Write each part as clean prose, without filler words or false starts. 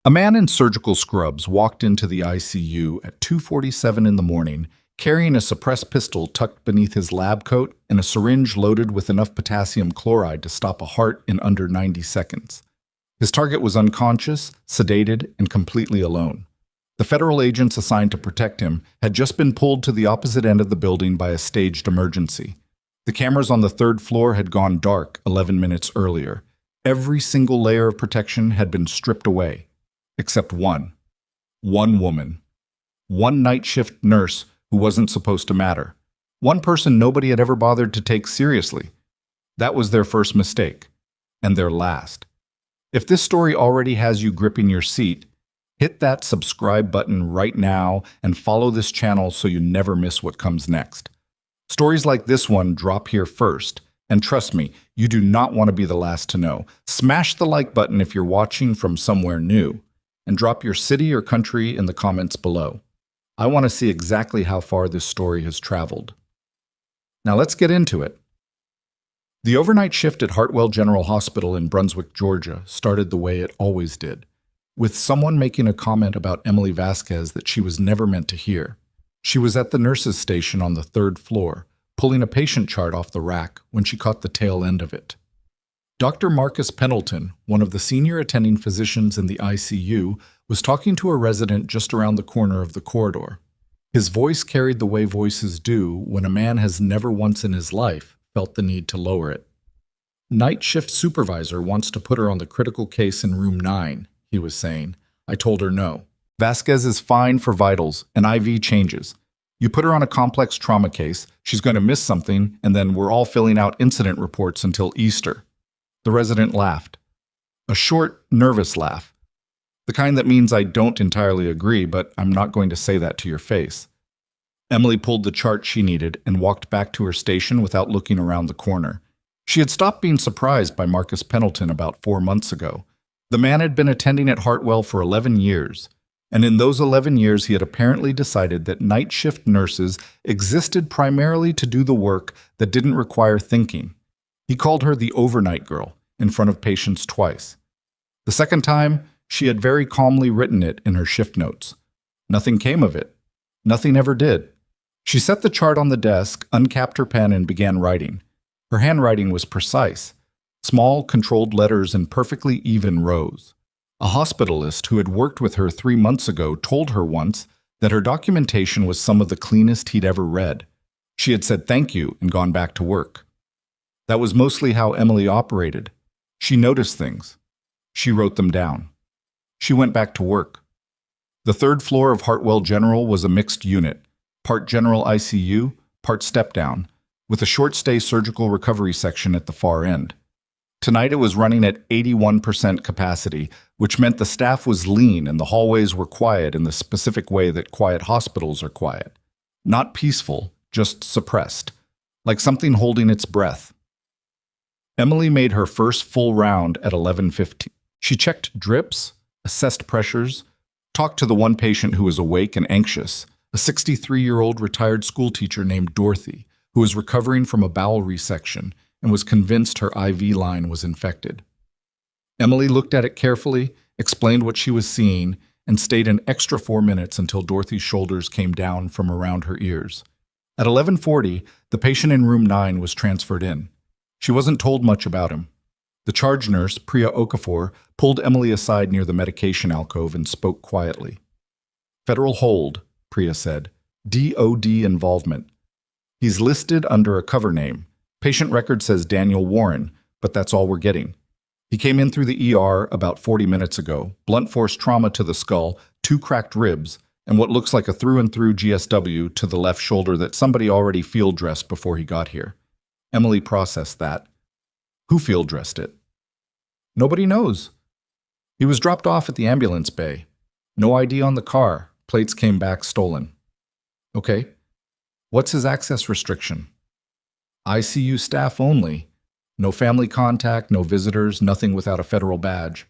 A man in surgical scrubs walked into the ICU at 2:47 in the morning, carrying a suppressed pistol tucked beneath his lab coat and a syringe loaded with enough potassium chloride to stop a heart in under 90 seconds. His target was unconscious, sedated, and completely alone. The federal agents assigned to protect him had just been pulled to the opposite end of the building by a staged emergency. The cameras on the third floor had gone dark 11 minutes earlier. Every single layer of protection had been stripped away. Except one. One woman. One night shift nurse who wasn't supposed to matter. One person nobody had ever bothered to take seriously. That was their first mistake. And their last. If this story already has you gripping your seat, hit that subscribe button right now and follow this channel so you never miss what comes next. Stories like this one drop here first. And trust me, you do not want to be the last to know. Smash the like button if you're watching from somewhere new. And drop your city or country in the comments below. I want to see exactly how far this story has traveled. Now let's get into it. The overnight shift at Hartwell General Hospital in Brunswick, Georgia started the way it always did, with someone making a comment about Emily Vasquez that she was never meant to hear. She was at the nurse's station on the third floor, pulling a patient chart off the rack when she caught the tail end of it. Dr. Marcus Pendleton, one of the senior attending physicians in the ICU, was talking to a resident just around the corner of the corridor. His voice carried the way voices do when a man has never once in his life felt the need to lower it. Night shift supervisor wants to put her on the critical case in room 9, he was saying. I told her no. Vasquez is fine for vitals and IV changes. You put her on a complex trauma case, she's going to miss something, and then we're all filling out incident reports until Easter. The resident laughed. A short, nervous laugh. The kind that means I don't entirely agree, but I'm not going to say that to your face. Emily pulled the chart she needed and walked back to her station without looking around the corner. She had stopped being surprised by Marcus Pendleton about 4 months ago. The man had been attending at Hartwell for 11 years, and in those 11 years he had apparently decided that night shift nurses existed primarily to do the work that didn't require thinking. He called her the overnight girl in front of patients twice. The second time, she had very calmly written it in her shift notes. Nothing came of it. Nothing ever did. She set the chart on the desk, uncapped her pen, and began writing. Her handwriting was precise. Small, controlled letters in perfectly even rows. A hospitalist who had worked with her 3 months ago told her once that her documentation was some of the cleanest he'd ever read. She had said thank you and gone back to work. That was mostly how Emily operated. She noticed things. She wrote them down. She went back to work. The third floor of Hartwell General was a mixed unit, part general ICU, part step-down, with a short-stay surgical recovery section at the far end. Tonight it was running at 81% capacity, which meant the staff was lean and the hallways were quiet in the specific way that quiet hospitals are quiet. Not peaceful, just suppressed, like something holding its breath. Emily made her first full round at 11:15. She checked drips, assessed pressures, talked to the one patient who was awake and anxious, a 63-year-old retired schoolteacher named Dorothy, who was recovering from a bowel resection and was convinced her IV line was infected. Emily looked at it carefully, explained what she was seeing, and stayed an extra 4 minutes until Dorothy's shoulders came down from around her ears. At 11:40, the patient in room 9 was transferred in. She wasn't told much about him. The charge nurse, Priya Okafor, pulled Emily aside near the medication alcove and spoke quietly. Federal hold, Priya said. DOD involvement. He's listed under a cover name. Patient record says Daniel Warren, but that's all we're getting. He came in through the ER about 40 minutes ago, blunt force trauma to the skull, 2 cracked ribs, and what looks like a through-and-through GSW to the left shoulder that somebody already field-dressed before he got here. Emily processed that. Who field-dressed it? Nobody knows. He was dropped off at the ambulance bay. No ID on the car. Plates came back stolen. Okay. What's his access restriction? ICU staff only. No family contact, no visitors, nothing without a federal badge.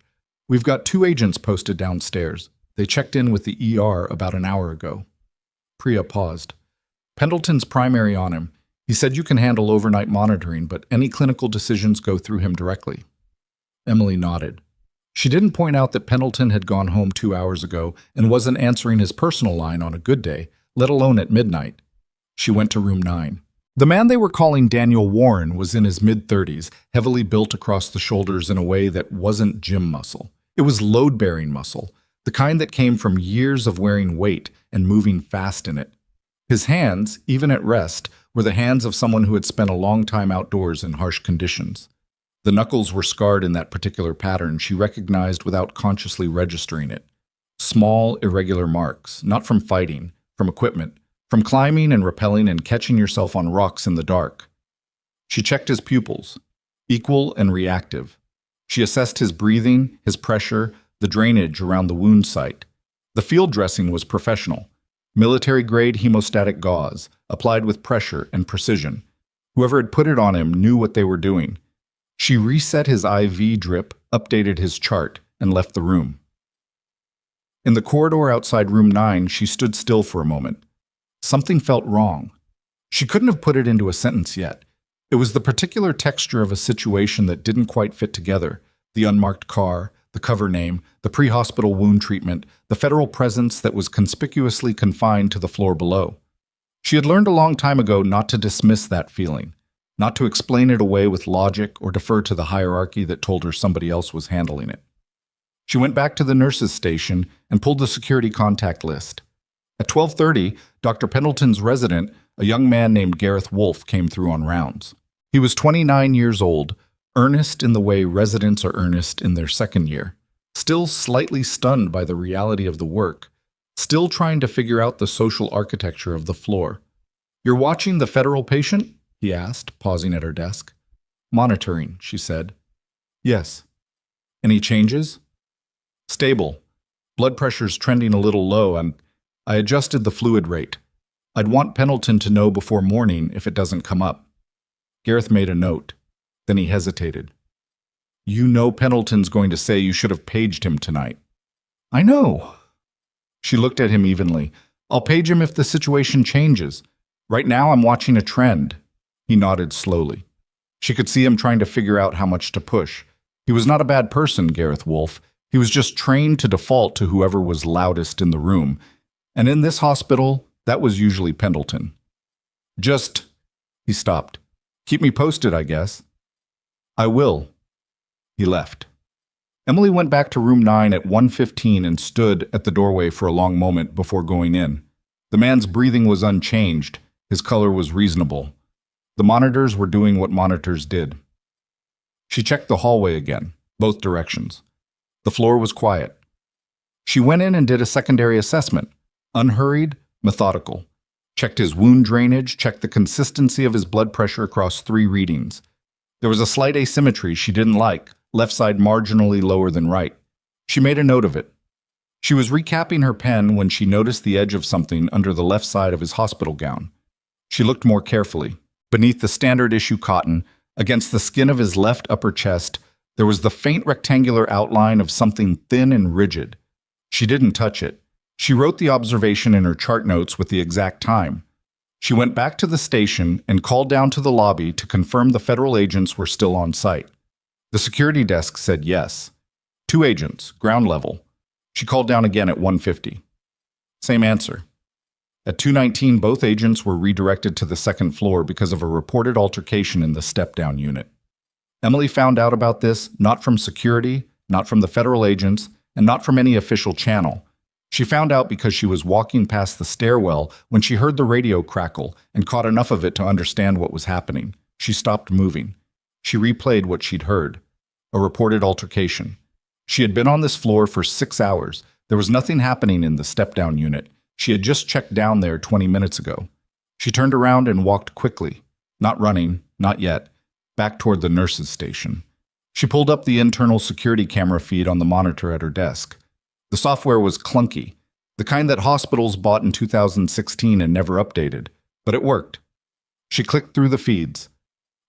We've got 2 agents posted downstairs. They checked in with the ER about an hour ago. Priya paused. Pendleton's primary on him. He said you can handle overnight monitoring, but any clinical decisions go through him directly. Emily nodded. She didn't point out that Pendleton had gone home 2 hours ago and wasn't answering his personal line on a good day, let alone at midnight. She went to room 9. The man they were calling Daniel Warren was in his mid-30s, heavily built across the shoulders in a way that wasn't gym muscle. It was load-bearing muscle, the kind that came from years of wearing weight and moving fast in it. His hands, even at rest, were the hands of someone who had spent a long time outdoors in harsh conditions. The knuckles were scarred in that particular pattern she recognized without consciously registering it. Small, irregular marks, not from fighting, from equipment, from climbing and rappelling and catching yourself on rocks in the dark. She checked his pupils, equal and reactive. She assessed his breathing, his pressure, the drainage around the wound site. The field dressing was professional. Military-grade hemostatic gauze, applied with pressure and precision. Whoever had put it on him knew what they were doing. She reset his IV drip, updated his chart, and left the room. In the corridor outside room 9, she stood still for a moment. Something felt wrong. She couldn't have put it into a sentence yet. It was the particular texture of a situation that didn't quite fit together. The unmarked car, the cover name, the pre-hospital wound treatment, the federal presence that was conspicuously confined to the floor below. She had learned a long time ago not to dismiss that feeling, not to explain it away with logic or defer to the hierarchy that told her somebody else was handling it. She went back to the nurse's station and pulled the security contact list. At 12:30, Dr. Pendleton's resident, a young man named Gareth Wolfe, came through on rounds. He was 29 years old, earnest in the way residents are earnest in their second year, still slightly stunned by the reality of the work, still trying to figure out the social architecture of the floor. "You're watching the federal patient?" he asked, pausing at her desk. "Monitoring," she said. "Yes." "Any changes?" "Stable. Blood pressure's trending a little low, and I adjusted the fluid rate. I'd want Pendleton to know before morning if it doesn't come up." Gareth made a note. Then he hesitated. "You know Pendleton's going to say you should have paged him tonight." "I know." She looked at him evenly. "I'll page him if the situation changes. Right now I'm watching a trend." He nodded slowly. She could see him trying to figure out how much to push. He was not a bad person, Gareth Wolfe. He was just trained to default to whoever was loudest in the room. And in this hospital, that was usually Pendleton. "Just—" He stopped. "Keep me posted, I guess." "I will." He left. Emily went back to room 9 at 1:15 and stood at the doorway for a long moment before going in. The man's breathing was unchanged. His color was reasonable. The monitors were doing what monitors did. She checked the hallway again, both directions. The floor was quiet. She went in and did a secondary assessment, unhurried, methodical. Checked his wound drainage, checked the consistency of his blood pressure across 3 readings. There was a slight asymmetry she didn't like, left side marginally lower than right. She made a note of it. She was recapping her pen when she noticed the edge of something under the left side of his hospital gown. She looked more carefully. Beneath the standard issue cotton, against the skin of his left upper chest, there was the faint rectangular outline of something thin and rigid. She didn't touch it. She wrote the observation in her chart notes with the exact time. She went back to the station and called down to the lobby to confirm the federal agents were still on site. The security desk said yes. 2 agents, ground level. She called down again at 1:50. Same answer. At 2:19, both agents were redirected to the second floor because of a reported altercation in the step-down unit. Emily found out about this not from security, not from the federal agents, and not from any official channel. She found out because she was walking past the stairwell when she heard the radio crackle and caught enough of it to understand what was happening. She stopped moving. She replayed what she'd heard. A reported altercation. She had been on this floor for 6 hours. There was nothing happening in the step-down unit. She had just checked down there 20 minutes ago. She turned around and walked quickly, not running, not yet, back toward the nurse's station. She pulled up the internal security camera feed on the monitor at her desk. The software was clunky, the kind that hospitals bought in 2016 and never updated, but it worked. She clicked through the feeds.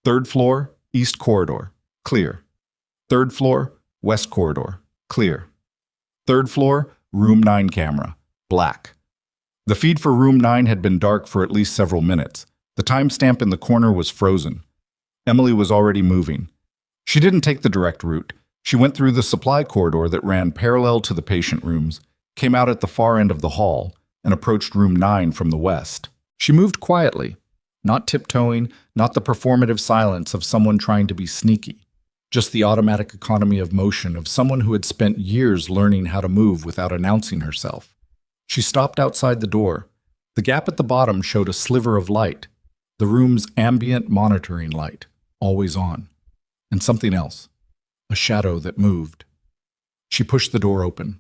3rd floor, east corridor, clear. 3rd floor, west corridor, clear. 3rd floor, room 9 camera, black. The feed for room 9 had been dark for at least several minutes. The timestamp in the corner was frozen. Emily was already moving. She didn't take the direct route. She went through the supply corridor that ran parallel to the patient rooms, came out at the far end of the hall, and approached room 9 from the west. She moved quietly, not tiptoeing, not the performative silence of someone trying to be sneaky, just the automatic economy of motion of someone who had spent years learning how to move without announcing herself. She stopped outside the door. The gap at the bottom showed a sliver of light, the room's ambient monitoring light, always on, and something else, a shadow that moved. She pushed the door open.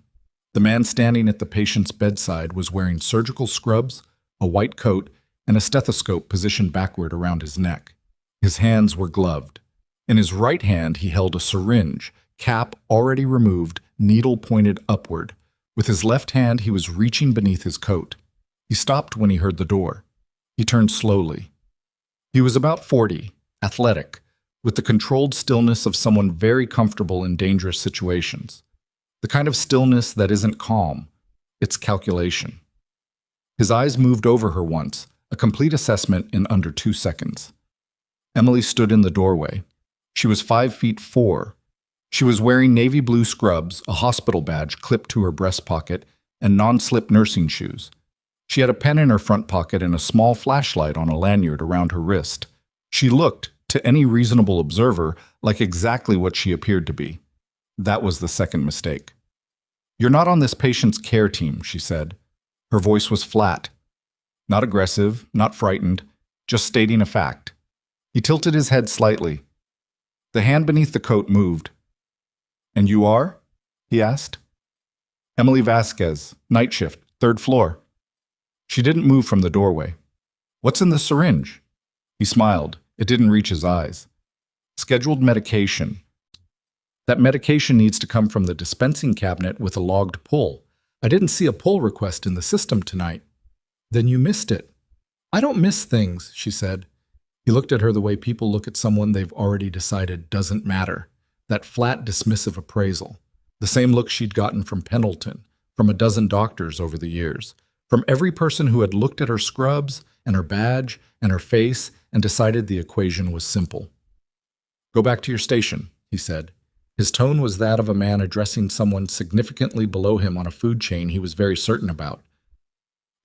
The man standing at the patient's bedside was wearing surgical scrubs, a white coat, and a stethoscope positioned backward around his neck. His hands were gloved. In his right hand, he held a syringe, cap already removed, needle pointed upward. With his left hand, he was reaching beneath his coat. He stopped when he heard the door. He turned slowly. He was about 40, athletic, with the controlled stillness of someone very comfortable in dangerous situations. The kind of stillness that isn't calm, it's calculation. His eyes moved over her once, a complete assessment in under 2 seconds. Emily stood in the doorway. She was 5'4". She was wearing navy blue scrubs, a hospital badge clipped to her breast pocket, and non-slip nursing shoes. She had a pen in her front pocket and a small flashlight on a lanyard around her wrist. She looked, to any reasonable observer, like exactly what she appeared to be. That was the second mistake. "You're not on this patient's care team," she said. Her voice was flat. Not aggressive, not frightened, just stating a fact. He tilted his head slightly. The hand beneath the coat moved. "And you are?" he asked. "Emily Vasquez, night shift, 3rd floor." She didn't move from the doorway. "What's in the syringe?" He smiled. It didn't reach his eyes. "Scheduled medication. That medication needs to come from the dispensing cabinet with a logged pull. I didn't see a pull request in the system tonight." "Then you missed it." "I don't miss things," she said. He looked at her the way people look at someone they've already decided doesn't matter. That flat, dismissive appraisal. The same look she'd gotten from Pendleton, from a dozen doctors over the years, from every person who had looked at her scrubs and her badge and her face and decided the equation was simple. "Go back to your station," he said. His tone was that of a man addressing someone significantly below him on a food chain he was very certain about.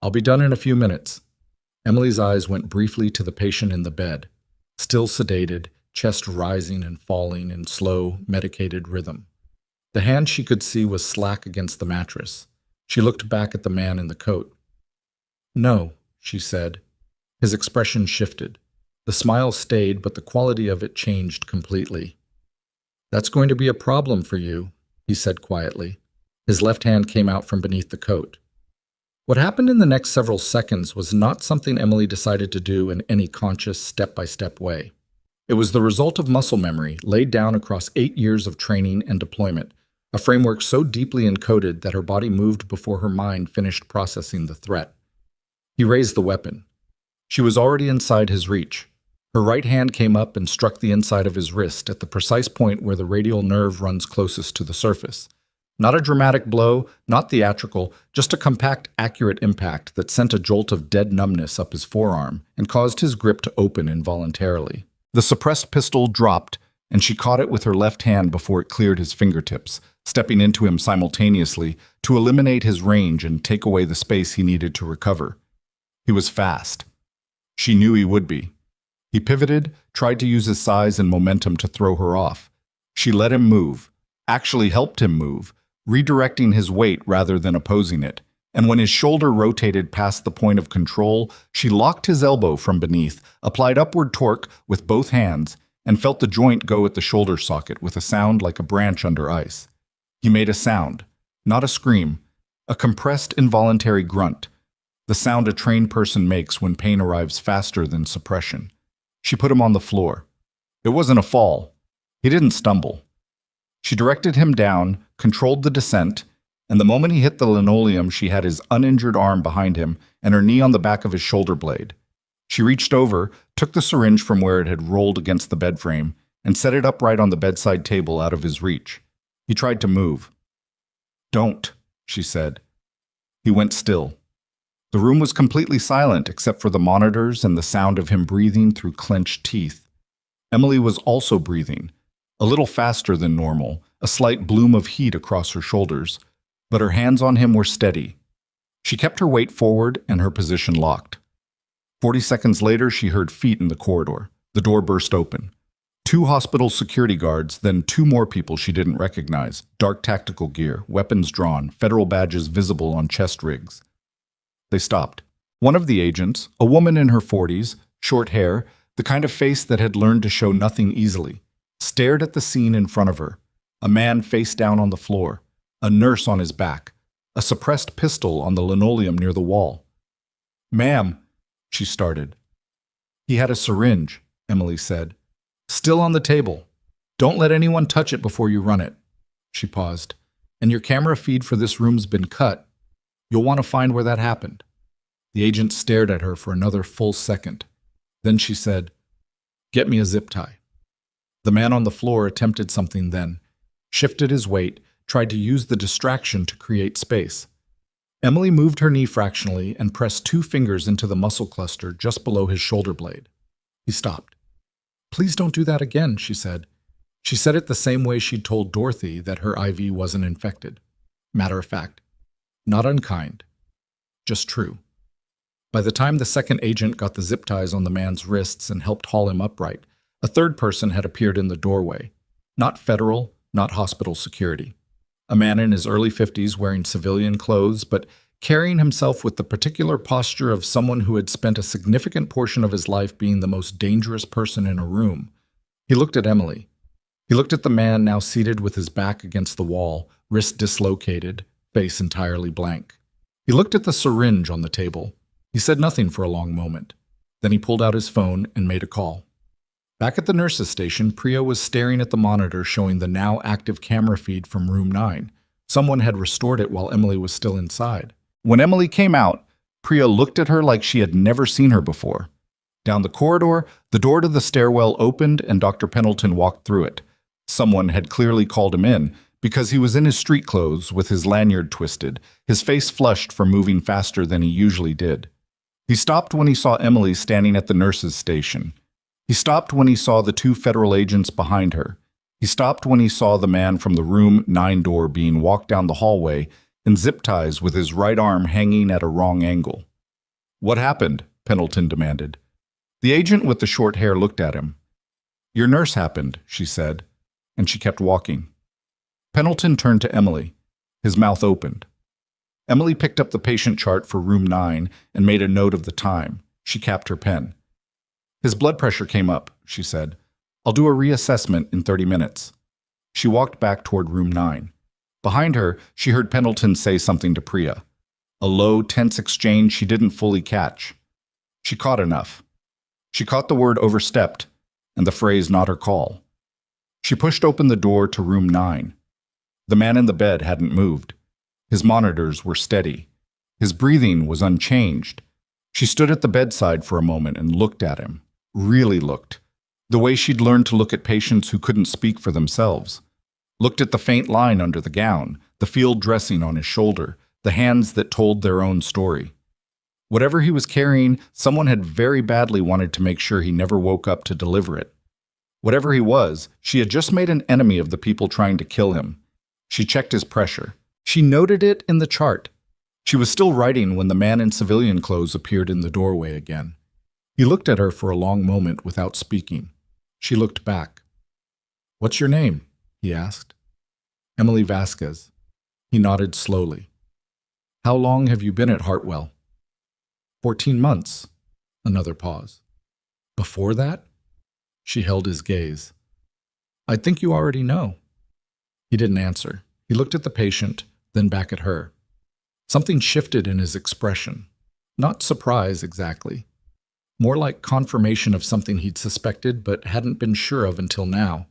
"I'll be done in a few minutes." Emily's eyes went briefly to the patient in the bed, still sedated, chest rising and falling in slow, medicated rhythm. The hand she could see was slack against the mattress. She looked back at the man in the coat. "No," she said. His expression shifted. The smile stayed, but the quality of it changed completely. "That's going to be a problem for you," he said quietly. His left hand came out from beneath the coat. What happened in the next several seconds was not something Emily decided to do in any conscious, step-by-step way. It was the result of muscle memory laid down across 8 years of training and deployment, a framework so deeply encoded that her body moved before her mind finished processing the threat. He raised the weapon. She was already inside his reach. Her right hand came up and struck the inside of his wrist at the precise point where the radial nerve runs closest to the surface. Not a dramatic blow, not theatrical, just a compact, accurate impact that sent a jolt of dead numbness up his forearm and caused his grip to open involuntarily. The suppressed pistol dropped, and she caught it with her left hand before it cleared his fingertips, stepping into him simultaneously to eliminate his range and take away the space he needed to recover. He was fast. She knew he would be. He pivoted, tried to use his size and momentum to throw her off. She let him move, actually helped him move, redirecting his weight rather than opposing it. And when his shoulder rotated past the point of control, she locked his elbow from beneath, applied upward torque with both hands, and felt the joint go at the shoulder socket with a sound like a branch under ice. He made a sound, not a scream, a compressed involuntary grunt, the sound a trained person makes when pain arrives faster than suppression. She put him on the floor. It wasn't a fall. He didn't stumble. She directed him down, controlled the descent, and the moment he hit the linoleum, she had his uninjured arm behind him and her knee on the back of his shoulder blade. She reached over, took the syringe from where it had rolled against the bed frame, and set it upright on the bedside table out of his reach. He tried to move. "Don't," she said. He went still. The room was completely silent except for the monitors and the sound of him breathing through clenched teeth. Emily was also breathing, a little faster than normal, a slight bloom of heat across her shoulders, but her hands on him were steady. She kept her weight forward and her position locked. 40 seconds later, she heard feet in the corridor. The door burst open. 2 hospital security guards, then 2 more people she didn't recognize, dark tactical gear, weapons drawn, federal badges visible on chest rigs. They stopped. One of the agents, a woman in her 40s, short hair, the kind of face that had learned to show nothing easily, stared at the scene in front of her. A man face down on the floor, a nurse on his back, a suppressed pistol on the linoleum near the wall. "Ma'am," she started. "He had a syringe," Emily said. "Still on the table. Don't let anyone touch it before you run it." She paused. "And your camera feed for this room's been cut. You'll want to find where that happened." The agent stared at her for another full second. Then she said, "Get me a zip tie." The man on the floor attempted something then, shifted his weight, tried to use the distraction to create space. Emily moved her knee fractionally and pressed 2 fingers into the muscle cluster just below his shoulder blade. He stopped. "Please don't do that again," she said. She said it the same way she'd told Dorothy that her IV wasn't infected. Matter of fact. Not unkind. Just true. By the time the second agent got the zip ties on the man's wrists and helped haul him upright, a third person had appeared in the doorway. Not federal, not hospital security. A man in his early 50s wearing civilian clothes, but carrying himself with the particular posture of someone who had spent a significant portion of his life being the most dangerous person in a room. He looked at Emily. He looked at the man now seated with his back against the wall, wrist dislocated, face entirely blank. He looked at the syringe on the table. He said nothing for a long moment. Then he pulled out his phone and made a call. Back at the nurse's station, Priya was staring at the monitor showing the now active camera feed from room 9. Someone had restored it while Emily was still inside. When Emily came out, Priya looked at her like she had never seen her before. Down the corridor, the door to the stairwell opened and Dr. Pendleton walked through it. Someone had clearly called him in, because he was in his street clothes with his lanyard twisted, his face flushed from moving faster than he usually did. He stopped when he saw Emily standing at the nurse's station. He stopped when he saw the 2 federal agents behind her. He stopped when he saw the man from the room 9 door being walked down the hallway in zip ties with his right arm hanging at a wrong angle. "What happened?" Pendleton demanded. The agent with the short hair looked at him. "Your nurse happened," she said, and she kept walking. Pendleton turned to Emily. His mouth opened. Emily picked up the patient chart for room 9 and made a note of the time. She capped her pen. "His blood pressure came up," she said. "I'll do a reassessment in 30 minutes." She walked back toward room 9. Behind her, she heard Pendleton say something to Priya. A low, tense exchange she didn't fully catch. She caught enough. She caught the word overstepped and the phrase not her call. She pushed open the door to room 9. The man in the bed hadn't moved. His monitors were steady. His breathing was unchanged. She stood at the bedside for a moment and looked at him. Really looked. The way she'd learned to look at patients who couldn't speak for themselves. Looked at the faint line under the gown, the field dressing on his shoulder, the hands that told their own story. Whatever he was carrying, someone had very badly wanted to make sure he never woke up to deliver it. Whatever he was, she had just made an enemy of the people trying to kill him. She checked his pressure. She noted it in the chart. She was still writing when the man in civilian clothes appeared in the doorway again. He looked at her for a long moment without speaking. She looked back. "What's your name?" he asked. "Emily Vasquez." He nodded slowly. "How long have you been at Hartwell?" 14 months. Another pause. "Before that?" She held his gaze. "I think you already know." He didn't answer. He looked at the patient, then back at her. Something shifted in his expression. Not surprise exactly. More like confirmation of something he'd suspected but hadn't been sure of until now.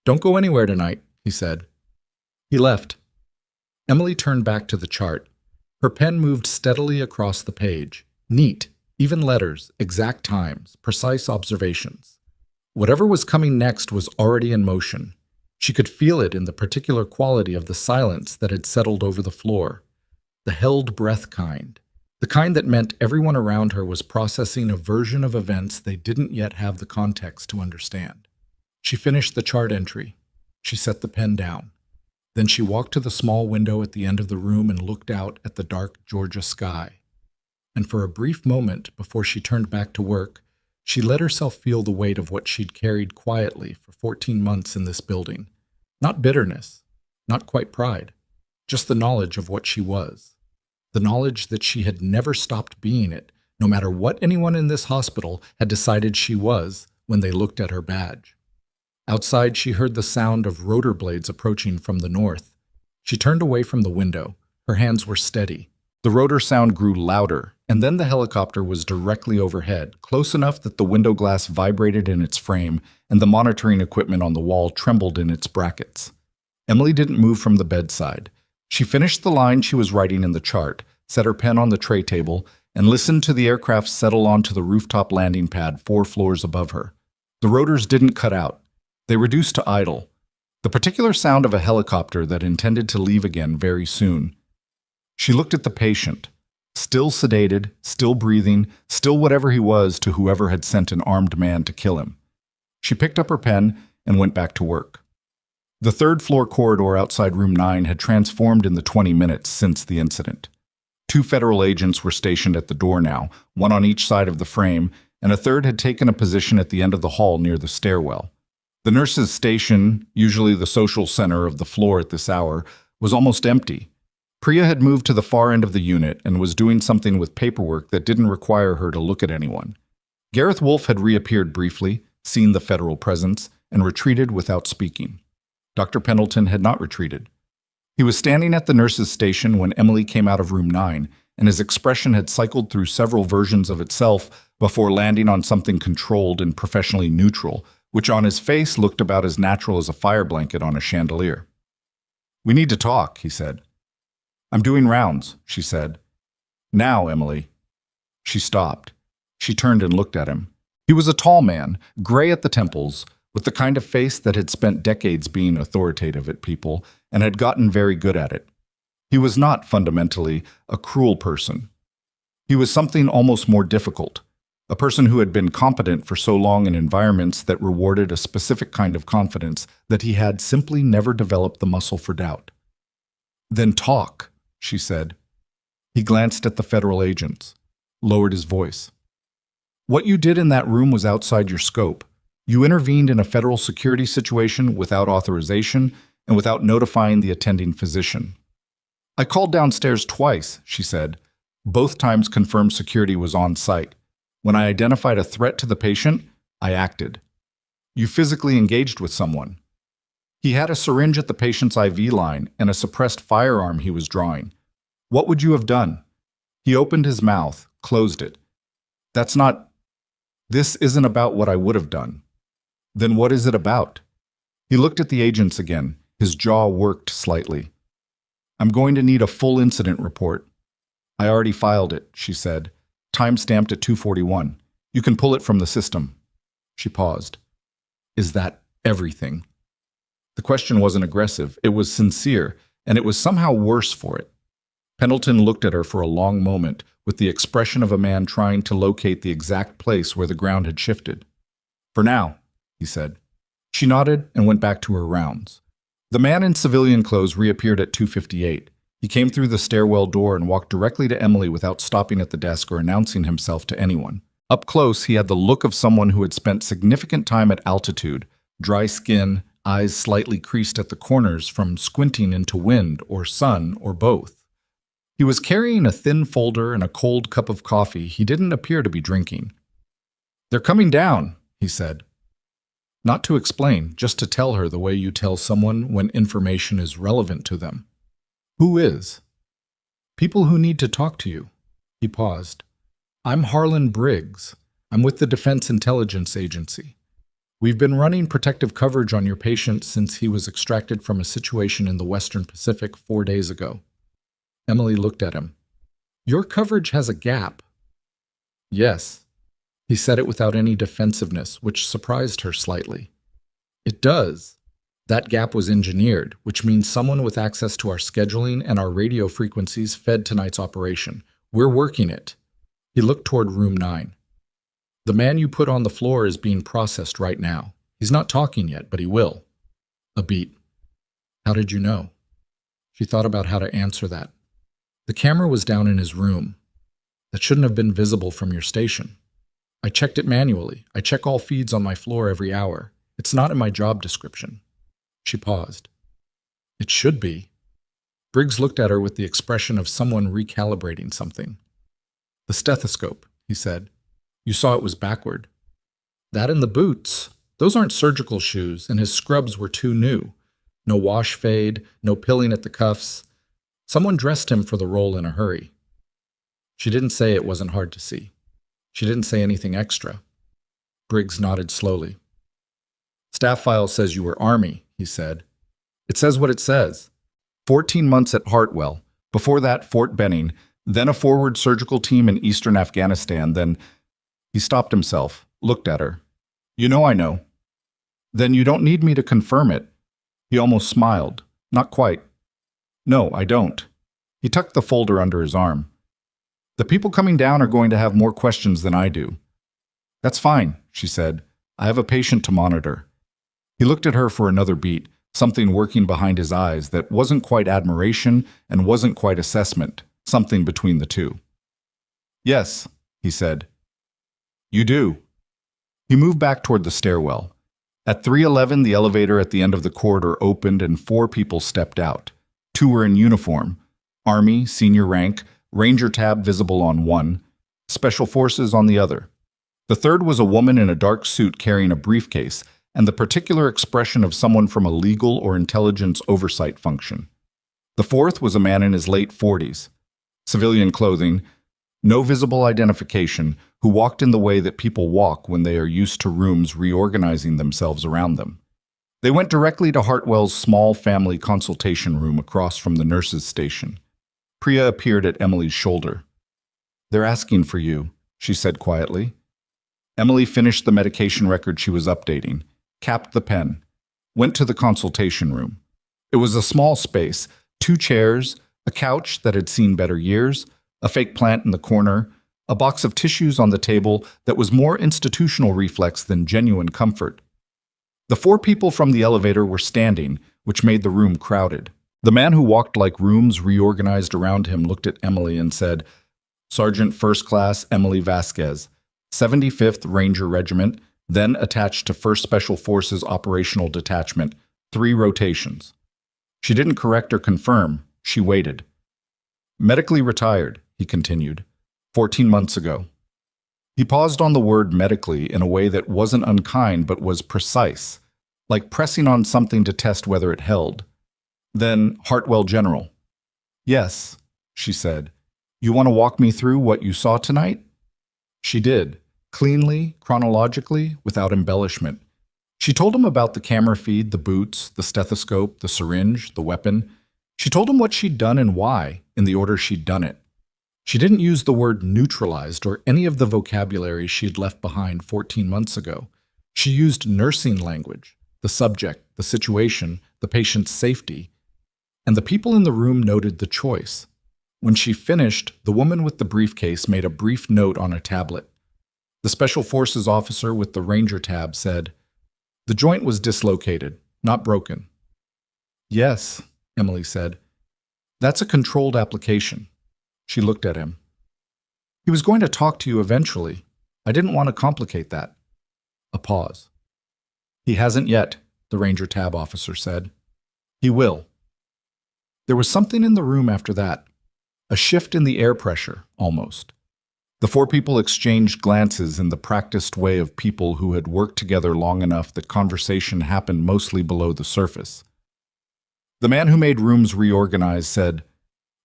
"Don't go anywhere tonight," he said. He left. Emily turned back to the chart. Her pen moved steadily across the page. Neat, even letters, exact times, precise observations. Whatever was coming next was already in motion. She could feel it in the particular quality of the silence that had settled over the floor. The held breath kind. The kind that meant everyone around her was processing a version of events they didn't yet have the context to understand. She finished the chart entry. She set the pen down. Then she walked to the small window at the end of the room and looked out at the dark Georgia sky. And for a brief moment before she turned back to work, she let herself feel the weight of what she'd carried quietly for 14 months in this building. Not bitterness, not quite pride, just the knowledge of what she was. The knowledge that she had never stopped being it, no matter what anyone in this hospital had decided she was when they looked at her badge. Outside, she heard the sound of rotor blades approaching from the north. She turned away from the window. Her hands were steady. The rotor sound grew louder, and then the helicopter was directly overhead, close enough that the window glass vibrated in its frame and the monitoring equipment on the wall trembled in its brackets. Emily didn't move from the bedside. She finished the line she was writing in the chart, set her pen on the tray table, and listened to the aircraft settle onto the rooftop landing pad 4 floors above her. The rotors didn't cut out. They reduced to idle, the particular sound of a helicopter that intended to leave again very soon. She looked at the patient, still sedated, still breathing, still whatever he was to whoever had sent an armed man to kill him. She picked up her pen and went back to work. The 3rd floor corridor outside room 9 had transformed in the 20 minutes since the incident. 2 federal agents were stationed at the door now, one on each side of the frame, and a third had taken a position at the end of the hall near the stairwell. The nurses' station, usually the social center of the floor at this hour, was almost empty. Priya had moved to the far end of the unit and was doing something with paperwork that didn't require her to look at anyone. Gareth Wolfe had reappeared briefly, seen the federal presence, and retreated without speaking. Dr. Pendleton had not retreated. He was standing at the nurses' station when Emily came out of room 9, and his expression had cycled through several versions of itself before landing on something controlled and professionally neutral, which on his face looked about as natural as a fire blanket on a chandelier. "We need to talk," he said. "I'm doing rounds," she said. "Now, Emily." She stopped. She turned and looked at him. He was a tall man, gray at the temples, with the kind of face that had spent decades being authoritative at people and had gotten very good at it. He was not, fundamentally, a cruel person. He was something almost more difficult, a person who had been competent for so long in environments that rewarded a specific kind of confidence that he had simply never developed the muscle for doubt. "Then talk," she said. He glanced at the federal agents, lowered his voice. "What you did in that room was outside your scope. You intervened in a federal security situation without authorization and without notifying the attending physician." "I called downstairs twice," she said. "Both times confirmed security was on site. When I identified a threat to the patient, I acted." "You physically engaged with someone." "He had a syringe at the patient's IV line and a suppressed firearm he was drawing. What would you have done?" He opened his mouth, closed it. This isn't about what I would have done." "Then what is it about?" He looked at the agents again. His jaw worked slightly. "I'm going to need a full incident report." "I already filed it," she said. "Time-stamped at 2:41. You can pull it from the system." She paused. "Is that everything?" The question wasn't aggressive. It was sincere, and it was somehow worse for it. Pendleton looked at her for a long moment, with the expression of a man trying to locate the exact place where the ground had shifted. "For now," he said. She nodded and went back to her rounds. The man in civilian clothes reappeared at 2:58. He came through the stairwell door and walked directly to Emily without stopping at the desk or announcing himself to anyone. Up close, he had the look of someone who had spent significant time at altitude, dry skin, eyes slightly creased at the corners from squinting into wind or sun or both. He was carrying a thin folder and a cold cup of coffee he didn't appear to be drinking. "They're coming down," he said. Not to explain, just to tell her the way you tell someone when information is relevant to them. "Who is?" "People who need to talk to you." He paused. "I'm Harlan Briggs. I'm with the Defense Intelligence Agency. We've been running protective coverage on your patient since he was extracted from a situation in the Western Pacific 4 days ago." Emily looked at him. "Your coverage has a gap." "Yes." He said it without any defensiveness, which surprised her slightly. "It does. That gap was engineered, which means someone with access to our scheduling and our radio frequencies fed tonight's operation. We're working it." He looked toward room 9. "The man you put on the floor is being processed right now. He's not talking yet, but he will." A beat. How did you know? She thought about how to answer that. The camera was down in his room. That shouldn't have been visible from your station. I checked it manually. I check all feeds on my floor every hour. It's not in my job description. She paused. It should be. Briggs looked at her with the expression of someone recalibrating something. The stethoscope, he said. You saw it was backward. That and the boots. Those aren't surgical shoes, and his scrubs were too new. No wash fade, no pilling at the cuffs. Someone dressed him for the role in a hurry. She didn't say it wasn't hard to see. She didn't say anything extra. Briggs nodded slowly. Staff file says you were Army, he said. It says what it says. 14 months at Hartwell. Before that, Fort Benning. Then a forward surgical team in eastern Afghanistan. Then he stopped himself, looked at her. You know I know. Then you don't need me to confirm it. He almost smiled. Not quite. No, I don't. He tucked the folder under his arm. The people coming down are going to have more questions than I do. That's fine, she said. I have a patient to monitor. He looked at her for another beat, something working behind his eyes that wasn't quite admiration and wasn't quite assessment, something between the two. Yes, he said. You do. He moved back toward the stairwell. At 311, the elevator at the end of the corridor opened and 4 people stepped out. 2 were in uniform, Army, senior rank, Ranger tab visible on one, Special Forces on the other. The third was a woman in a dark suit carrying a briefcase and the particular expression of someone from a legal or intelligence oversight function. The fourth was a man in his late 40s, civilian clothing, no visible identification, who walked in the way that people walk when they are used to rooms reorganizing themselves around them. They went directly to Hartwell's small family consultation room across from the nurse's station. Priya appeared at Emily's shoulder. They're asking for you, she said quietly. Emily finished the medication record she was updating, capped the pen, went to the consultation room. It was a small space, 2 chairs, a couch that had seen better years, a fake plant in the corner, a box of tissues on the table that was more institutional reflex than genuine comfort. The 4 people from the elevator were standing, which made the room crowded. The man who walked like rooms reorganized around him looked at Emily and said, Sergeant First Class Emily Vasquez, 75th Ranger Regiment, then attached to 1st Special Forces Operational Detachment, 3 rotations. She didn't correct or confirm. She waited. Medically retired, he continued, 14 months ago. He paused on the word medically in a way that wasn't unkind but was precise, like pressing on something to test whether it held. Then Hartwell General. Yes, she said. You want to walk me through what you saw tonight? She did, cleanly, chronologically, without embellishment. She told him about the camera feed, the boots, the stethoscope, the syringe, the weapon. She told him what she'd done and why, in the order she'd done it. She didn't use the word neutralized or any of the vocabulary she'd left behind 14 months ago. She used nursing language, the subject, the situation, the patient's safety. And the people in the room noted the choice. When she finished, the woman with the briefcase made a brief note on a tablet. The Special Forces officer with the Ranger tab said, The joint was dislocated, not broken. Yes, Emily said. That's a controlled application. She looked at him. He was going to talk to you eventually. I didn't want to complicate that. A pause. He hasn't yet, the Ranger tab officer said. He will. There was something in the room after that. A shift in the air pressure, almost. The 4 people exchanged glances in the practiced way of people who had worked together long enough that conversation happened mostly below the surface. The man who made rooms reorganize said,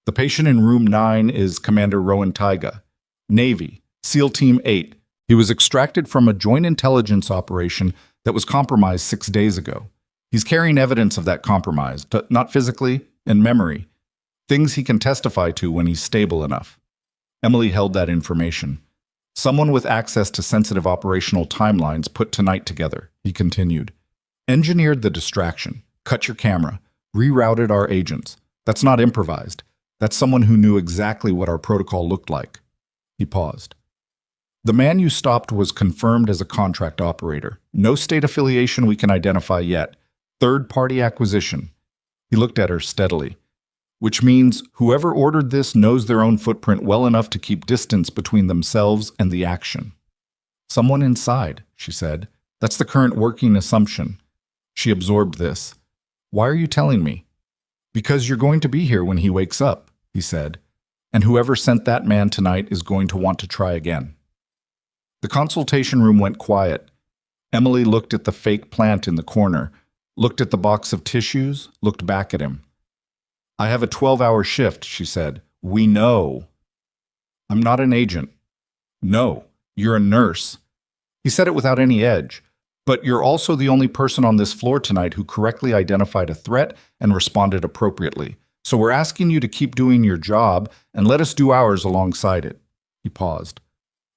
The patient in room 9 is Commander Rowan Taiga, Navy, SEAL Team 8. He was extracted from a joint intelligence operation that was compromised 6 days ago. He's carrying evidence of that compromise, not physically, in memory. Things he can testify to when he's stable enough. Emily held that information. Someone with access to sensitive operational timelines put tonight together, he continued. Engineered the distraction, cut your camera, rerouted our agents. That's not improvised. That's someone who knew exactly what our protocol looked like. He paused. The man you stopped was confirmed as a contract operator. No state affiliation we can identify yet. Third-party acquisition. He looked at her steadily. Which means whoever ordered this knows their own footprint well enough to keep distance between themselves and the action. Someone inside, she said. That's the current working assumption. She absorbed this. Why are you telling me? Because you're going to be here when he wakes up, he said. And whoever sent that man tonight is going to want to try again. The consultation room went quiet. Emily looked at the fake plant in the corner, looked at the box of tissues, looked back at him. I have a 12-hour shift, she said. We know. I'm not an agent. No, you're a nurse. He said it without any edge. But you're also the only person on this floor tonight who correctly identified a threat and responded appropriately. So we're asking you to keep doing your job and let us do ours alongside it. He paused.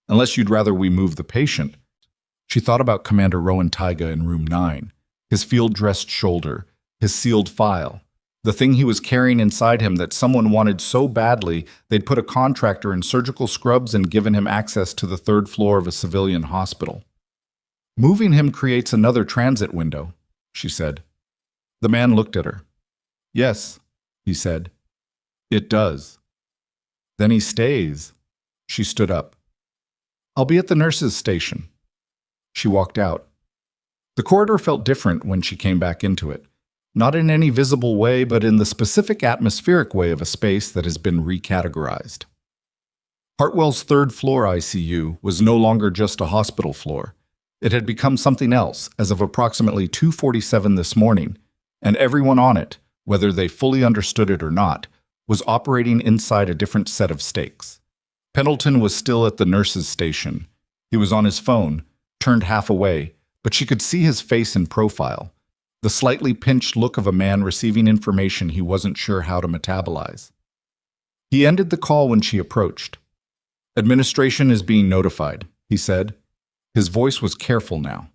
Unless you'd rather we move the patient. She thought about Commander Rowan Taiga in room 9, his field-dressed shoulder, his sealed file, the thing he was carrying inside him that someone wanted so badly they'd put a contractor in surgical scrubs and given him access to the 3rd floor of a civilian hospital. Moving him creates another transit window, she said. The man looked at her. Yes, he said. It does. Then he stays. She stood up. I'll be at the nurse's station. She walked out. The corridor felt different when she came back into it. Not in any visible way, but in the specific atmospheric way of a space that has been recategorized. Hartwell's 3rd floor ICU was no longer just a hospital floor. It had become something else as of approximately 2:47 this morning, and everyone on it, whether they fully understood it or not, was operating inside a different set of stakes. Pendleton was still at the nurse's station. He was on his phone, turned half away, but she could see his face in profile, the slightly pinched look of a man receiving information he wasn't sure how to metabolize. He ended the call when she approached. Administration is being notified, he said. His voice was careful now.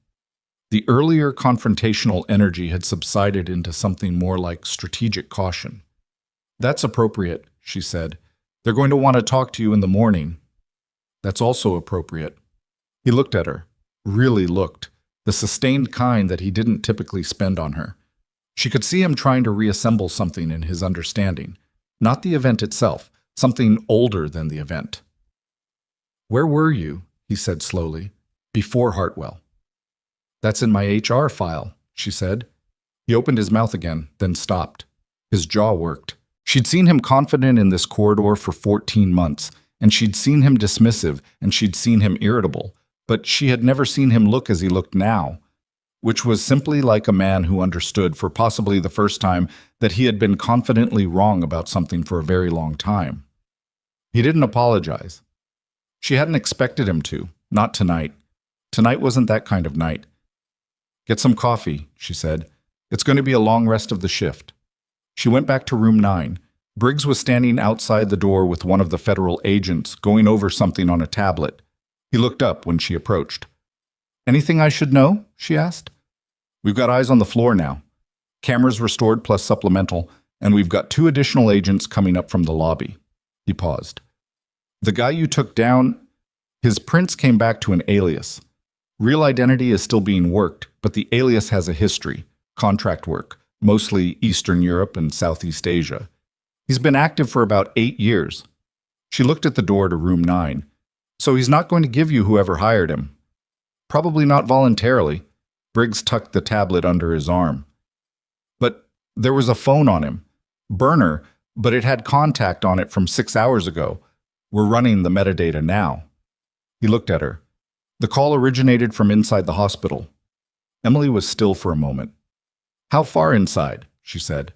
The earlier confrontational energy had subsided into something more like strategic caution. That's appropriate, she said. They're going to want to talk to you in the morning. That's also appropriate. He looked at her, really looked, the sustained kind that he didn't typically spend on her. She could see him trying to reassemble something in his understanding, not the event itself, something older than the event. Where were you, he said slowly, before Hartwell? That's in my HR file, she said. He opened his mouth again, then stopped. His jaw worked. She'd seen him confident in this corridor for 14 months, and she'd seen him dismissive, and she'd seen him irritable, but she had never seen him look as he looked now, which was simply like a man who understood for possibly the first time that he had been confidently wrong about something for a very long time. He didn't apologize. She hadn't expected him to, not tonight. Tonight wasn't that kind of night. Get some coffee, she said. It's going to be a long rest of the shift. She went back to room 9. Briggs was standing outside the door with one of the federal agents, going over something on a tablet. He looked up when she approached. Anything I should know? She asked. We've got eyes on the floor now. Cameras restored plus supplemental, and we've got 2 additional agents coming up from the lobby. He paused. The guy you took down, his prints came back to an alias. Real identity is still being worked, but the alias has a history, contract work, mostly Eastern Europe and Southeast Asia. He's been active for about 8 years. She looked at the door to room 9. So he's not going to give you whoever hired him. Probably not voluntarily. Briggs tucked the tablet under his arm. But there was a phone on him. Burner, but it had contact on it from 6 hours ago. We're running the metadata now. He looked at her. The call originated from inside the hospital. Emily was still for a moment. How far inside? She said.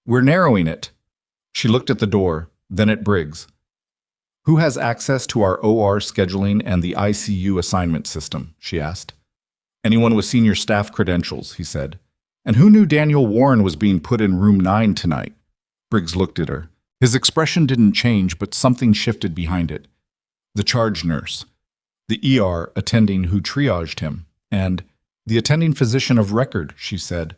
We're narrowing it. She looked at the door, then at Briggs. Who has access to our OR scheduling and the ICU assignment system? She asked. Anyone with senior staff credentials, he said. And who knew Daniel Warren was being put in room 9 tonight? Briggs looked at her. His expression didn't change, but something shifted behind it. The charge nurse, the ER attending who triaged him, and the attending physician of record, she said.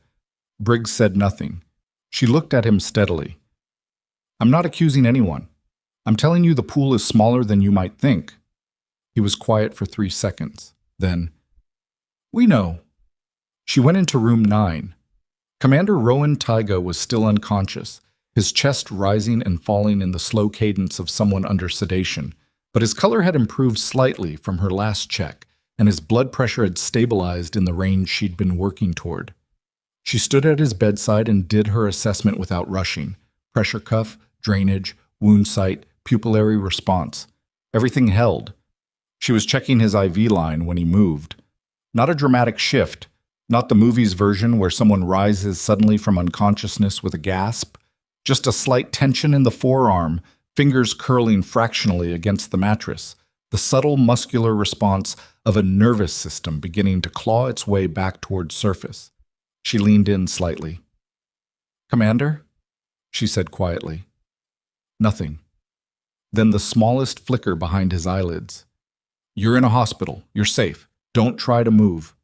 Briggs said nothing. She looked at him steadily. I'm not accusing anyone. I'm telling you the pool is smaller than you might think. He was quiet for 3 seconds. Then, we know. She went into room 9. Commander Rowan Taiga was still unconscious, his chest rising and falling in the slow cadence of someone under sedation, but his color had improved slightly from her last check, and his blood pressure had stabilized in the range she'd been working toward. She stood at his bedside and did her assessment without rushing. Pressure cuff, drainage, wound site, pupillary response. Everything held. She was checking his IV line when he moved. Not a dramatic shift, not the movie's version where someone rises suddenly from unconsciousness with a gasp. Just a slight tension in the forearm, fingers curling fractionally against the mattress. The subtle muscular response of a nervous system beginning to claw its way back toward surface. She leaned in slightly. "Commander?" she said quietly. Nothing. Then the smallest flicker behind his eyelids. "You're in a hospital. You're safe. Don't try to move."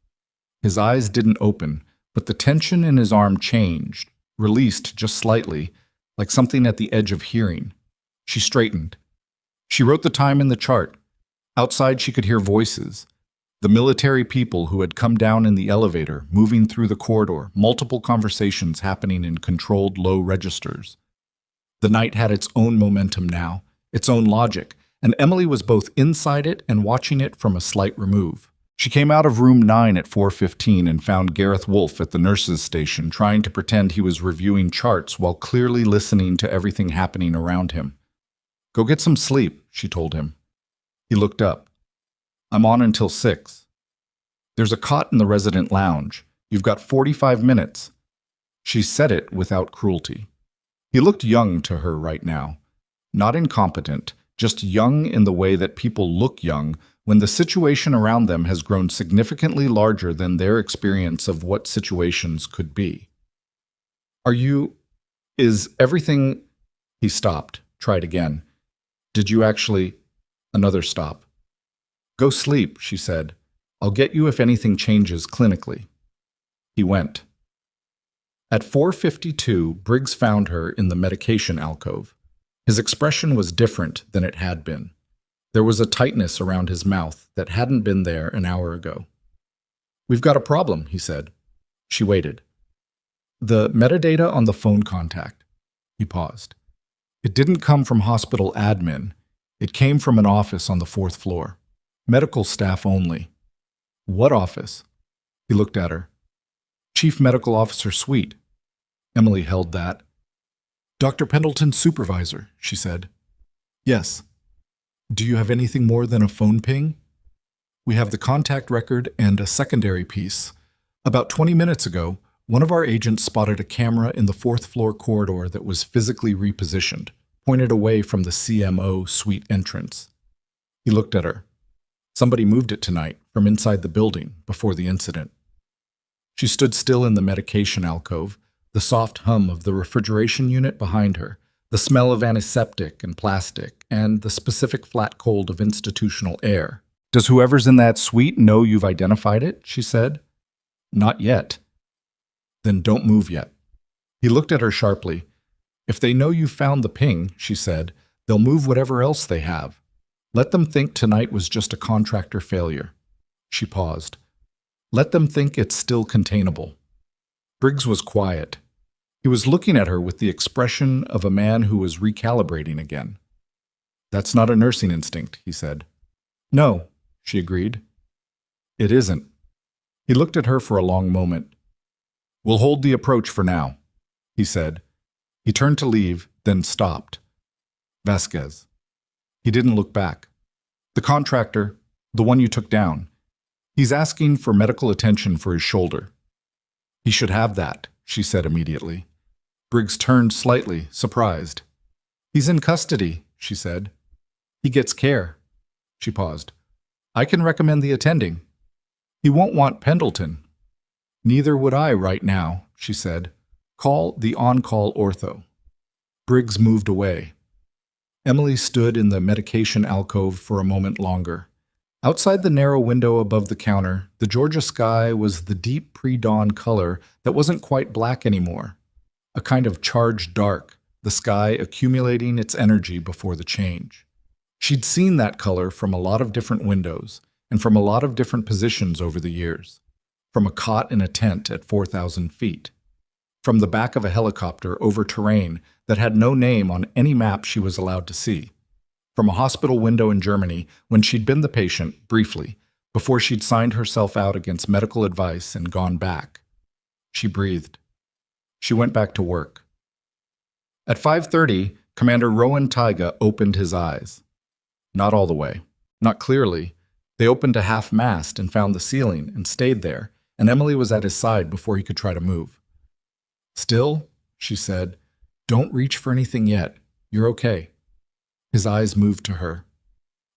His eyes didn't open, but the tension in his arm changed, released just slightly, like something at the edge of hearing. She straightened. She wrote the time in the chart. Outside she could hear voices. The military people who had come down in the elevator, moving through the corridor, multiple conversations happening in controlled low registers. The night had its own momentum now, its own logic, and Emily was both inside it and watching it from a slight remove. She came out of room 9 at 4:15 and found Gareth Wolfe at the nurse's station trying to pretend he was reviewing charts while clearly listening to everything happening around him. "Go get some sleep," she told him. He looked up. "I'm on until 6. There's a cot in the resident lounge. You've got 45 minutes. She said it without cruelty. He looked young to her right now. Not incompetent, just young in the way that people look young when the situation around them has grown significantly larger than their experience of what situations could be. Is everything... He stopped, tried again. "Did you actually..." Another stop. "Go sleep," she said. "I'll get you if anything changes clinically." He went. At 4:52, Briggs found her in the medication alcove. His expression was different than it had been. There was a tightness around his mouth that hadn't been there an hour ago. "We've got a problem," he said. She waited. "The metadata on the phone contact." He paused. "It didn't come from hospital admin. It came from an office on the 4th floor. Medical staff only." "What office?" He looked at her. "Chief Medical Officer Suite." Emily held that. "Dr. Pendleton's supervisor," she said. "Yes." "Do you have anything more than a phone ping?" "We have the contact record and a secondary piece. About 20 minutes ago, one of our agents spotted a camera in the 4th floor corridor that was physically repositioned, pointed away from the CMO suite entrance." He looked at her. "Somebody moved it tonight, from inside the building, before the incident." She stood still in the medication alcove, the soft hum of the refrigeration unit behind her, the smell of antiseptic and plastic, and the specific flat cold of institutional air. "Does whoever's in that suite know you've identified it?" she said. "Not yet." "Then don't move yet." He looked at her sharply. "If they know you found the ping," she said, "they'll move whatever else they have. Let them think tonight was just a contractor failure." She paused. "Let them think it's still containable." Briggs was quiet. He was looking at her with the expression of a man who was recalibrating again. "That's not a nursing instinct," he said. "No," she agreed. "It isn't." He looked at her for a long moment. "We'll hold the approach for now," he said. He turned to leave, then stopped. "Vasquez." He didn't look back. "The contractor, the one you took down. He's asking for medical attention for his shoulder." "He should have that," she said immediately. Briggs turned slightly, surprised. "He's in custody," she said. "He gets care." She paused. "I can recommend the attending." "He won't want Pendleton." "Neither would I right now," she said. "Call the on-call ortho." Briggs moved away. Emily stood in the medication alcove for a moment longer. Outside the narrow window above the counter, the Georgia sky was the deep pre-dawn color that wasn't quite black anymore. A kind of charged dark, the sky accumulating its energy before the change. She'd seen that color from a lot of different windows, and from a lot of different positions over the years. From a cot in a tent at 4,000 feet. from the back of a helicopter over terrain that had no name on any map she was allowed to see. From a hospital window in Germany when she'd been the patient, briefly, before she'd signed herself out against medical advice and gone back. She breathed. She went back to work. At 5:30, Commander Rowan Taiga opened his eyes. Not all the way. Not clearly. They opened to half-mast and found the ceiling and stayed there, and Emily was at his side before he could try to move. "Still," she said, "don't reach for anything yet. You're okay." His eyes moved to her.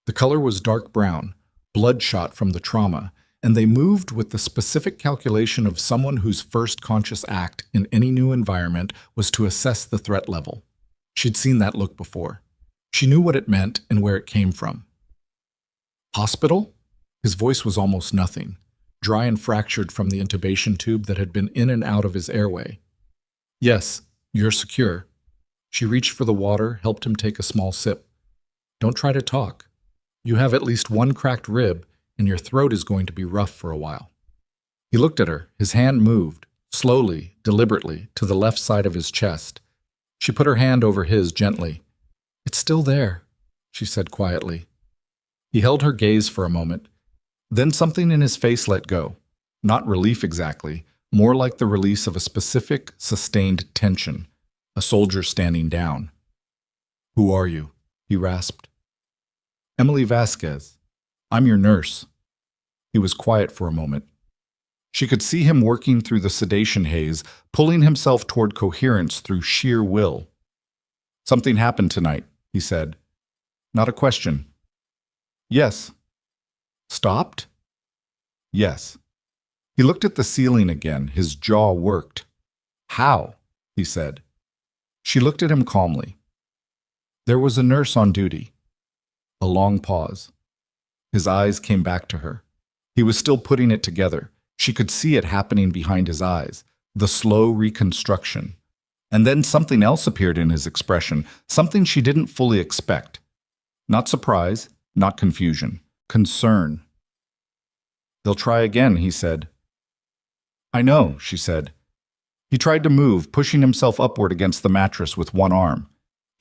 The color was dark brown, bloodshot from the trauma, and they moved with the specific calculation of someone whose first conscious act in any new environment was to assess the threat level. She'd seen that look before. She knew what it meant and where it came from. "Hospital?" His voice was almost nothing, dry and fractured from the intubation tube that had been in and out of his airway. "Yes, you're secure." She reached for the water, helped him take a small sip. "Don't try to talk. You have at least one cracked rib, and your throat is going to be rough for a while." He looked at her. His hand moved, slowly, deliberately, to the left side of his chest. She put her hand over his gently. "It's still there," she said quietly. He held her gaze for a moment. Then something in his face let go. Not relief exactly, more like the release of a specific, sustained tension. A soldier standing down. "Who are you?" he rasped. "Emily Vasquez. I'm your nurse." He was quiet for a moment. She could see him working through the sedation haze, pulling himself toward coherence through sheer will. "Something happened tonight," he said. "Not a question." "Yes." "Stopped?" "Yes." He looked at the ceiling again. His jaw worked. "How?" he said. She looked at him calmly. "There was a nurse on duty." A long pause. His eyes came back to her. He was still putting it together. She could see it happening behind his eyes, the slow reconstruction. And then something else appeared in his expression, something she didn't fully expect. Not surprise, not confusion, concern. "They'll try again," he said. "I know," she said. He tried to move, pushing himself upward against the mattress with one arm.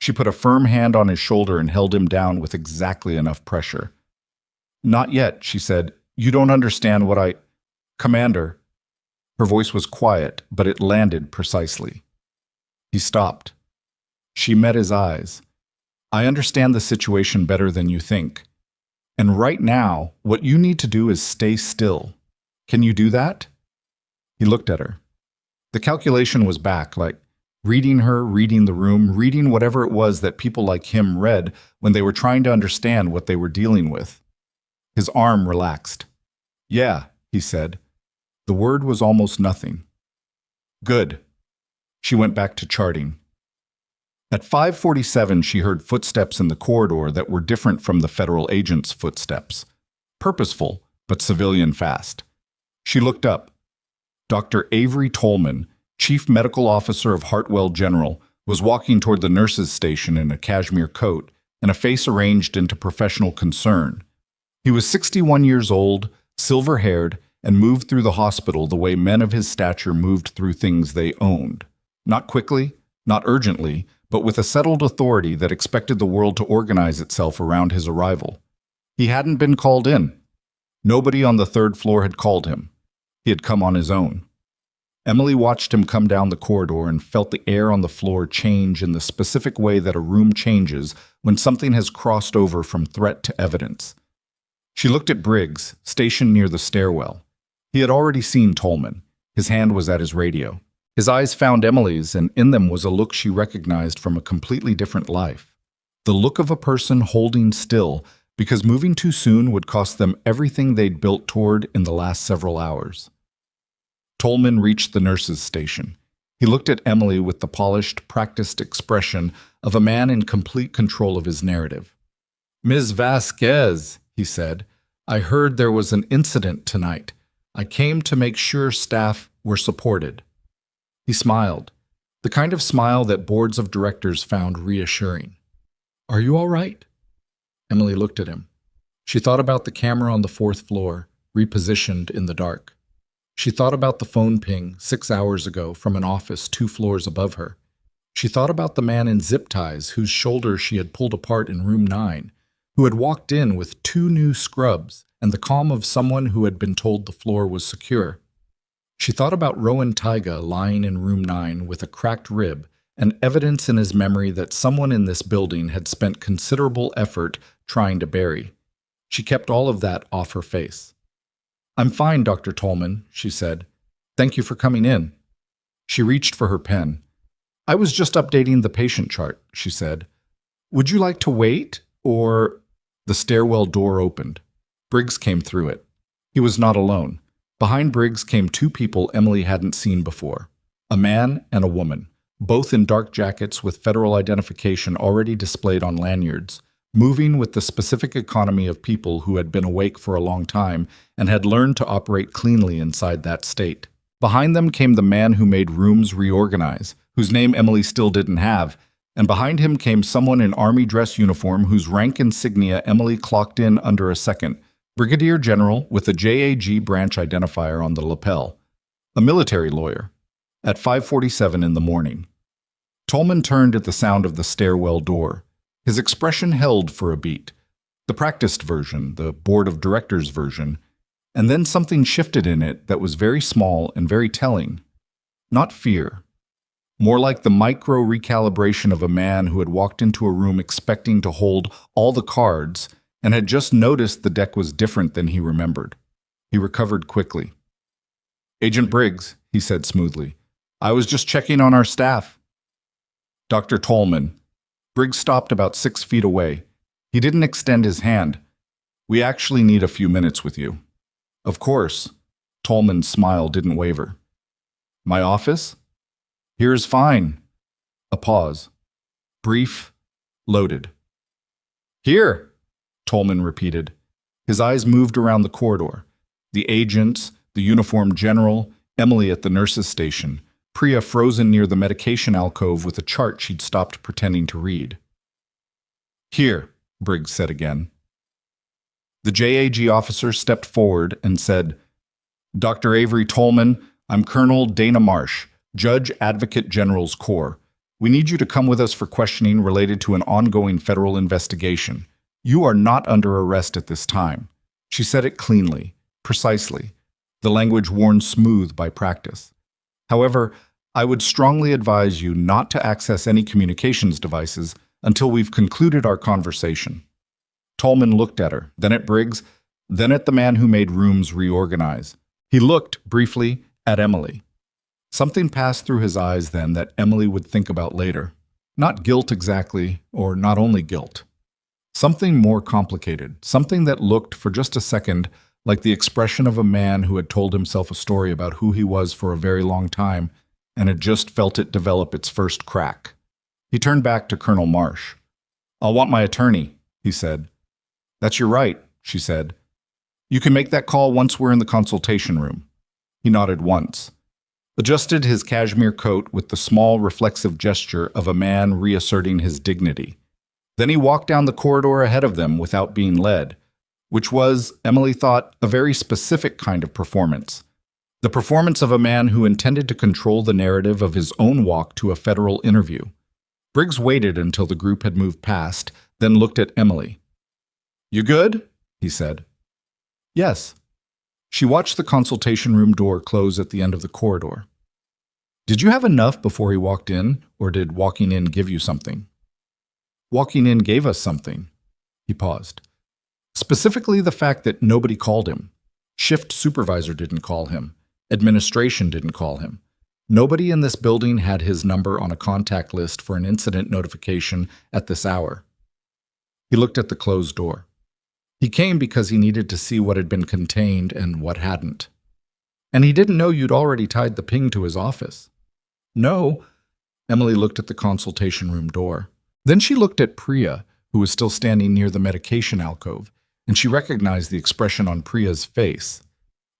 She put a firm hand on his shoulder and held him down with exactly enough pressure. "Not yet," she said. "You don't understand what I—" "Commander." Her voice was quiet, but it landed precisely. He stopped. She met his eyes. "I understand the situation better than you think. And right now, what you need to do is stay still. Can you do that?" He looked at her. The calculation was back, like reading her, reading the room, reading whatever it was that people like him read when they were trying to understand what they were dealing with. His arm relaxed. "Yeah," he said. The word was almost nothing. "Good." She went back to charting. At 5:47, she heard footsteps in the corridor that were different from the federal agent's footsteps. Purposeful, but civilian fast. She looked up. Dr. Avery Tolman, Chief Medical Officer of Hartwell General, was walking toward the nurses' station in a cashmere coat and a face arranged into professional concern. He was 61 years old, silver-haired, and moved through the hospital the way men of his stature moved through things they owned. Not quickly, not urgently, but with a settled authority that expected the world to organize itself around his arrival. He hadn't been called in. Nobody on the third floor had called him. He had come on his own. Emily watched him come down the corridor and felt the air on the floor change in the specific way that a room changes when something has crossed over from threat to evidence. She looked at Briggs, stationed near the stairwell. He had already seen Tolman. His hand was at his radio. His eyes found Emily's, and in them was a look she recognized from a completely different life. The look of a person holding still, because moving too soon would cost them everything they'd built toward in the last several hours. Tolman reached the nurses' station. He looked at Emily with the polished, practiced expression of a man in complete control of his narrative. "Ms. Vasquez," he said, "I heard there was an incident tonight. I came to make sure staff were supported." He smiled, the kind of smile that boards of directors found reassuring. "Are you all right?" Emily looked at him. She thought about the camera on the fourth floor, repositioned in the dark. She thought about the phone ping 6 hours ago from an office 2 floors above her. She thought about the man in zip ties whose shoulders she had pulled apart in room 9, who had walked in with 2 new scrubs and the calm of someone who had been told the floor was secure. She thought about Rowan Taiga lying in room 9 with a cracked rib and evidence in his memory that someone in this building had spent considerable effort trying to bury. She kept all of that off her face. "I'm fine, Dr. Tolman," she said. "Thank you for coming in." She reached for her pen. "I was just updating the patient chart," she said. "Would you like to wait, or—" The stairwell door opened. Briggs came through it. He was not alone. Behind Briggs came 2 people Emily hadn't seen before, a man and a woman, both in dark jackets with federal identification already displayed on lanyards, moving with the specific economy of people who had been awake for a long time and had learned to operate cleanly inside that state. Behind them came the man who made rooms reorganize, whose name Emily still didn't have, and behind him came someone in army dress uniform whose rank insignia Emily clocked in under a second, Brigadier General with a JAG branch identifier on the lapel, a military lawyer, at 5:47 in the morning. Tolman turned at the sound of the stairwell door. His expression held for a beat, the practiced version, the board of directors version, and then something shifted in it that was very small and very telling. Not fear. More like the micro recalibration of a man who had walked into a room expecting to hold all the cards and had just noticed the deck was different than he remembered. He recovered quickly. "Agent Briggs," he said smoothly, "I was just checking on our staff." "Dr. Tolman." Briggs stopped about 6 feet away. He didn't extend his hand. "We actually need a few minutes with you." "Of course." Tolman's smile didn't waver. "My office?" "Here's fine." A pause. Brief, loaded. "Here," Tolman repeated. His eyes moved around the corridor. The agents, the uniformed general, Emily at the nurse's station, Priya frozen near the medication alcove with a chart she'd stopped pretending to read. "Here," Briggs said again. The JAG officer stepped forward and said, "Dr. Avery Tolman, I'm Colonel Dana Marsh, Judge Advocate General's Corps. We need you to come with us for questioning related to an ongoing federal investigation. You are not under arrest at this time." She said it cleanly, precisely, the language worn smooth by practice. "However, I would strongly advise you not to access any communications devices until we've concluded our conversation." Tolman looked at her, then at Briggs, then at the man who made rooms reorganize. He looked, briefly, at Emily. Something passed through his eyes then that Emily would think about later. Not guilt exactly, or not only guilt. Something more complicated, something that looked, for just a second, like the expression of a man who had told himself a story about who he was for a very long time and had just felt it develop its first crack. He turned back to Colonel Marsh. "I'll want my attorney," he said. "That's your right," she said. "You can make that call once we're in the consultation room." He nodded once, adjusted his cashmere coat with the small reflexive gesture of a man reasserting his dignity. Then he walked down the corridor ahead of them without being led, which was, Emily thought, a very specific kind of performance. The performance of a man who intended to control the narrative of his own walk to a federal interview. Briggs waited until the group had moved past, then looked at Emily. "You good?" he said. "Yes." She watched the consultation room door close at the end of the corridor. "Did you have enough before he walked in, or did walking in give you something?" "Walking in gave us something." He paused. "Specifically the fact that nobody called him. Shift supervisor didn't call him. Administration didn't call him. Nobody in this building had his number on a contact list for an incident notification at this hour." He looked at the closed door. "He came because he needed to see what had been contained and what hadn't." "And he didn't know you'd already tied the ping to his office." "No." Emily looked at the consultation room door. Then she looked at Priya, who was still standing near the medication alcove, and she recognized the expression on Priya's face.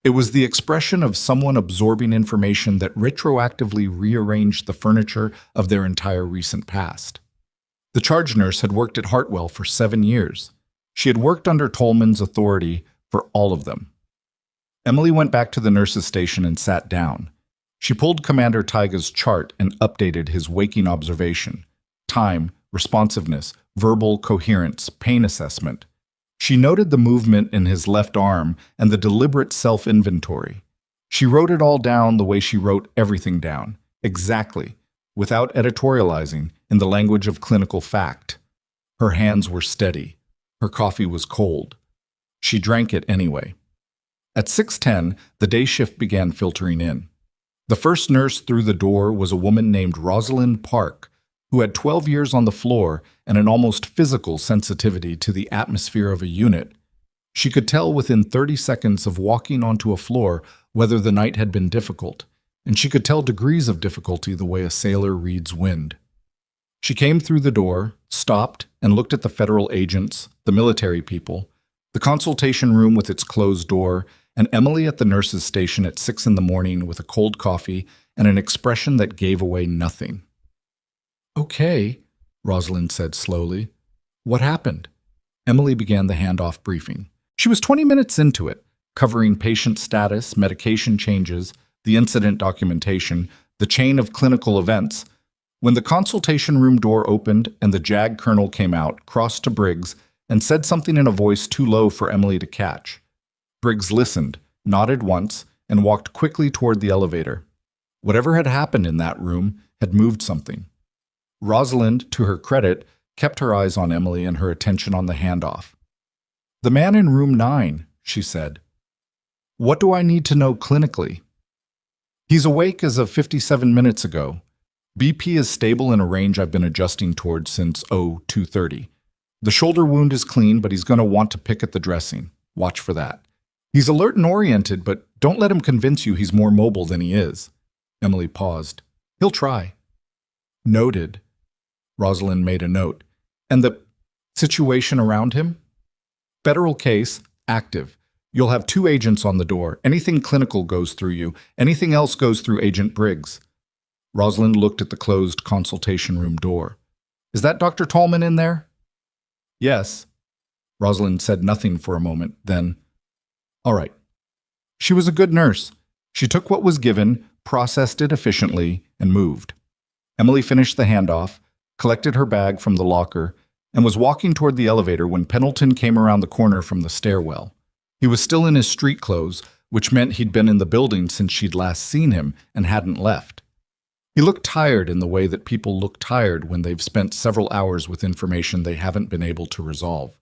It was the expression of someone absorbing information that retroactively rearranged the furniture of their entire recent past. The charge nurse had worked at Hartwell for 7 years. She had worked under Tolman's authority for all of them. Emily went back to the nurse's station and sat down. She pulled Commander Taiga's chart and updated his waking observation: time, responsiveness, verbal coherence, pain assessment. She noted the movement in his left arm and the deliberate self-inventory. She wrote it all down the way she wrote everything down, exactly, without editorializing, in the language of clinical fact. Her hands were steady. Her coffee was cold. She drank it anyway. At 6:10, the day shift began filtering in. The first nurse through the door was a woman named Rosalind Park, who had 12 years on the floor and an almost physical sensitivity to the atmosphere of a unit. She could tell within 30 seconds of walking onto a floor whether the night had been difficult, and she could tell degrees of difficulty the way a sailor reads wind. She came through the door, stopped, and looked at the federal agents, the military people, the consultation room with its closed door, and Emily at the nurse's station at 6 in the morning with a cold coffee and an expression that gave away nothing. "Okay," Rosalind said slowly. "What happened?" Emily began the handoff briefing. She was 20 minutes into it, covering patient status, medication changes, the incident documentation, the chain of clinical events, when the consultation room door opened and the JAG colonel came out, crossed to Briggs, and said something in a voice too low for Emily to catch. Briggs listened, nodded once, and walked quickly toward the elevator. Whatever had happened in that room had moved something. Rosalind, to her credit, kept her eyes on Emily and her attention on the handoff. "The man in room 9, she said. "What do I need to know clinically?" "He's awake as of 57 minutes ago. BP is stable in a range I've been adjusting towards since 02:30. The shoulder wound is clean, but he's going to want to pick at the dressing. Watch for that. He's alert and oriented, but don't let him convince you he's more mobile than he is." Emily paused. "He'll try." "Noted." Rosalind made a note. "And the situation around him?" "Federal case, active. You'll have 2 agents on the door. Anything clinical goes through you. Anything else goes through Agent Briggs." Rosalind looked at the closed consultation room door. "Is that Dr. Tallman in there?" "Yes." Rosalind said nothing for a moment, then, "All right." She was a good nurse. She took what was given, processed it efficiently, and moved. Emily finished the handoff, collected her bag from the locker, and was walking toward the elevator when Pendleton came around the corner from the stairwell. He was still in his street clothes, which meant he'd been in the building since she'd last seen him and hadn't left. He looked tired in the way that people look tired when they've spent several hours with information they haven't been able to resolve.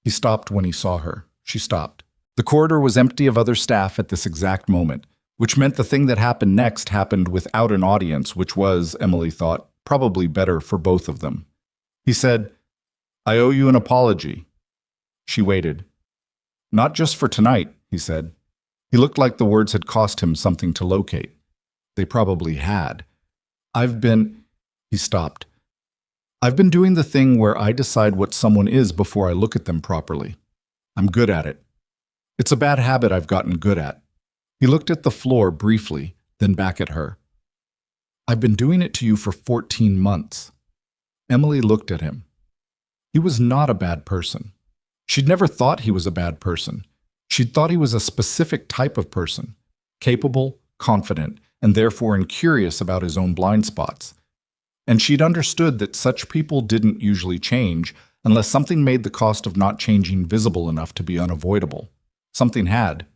He stopped when he saw her. She stopped. The corridor was empty of other staff at this exact moment, which meant the thing that happened next happened without an audience, which was, Emily thought, probably better for both of them. He said, "I owe you an apology." She waited. "Not just for tonight," he said. He looked like the words had cost him something to locate. They probably had. He stopped. "I've been doing the thing where I decide what someone is before I look at them properly. I'm good at it. It's a bad habit I've gotten good at." He looked at the floor briefly, then back at her. "I've been doing it to you for 14 months. Emily looked at him. He was not a bad person. She'd never thought he was a bad person. She'd thought he was a specific type of person, capable, confident, and therefore incurious about his own blind spots. And she'd understood that such people didn't usually change unless something made the cost of not changing visible enough to be unavoidable. Something had.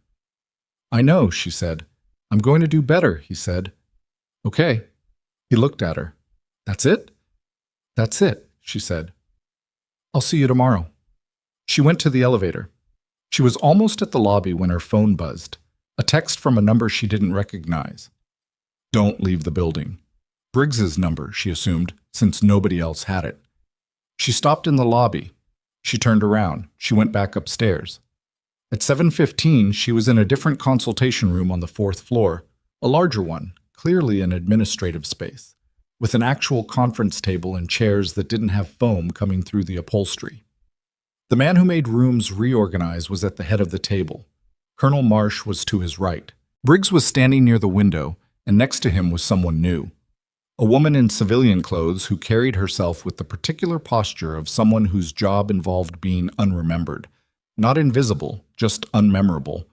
"I know," she said. "I'm going to do better," he said. "Okay." He looked at her. "That's it?" "That's it," she said. "I'll see you tomorrow." She went to the elevator. She was almost at the lobby when her phone buzzed. A text from a number she didn't recognize. "Don't leave the building." Briggs's number, she assumed, since nobody else had it. She stopped in the lobby. She turned around. She went back upstairs. At 7:15, she was in a different consultation room on the 4th floor, a larger one, clearly an administrative space, with an actual conference table and chairs that didn't have foam coming through the upholstery. The man who made rooms reorganize was at the head of the table. Colonel Marsh was to his right. Briggs was standing near the window, and next to him was someone new. A woman in civilian clothes who carried herself with the particular posture of someone whose job involved being unremembered. Not invisible, just unmemorable.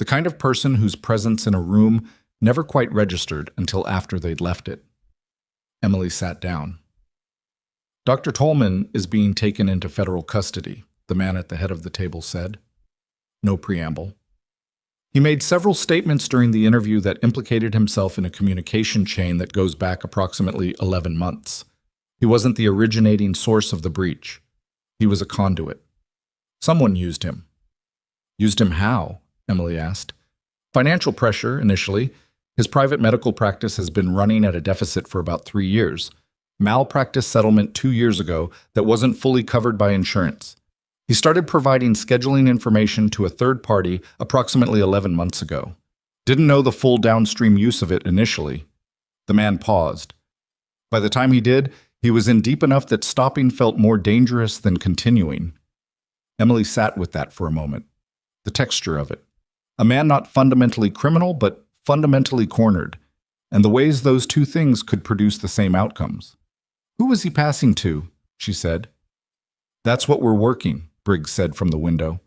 The kind of person whose presence in a room never quite registered until after they'd left it. Emily sat down. Dr. Tolman is being taken into federal custody, the man at the head of the table said. No preamble. He made several statements during the interview that implicated himself in a communication chain that goes back approximately 11 months. He wasn't the originating source of the breach. He was a conduit. Someone used him. Used him how? Emily asked. Financial pressure, initially. His private medical practice has been running at a deficit for about 3 years. Malpractice settlement 2 years ago that wasn't fully covered by insurance. He started providing scheduling information to a third party approximately 11 months ago. Didn't know the full downstream use of it initially. The man paused. By the time he did, he was in deep enough that stopping felt more dangerous than continuing. Emily sat with that for a moment. The texture of it. A man not fundamentally criminal, but fundamentally cornered, and the ways those two things could produce the same outcomes. Who was he passing to? She said. That's what we're working, Briggs said from the window.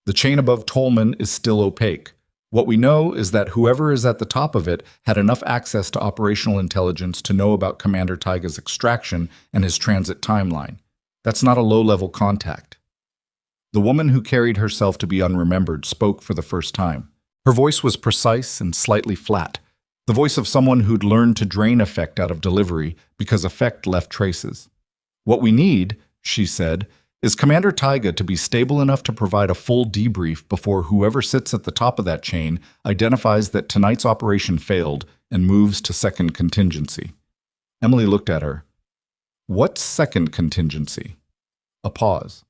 The chain above Tolman is still opaque. What we know is that whoever is at the top of it had enough access to operational intelligence to know about Commander Taiga's extraction and his transit timeline. That's not a low-level contact. The woman who carried herself to be unremembered spoke for the first time. Her voice was precise and slightly flat, the voice of someone who'd learned to drain effect out of delivery because effect left traces. What we need, she said, is Commander Taiga to be stable enough to provide a full debrief before whoever sits at the top of that chain identifies that tonight's operation failed and moves to second contingency. Emily looked at her. What's second contingency? A pause.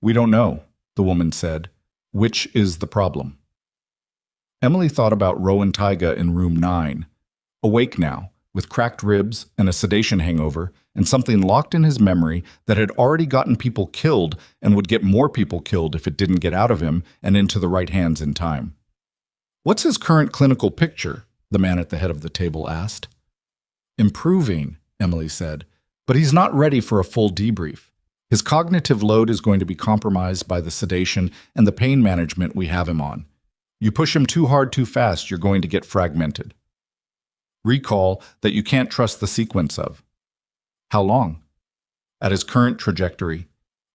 We don't know, the woman said. Which is the problem? Emily thought about Rowan Taiga in room 9. Awake now, with cracked ribs and a sedation hangover, and something locked in his memory that had already gotten people killed and would get more people killed if it didn't get out of him and into the right hands in time. What's his current clinical picture? The man at the head of the table asked. Improving, Emily said, but he's not ready for a full debrief. His cognitive load is going to be compromised by the sedation and the pain management we have him on. You push him too hard too fast, you're going to get fragmented. Recall that you can't trust the sequence of. How long? At his current trajectory.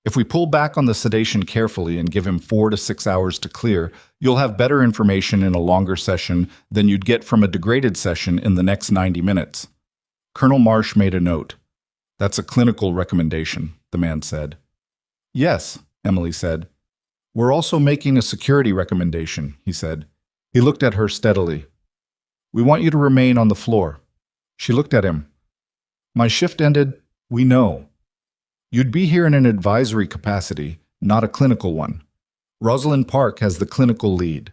If we pull back on the sedation carefully and give him 4 to 6 hours to clear, you'll have better information in a longer session than you'd get from a degraded session in the next 90 minutes. Colonel Marsh made a note. That's a clinical recommendation, the man said. Yes, Emily said. We're also making a security recommendation, he said. He looked at her steadily. We want you to remain on the floor. She looked at him. My shift ended. We know. You'd be here in an advisory capacity, not a clinical one. Rosalind Park has the clinical lead.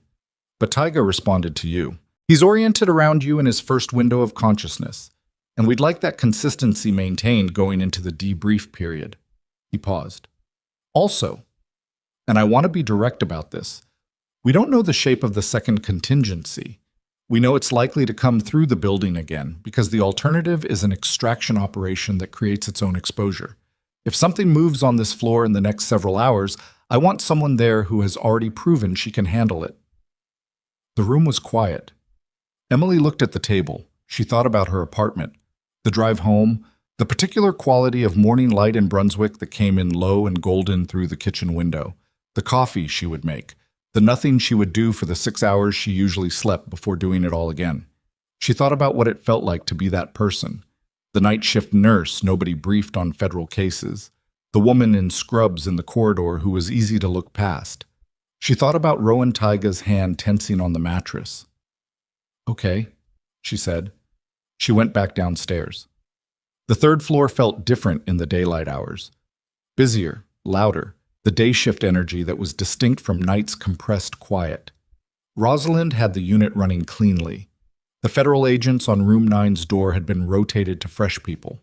But Taiga responded to you. He's oriented around you in his first window of consciousness, and we'd like that consistency maintained going into the debrief period. He paused. Also, and I want to be direct about this, we don't know the shape of the second contingency. We know it's likely to come through the building again because the alternative is an extraction operation that creates its own exposure. If something moves on this floor in the next several hours, I want someone there who has already proven she can handle it. The room was quiet. Emily looked at the table. She thought about her apartment, the drive home, the particular quality of morning light in Brunswick that came in low and golden through the kitchen window, the coffee she would make, the nothing she would do for the 6 hours she usually slept before doing it all again. She thought about what it felt like to be that person, the night shift nurse nobody briefed on federal cases, the woman in scrubs in the corridor who was easy to look past. She thought about Rowan Taiga's hand tensing on the mattress. Okay, she said. She went back downstairs. The third floor felt different in the daylight hours. Busier, louder, the day shift energy that was distinct from night's compressed quiet. Rosalind had the unit running cleanly. The federal agents on room 9's door had been rotated to fresh people.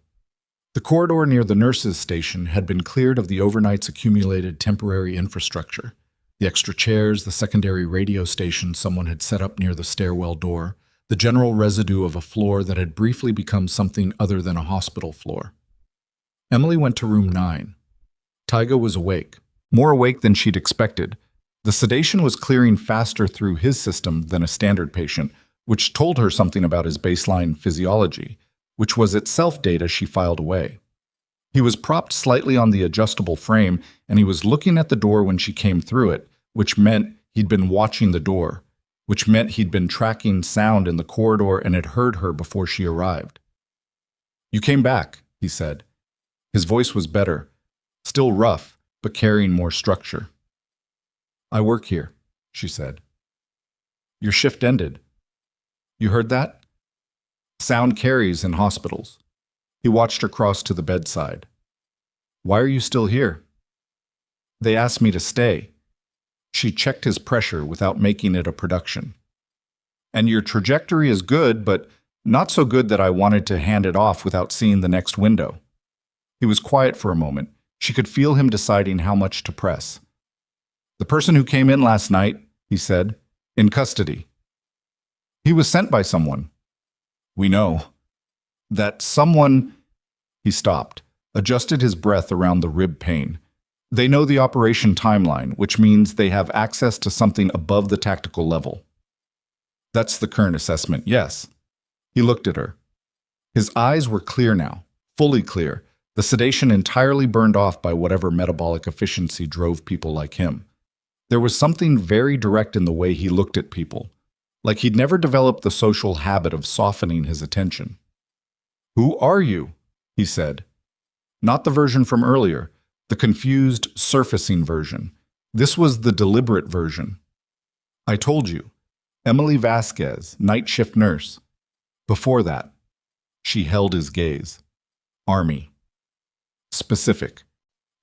The corridor near the nurses' station had been cleared of the overnight's accumulated temporary infrastructure. The extra chairs, the secondary radio station someone had set up near the stairwell door, the general residue of a floor that had briefly become something other than a hospital floor. Emily went to room 9. Taiga was awake, more awake than she'd expected. The sedation was clearing faster through his system than a standard patient, which told her something about his baseline physiology, which was itself data she filed away. He was propped slightly on the adjustable frame, and he was looking at the door when she came through it, which meant he'd been watching the door, which meant he'd been tracking sound in the corridor and had heard her before she arrived. "You came back," he said. His voice was better, still rough, but carrying more structure. "I work here," she said. "Your shift ended. You heard that? Sound carries in hospitals." He watched her cross to the bedside. "Why are you still here?" "They asked me to stay." She checked his pressure without making it a production. "And your trajectory is good, but not so good that I wanted to hand it off without seeing the next window." He was quiet for a moment. She could feel him deciding how much to press. "The person who came in last night," he said, "in custody. He was sent by someone." "We know." "That someone—" He stopped, adjusted his breath around the rib pain. "They know the operation timeline, which means they have access to something above the tactical level." "That's the current assessment, yes." He looked at her. His eyes were clear now, fully clear, the sedation entirely burned off by whatever metabolic efficiency drove people like him. There was something very direct in the way he looked at people, like he'd never developed the social habit of softening his attention. "Who are you?" he said. Not the version from earlier, the confused, surfacing version. This was the deliberate version. "I told you. Emily Vasquez, night shift nurse." Before that, she held his gaze. Army. Specific.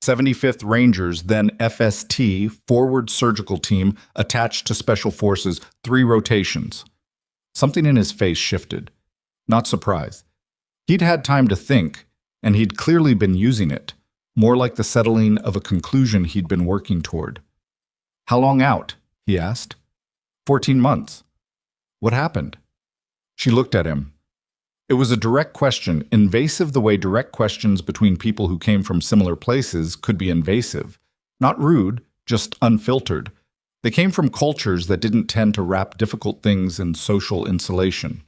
75th Rangers, then FST, Forward Surgical Team, attached to Special Forces, 3 rotations. Something in his face shifted. Not surprise. He'd had time to think, and he'd clearly been using it, more like the settling of a conclusion he'd been working toward. "How long out?" he asked. 14 months. "What happened?" She looked at him. It was a direct question, invasive the way direct questions between people who came from similar places could be invasive. Not rude, just unfiltered. They came from cultures that didn't tend to wrap difficult things in social insulation.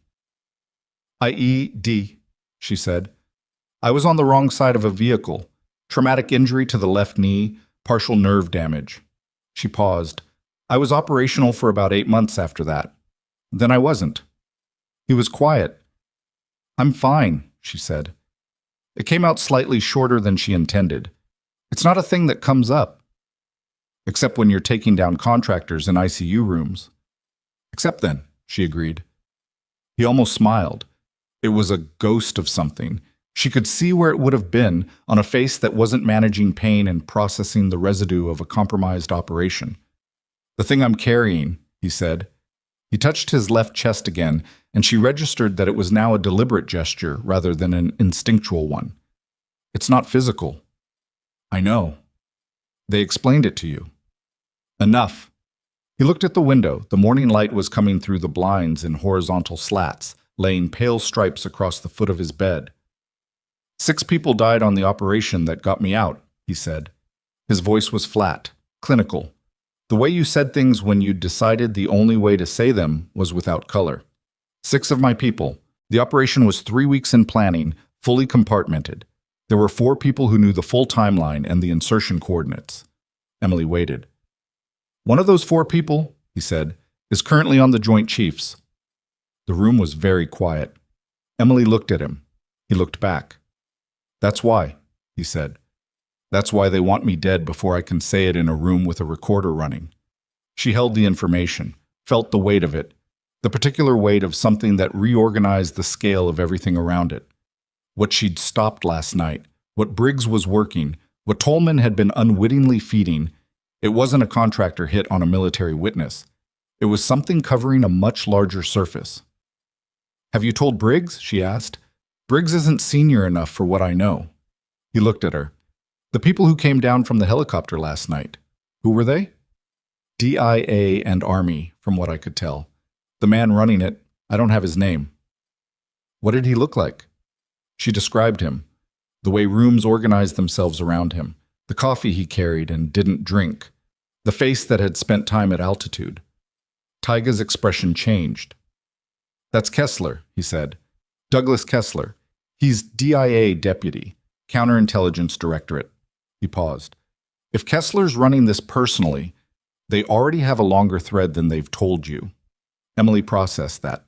"IED," she said. "I was on the wrong side of a vehicle. Traumatic injury to the left knee, partial nerve damage." She paused. "I was operational for about 8 months after that. Then I wasn't." He was quiet. "I'm fine," she said. It came out slightly shorter than she intended. "It's not a thing that comes up. Except when you're taking down contractors in ICU rooms." "Except then," she agreed. He almost smiled. It was a ghost of something. She could see where it would have been on a face that wasn't managing pain and processing the residue of a compromised operation. "The thing I'm carrying," he said. He touched his left chest again, and she registered that it was now a deliberate gesture rather than an instinctual one. "It's not physical." "I know. They explained it to you." "Enough." He looked at the window. The morning light was coming through the blinds in horizontal slats, laying pale stripes across the foot of his bed. 6 people died on the operation that got me out," he said. His voice was flat, clinical. The way you said things when you'd decided the only way to say them was without color. 6 of my people. The operation was 3 weeks in planning, fully compartmented. There were 4 people who knew the full timeline and the insertion coordinates. Emily waited. "One of those 4 people," he said, "is currently on the Joint Chiefs." The room was very quiet. Emily looked at him. He looked back. "That's why," he said. "That's why they want me dead before I can say it in a room with a recorder running." She held the information, felt the weight of it, the particular weight of something that reorganized the scale of everything around it. What she'd stopped last night, what Briggs was working, what Tolman had been unwittingly feeding. It wasn't a contractor hit on a military witness. It was something covering a much larger surface. "Have you told Briggs?" she asked. "Briggs isn't senior enough for what I know." He looked at her. "The people who came down from the helicopter last night. Who were they?" DIA and Army, from what I could tell. The man running it, I don't have his name. "What did he look like?" She described him, the way rooms organized themselves around him, the coffee he carried and didn't drink, the face that had spent time at altitude. Tyga's expression changed. "That's Kessler," he said. "Douglas Kessler. He's DIA deputy, Counterintelligence Directorate." He paused. "If Kessler's running this personally, they already have a longer thread than they've told you." Emily processed that.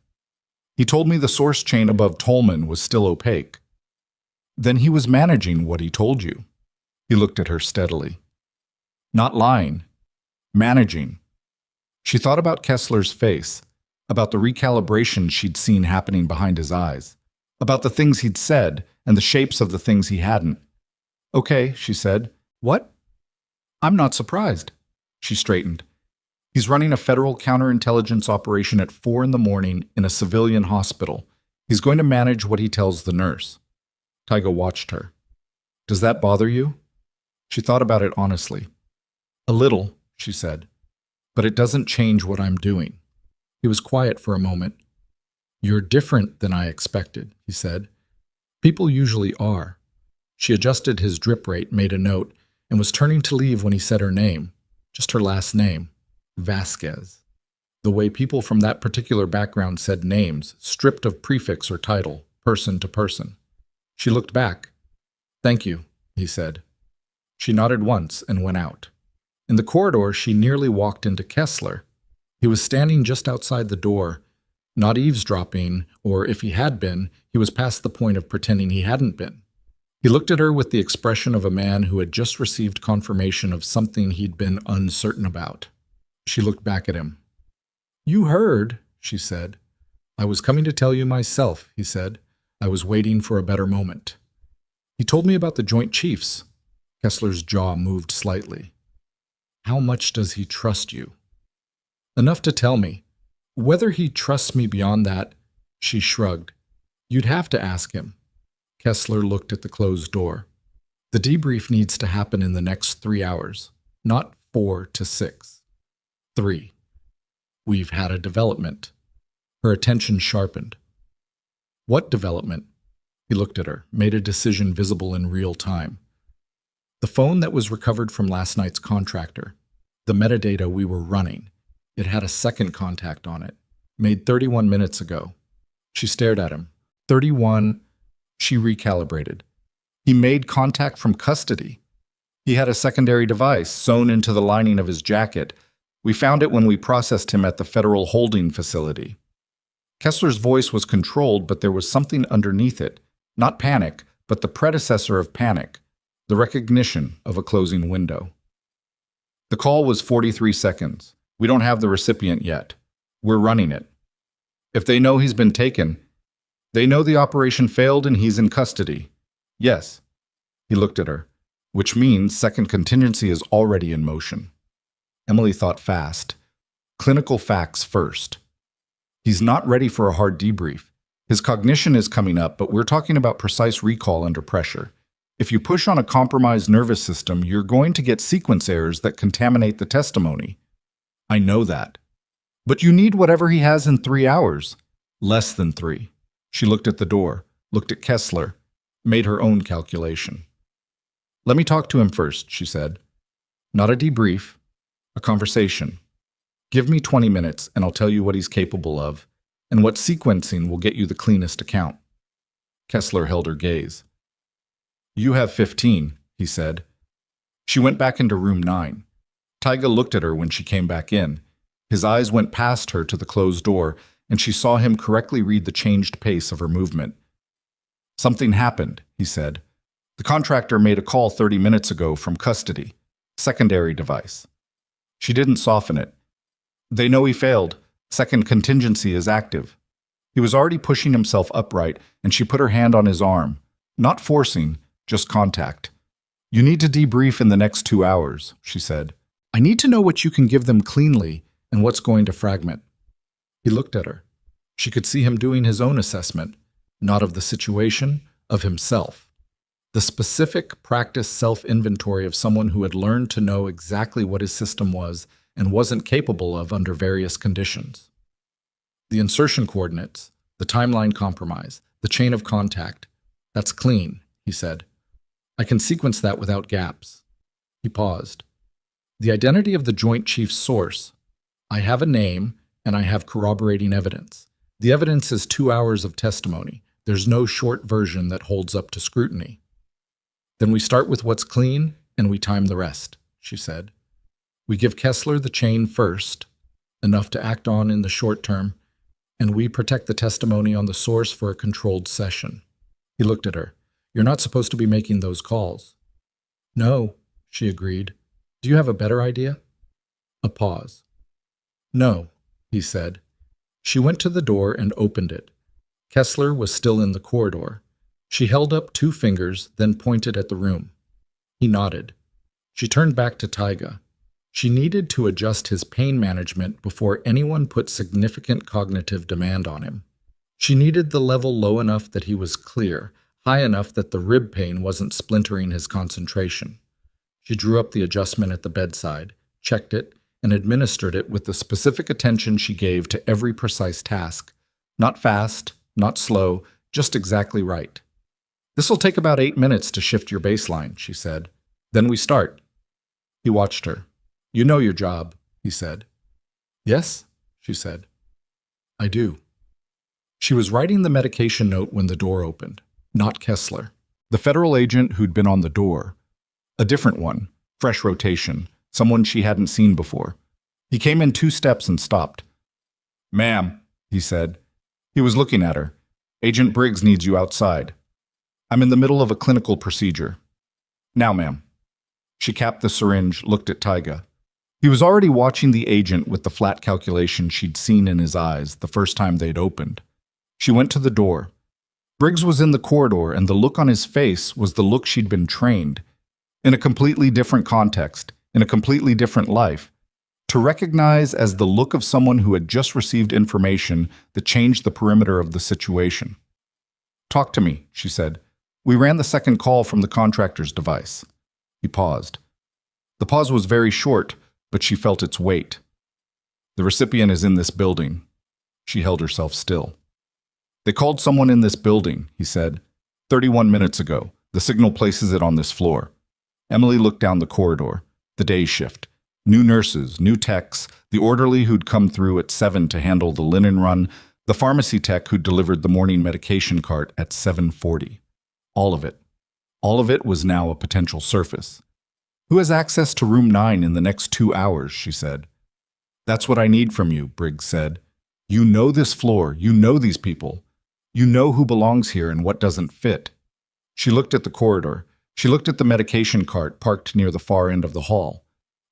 "He told me the source chain above Tolman was still opaque." "Then he was managing what he told you." He looked at her steadily. "Not lying. Managing." She thought about Kessler's face, about the recalibration she'd seen happening behind his eyes, about the things he'd said and the shapes of the things he hadn't. "Okay," she said. "What?" "I'm not surprised." She straightened. "He's running a federal counterintelligence operation at 4 in the morning in a civilian hospital. He's going to manage what he tells the nurse." Tyga watched her. "Does that bother you?" She thought about it honestly. "A little," she said. "But it doesn't change what I'm doing." He was quiet for a moment. "You're different than I expected," he said. "People usually are." She adjusted his drip rate, made a note, and was turning to leave when he said her name, just her last name, Vasquez. The way people from that particular background said names, stripped of prefix or title, person to person. She looked back. "Thank you," he said. She nodded once and went out. In the corridor, she nearly walked into Kessler. He was standing just outside the door, not eavesdropping, or if he had been, he was past the point of pretending he hadn't been. He looked at her with the expression of a man who had just received confirmation of something he'd been uncertain about. She looked back at him. "You heard," she said. "I was coming to tell you myself," he said. "I was waiting for a better moment." "He told me about the Joint Chiefs." Kessler's jaw moved slightly. "How much does he trust you?" "Enough to tell me. Whether he trusts me beyond that," she shrugged. "You'd have to ask him." Kessler looked at the closed door. "The debrief needs to happen in the next 3 hours, not 4 to 6. 3. We've had a development." Her attention sharpened. "What development?" He looked at her, made a decision visible in real time. "The phone that was recovered from last night's contractor. The metadata we were running. It had a second contact on it, made 31 minutes ago." She stared at him. 31. She recalibrated. He made contact from custody. He had a secondary device sewn into the lining of his jacket. We found it when we processed him at the federal holding facility. Kessler's voice was controlled, but there was something underneath it. Not panic, but the predecessor of panic. The recognition of a closing window. "The call was 43 seconds. We don't have the recipient yet. We're running it. If they know he's been taken, they know the operation failed and he's in custody." "Yes." He looked at her. "Which means second contingency is already in motion." Emily thought fast. Clinical facts first. He's not ready for a hard debrief. His cognition is coming up, but we're talking about precise recall under pressure. If you push on a compromised nervous system, you're going to get sequence errors that contaminate the testimony. "I know that. But you need whatever he has in 3 hours. Less than 3. She looked at the door, looked at Kessler, made her own calculation. "Let me talk to him first," she said. "Not a debrief, a conversation. Give me 20 minutes and I'll tell you what he's capable of, and what sequencing will get you the cleanest account." Kessler held her gaze. "You have 15, he said. She went back into room 9. Tyga looked at her when she came back in. His eyes went past her to the closed door, and she saw him correctly read the changed pace of her movement. "Something happened," he said. "The contractor made a call 30 minutes ago from custody. Secondary device." She didn't soften it. "They know he failed. Second contingency is active." He was already pushing himself upright, and she put her hand on his arm. Not forcing, just contact. "You need to debrief in the next 2 hours," she said. "I need to know what you can give them cleanly and what's going to fragment." He looked at her. She could see him doing his own assessment, not of the situation, of himself. The specific practice self-inventory of someone who had learned to know exactly what his system was and wasn't capable of under various conditions. The insertion coordinates, the timeline compromise, the chain of contact. "That's clean," he said. "I can sequence that without gaps." He paused. The identity of the Joint Chiefs source. I have a name, and I have corroborating evidence. The evidence is 2 hours of testimony. There's no short version that holds up to scrutiny. Then we start with what's clean, and we time the rest, she said. We give Kessler the chain first, enough to act on in the short term, and we protect the testimony on the source for a controlled session. He looked at her. You're not supposed to be making those calls. No, she agreed. Do you have a better idea? A pause. No, he said. She went to the door and opened it. Kessler was still in the corridor. She held up 2 fingers, then pointed at the room. He nodded. She turned back to Taiga. She needed to adjust his pain management before anyone put significant cognitive demand on him. She needed the level low enough that he was clear, high enough that the rib pain wasn't splintering his concentration. She drew up the adjustment at the bedside, checked it, and administered it with the specific attention she gave to every precise task. Not fast, not slow, just exactly right. This'll take about 8 minutes to shift your baseline, she said. Then we start. He watched her. You know your job, he said. Yes, she said. I do. She was writing the medication note when the door opened, not Kessler. The federal agent who'd been on the door. A different one, fresh rotation, someone she hadn't seen before. He came in 2 steps and stopped. Ma'am, he said. He was looking at her. Agent Briggs needs you outside. I'm in the middle of a clinical procedure. Now, ma'am. She capped the syringe, looked at Taiga. He was already watching the agent with the flat calculation she'd seen in his eyes the first time they'd opened. She went to the door. Briggs was in the corridor, and the look on his face was the look she'd been trained. In a completely different context, in a completely different life, to recognize as the look of someone who had just received information that changed the perimeter of the situation. Talk to me, she said. We ran the second call from the contractor's device. He paused. The pause was very short, but she felt its weight. The recipient is in this building. She held herself still. They called someone in this building, he said. 31 minutes ago. The signal places it on this floor. Emily looked down the corridor. The day shift. New nurses, new techs, the orderly who'd come through at 7 to handle the linen run, the pharmacy tech who'd delivered the morning medication cart at 7:40. All of it. All of it was now a potential surface. Who has access to room 9 in the next 2 hours, she said. That's what I need from you, Briggs said. You know this floor, you know these people. You know who belongs here and what doesn't fit. She looked at the corridor. She looked at the medication cart parked near the far end of the hall.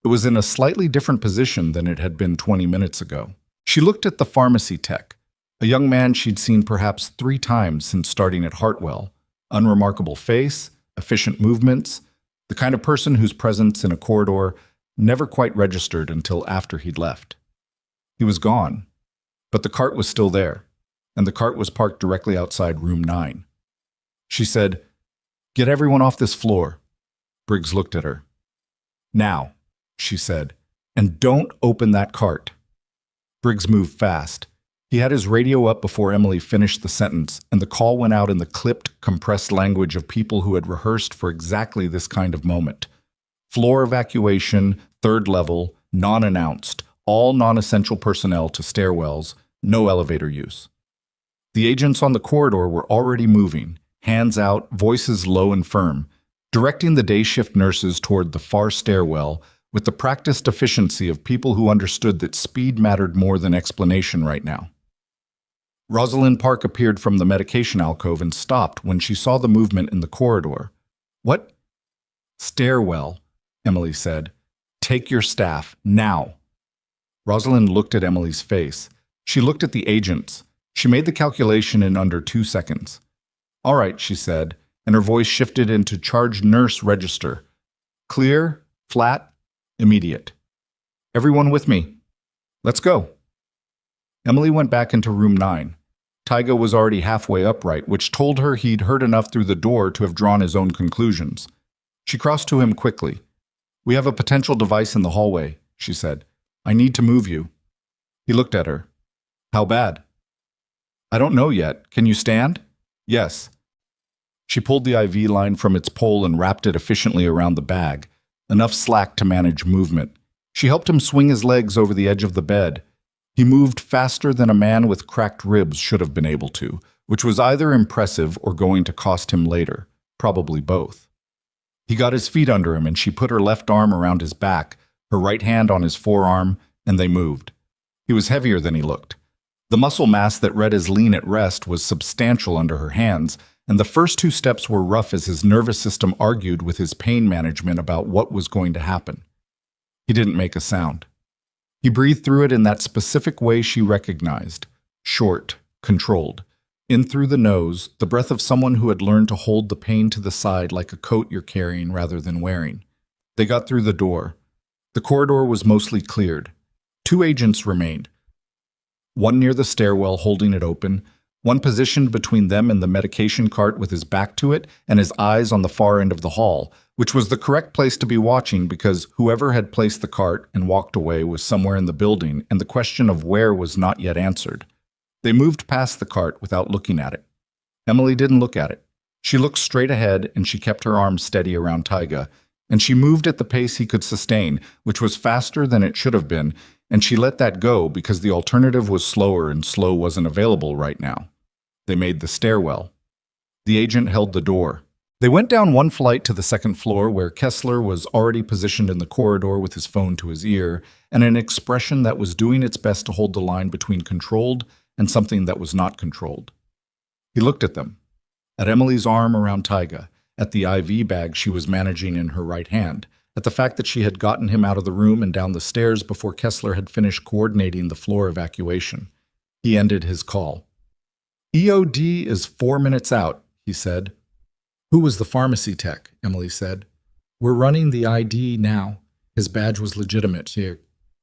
It was in a slightly different position than it had been 20 minutes ago. She looked at the pharmacy tech, a young man she'd seen perhaps 3 times since starting at Hartwell. Unremarkable face, efficient movements, the kind of person whose presence in a corridor never quite registered until after he'd left. He was gone, but the cart was still there, and the cart was parked directly outside room 9. She said, "Get everyone off this floor." Briggs looked at her. "Now," she said, "and don't open that cart." Briggs moved fast. He had his radio up before Emily finished the sentence, and the call went out in the clipped, compressed language of people who had rehearsed for exactly this kind of moment. Floor evacuation, 3rd level, non-announced, all non-essential personnel to stairwells, no elevator use. The agents on the corridor were already moving, hands out, voices low and firm, directing the day shift nurses toward the far stairwell with the practiced efficiency of people who understood that speed mattered more than explanation right now. Rosalind Park appeared from the medication alcove and stopped when she saw the movement in the corridor. "What?" "Stairwell," Emily said. "Take your staff, now." Rosalind looked at Emily's face. She looked at the agents. She made the calculation in under 2 seconds. "All right," she said, and her voice shifted into charge nurse register. "Clear, flat, immediate. Everyone with me. Let's go." Emily went back into room 9. Taiga was already halfway upright, which told her he'd heard enough through the door to have drawn his own conclusions. She crossed to him quickly. "We have a potential device in the hallway," she said. "I need to move you." He looked at her. "How bad?" "I don't know yet. Can you stand?" "Yes." She pulled the IV line from its pole and wrapped it efficiently around the bag. enough slack to manage movement. She helped him swing his legs over the edge of the bed. He moved faster than a man with cracked ribs should have been able to, which was either impressive or going to cost him later, probably both. He got his feet under him and she put her left arm around his back, her right hand on his forearm, and they moved. He was heavier than he looked. The muscle mass that read as lean at rest was substantial under her hands, and the first 2 steps were rough as his nervous system argued with his pain management about what was going to happen. He didn't make a sound. He breathed through it in that specific way she recognized, short, controlled. In through the nose, the breath of someone who had learned to hold the pain to the side like a coat you're carrying rather than wearing. They got through the door. The corridor was mostly cleared. 2 agents remained. One near the stairwell holding it open, one positioned between them and the medication cart with his back to it and his eyes on the far end of the hall, which was the correct place to be watching because whoever had placed the cart and walked away was somewhere in the building and the question of where was not yet answered. They moved past the cart without looking at it. Emily didn't look at it. She looked straight ahead and she kept her arms steady around Tyga, and she moved at the pace he could sustain, which was faster than it should have been, and she let that go because the alternative was slower and slow wasn't available right now. They made the stairwell. The agent held the door. They went down 1 flight to the 2nd floor where Kessler was already positioned in the corridor with his phone to his ear and an expression that was doing its best to hold the line between controlled and something that was not controlled. He looked at them, at Emily's arm around Tyga, at the IV bag she was managing in her right hand, at the fact that she had gotten him out of the room and down the stairs before Kessler had finished coordinating the floor evacuation. He ended his call. EOD is 4 minutes out, he said. Who was the pharmacy tech? Emily said. We're running the ID now. His badge was legitimate here.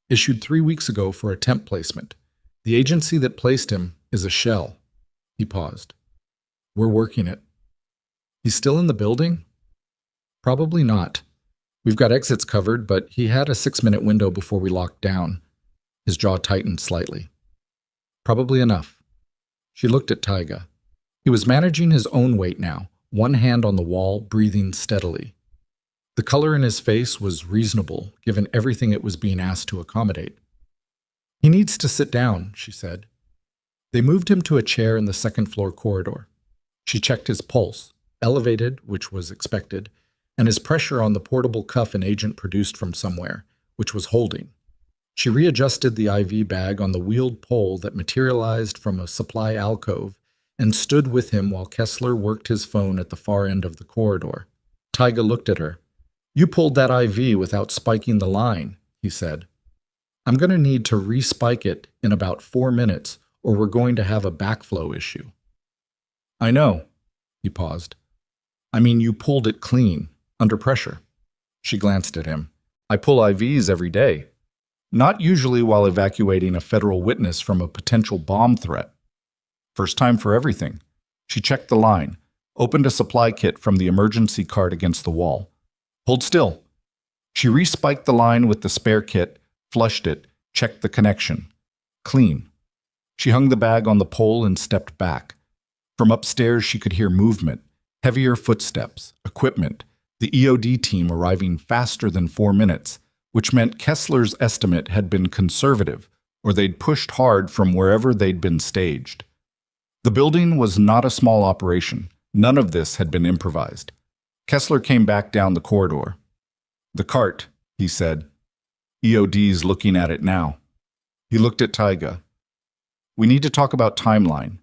Issued 3 weeks ago for a temp placement. The agency that placed him is a shell. He paused. We're working it. He's still in the building? Probably not. We've got exits covered, but he had a 6-minute window before we locked down. His jaw tightened slightly. Probably enough. She looked at Tyga. He was managing his own weight now, one hand on the wall, breathing steadily. The color in his face was reasonable, given everything it was being asked to accommodate. He needs to sit down, she said. They moved him to a chair in the 2nd floor corridor. She checked his pulse, elevated, which was expected, and his pressure on the portable cuff an agent produced from somewhere, which was holding. She readjusted the IV bag on the wheeled pole that materialized from a supply alcove and stood with him while Kessler worked his phone at the far end of the corridor. Tyga looked at her. You pulled that IV without spiking the line, he said. I'm going to need to re-spike it in about 4 minutes, or we're going to have a backflow issue. I know, he paused. I mean, you pulled it clean, under pressure. She glanced at him. I pull IVs every day. Not usually while evacuating a federal witness from a potential bomb threat. First time for everything. She checked the line, opened a supply kit from the emergency cart against the wall. Hold still. She re-spiked the line with the spare kit, flushed it, checked the connection. Clean. She hung the bag on the pole and stepped back. From upstairs she could hear movement, heavier footsteps, equipment, the EOD team arriving faster than 4 minutes, which meant Kessler's estimate had been conservative, or they'd pushed hard from wherever they'd been staged. The building was not a small operation. None of this had been improvised. Kessler came back down the corridor. The cart, he said. EOD's looking at it now. He looked at Tyga. We need to talk about timeline.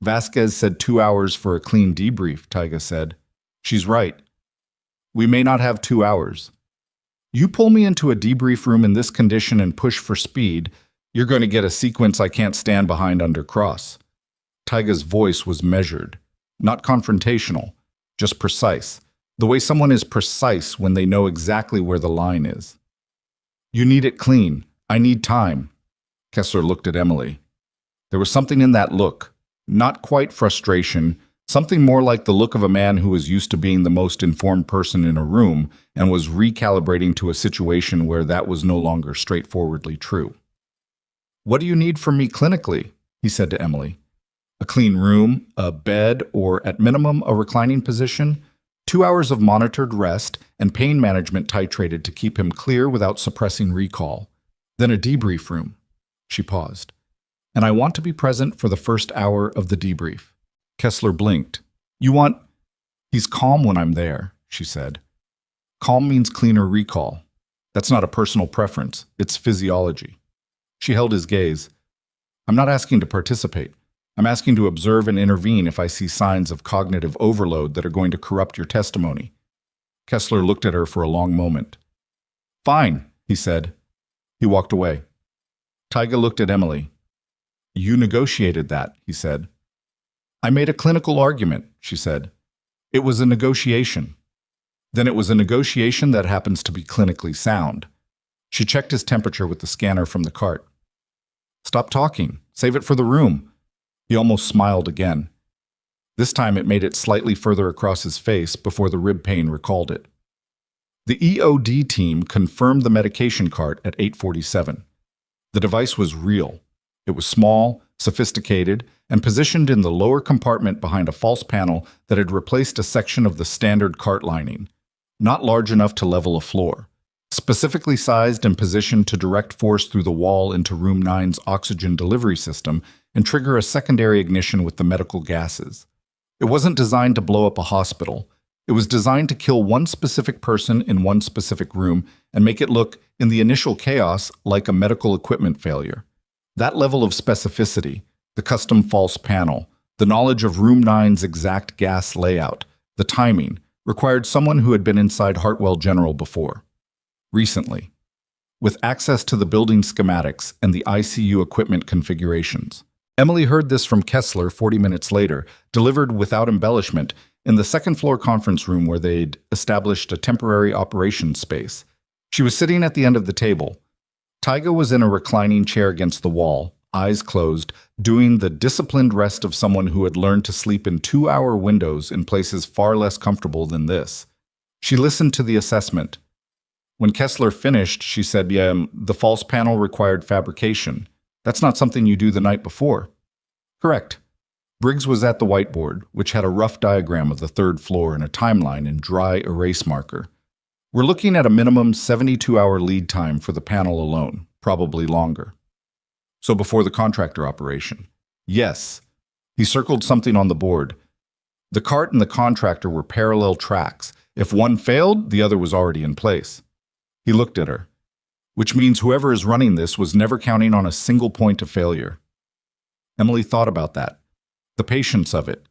Vasquez said 2 hours for a clean debrief, Tyga said. She's right. We may not have 2 hours. You pull me into a debrief room in this condition and push for speed, you're going to get a sequence I can't stand behind under cross. Tyga's voice was measured, not confrontational, just precise, the way someone is precise when they know exactly where the line is. You need it clean. I need time. Kessler looked at Emily. There was something in that look, not quite frustration, something more like the look of a man who was used to being the most informed person in a room and was recalibrating to a situation where that was no longer straightforwardly true. What do you need from me clinically? He said to Emily. A clean room, a bed, or at minimum a reclining position? 2 hours of monitored rest and pain management titrated to keep him clear without suppressing recall. Then a debrief room. She paused. And I want to be present for the first hour of the debrief. Kessler blinked. You want... He's calm when I'm there, she said. Calm means cleaner recall. That's not a personal preference. It's physiology. She held his gaze. I'm not asking to participate. I'm asking to observe and intervene if I see signs of cognitive overload that are going to corrupt your testimony. Kessler looked at her for a long moment. Fine, he said. He walked away. Taiga looked at Emily. You negotiated that, he said. I made a clinical argument, she said. It was a negotiation. Then it was a negotiation that happens to be clinically sound. She checked his temperature with the scanner from the cart. Stop talking. Save it for the room. He almost smiled again. This time it made it slightly further across his face before the rib pain recalled it. The EOD team confirmed the medication cart at 8:47. The device was real. It was small, sophisticated, and positioned in the lower compartment behind a false panel that had replaced a section of the standard cart lining. Not large enough to level a floor. Specifically sized and positioned to direct force through the wall into Room 9's oxygen delivery system and trigger a secondary ignition with the medical gases. It wasn't designed to blow up a hospital. It was designed to kill one specific person in one specific room and make it look, in the initial chaos, like a medical equipment failure. That level of specificity, the custom false panel, the knowledge of Room 9's exact gas layout, the timing, required someone who had been inside Hartwell General before. Recently. With access to the building schematics and the ICU equipment configurations. Emily heard this from Kessler 40 minutes later, delivered without embellishment, in the second-floor conference room where they'd established a temporary operations space. She was sitting at the end of the table. Taiga was in a reclining chair against the wall, eyes closed, doing the disciplined rest of someone who had learned to sleep in 2-hour windows in places far less comfortable than this. She listened to the assessment. When Kessler finished, she said, the false panel required fabrication. That's not something you do the night before. Correct. Briggs was at the whiteboard, which had a rough diagram of the third floor and a timeline in dry erase marker. We're looking at a minimum 72-hour lead time for the panel alone, probably longer. So before the contractor operation. Yes. He circled something on the board. The cart and the contractor were parallel tracks. If one failed, the other was already in place. He looked at her. Which means whoever is running this was never counting on a single point of failure. Emily thought about that. The patience of it.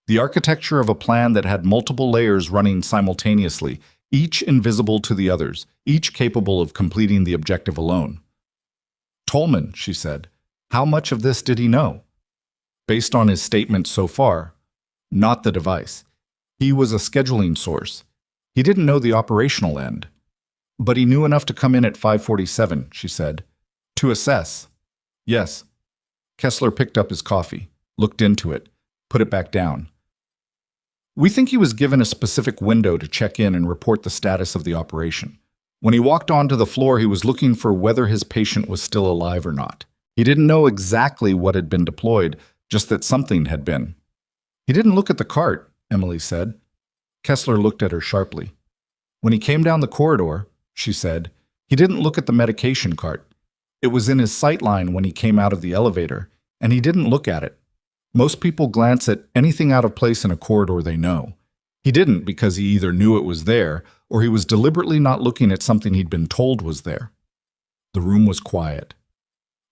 The architecture of a plan that had multiple layers running simultaneously, each invisible to the others, each capable of completing the objective alone. Tolman, she said, how much of this did he know? Based on his statements so far, not the device. He was a scheduling source. He didn't know the operational end. But he knew enough to come in at 5:47, she said. To assess. Yes. Kessler picked up his coffee, looked into it, put it back down. We think he was given a specific window to check in and report the status of the operation. When he walked onto the floor, he was looking for whether his patient was still alive or not. He didn't know exactly what had been deployed, just that something had been. He didn't look at the cart, Emily said. Kessler looked at her sharply. When he came down the corridor, she said, he didn't look at the medication cart. It was in his sight line when he came out of the elevator, and he didn't look at it. Most people glance at anything out of place in a corridor they know. He didn't because he either knew it was there, or he was deliberately not looking at something he'd been told was there. The room was quiet.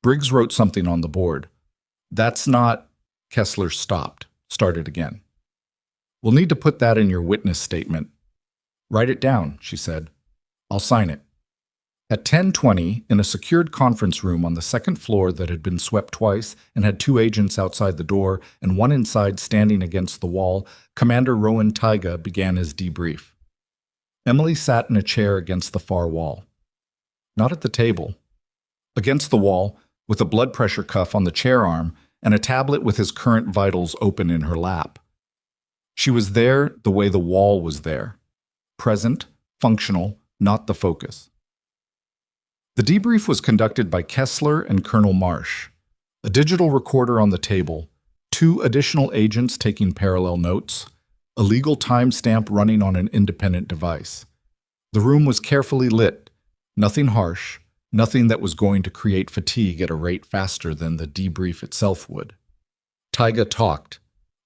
Briggs wrote something on the board. That's not... Kessler stopped, started again. We'll need to put that in your witness statement. Write it down, she said. I'll sign it. At 10:20, in a secured conference room on the second floor that had been swept twice and had 2 agents outside the door and 1 inside standing against the wall, Commander Rowan Taiga began his debrief. Emily sat in a chair against the far wall. Not at the table. Against the wall, with a blood pressure cuff on the chair arm and a tablet with his current vitals open in her lap. She was there the way the wall was there. Present, functional, not the focus. The debrief was conducted by Kessler and Colonel Marsh. A digital recorder on the table, 2 additional agents taking parallel notes, a legal timestamp running on an independent device. The room was carefully lit, nothing harsh, nothing that was going to create fatigue at a rate faster than the debrief itself would. Tyga talked.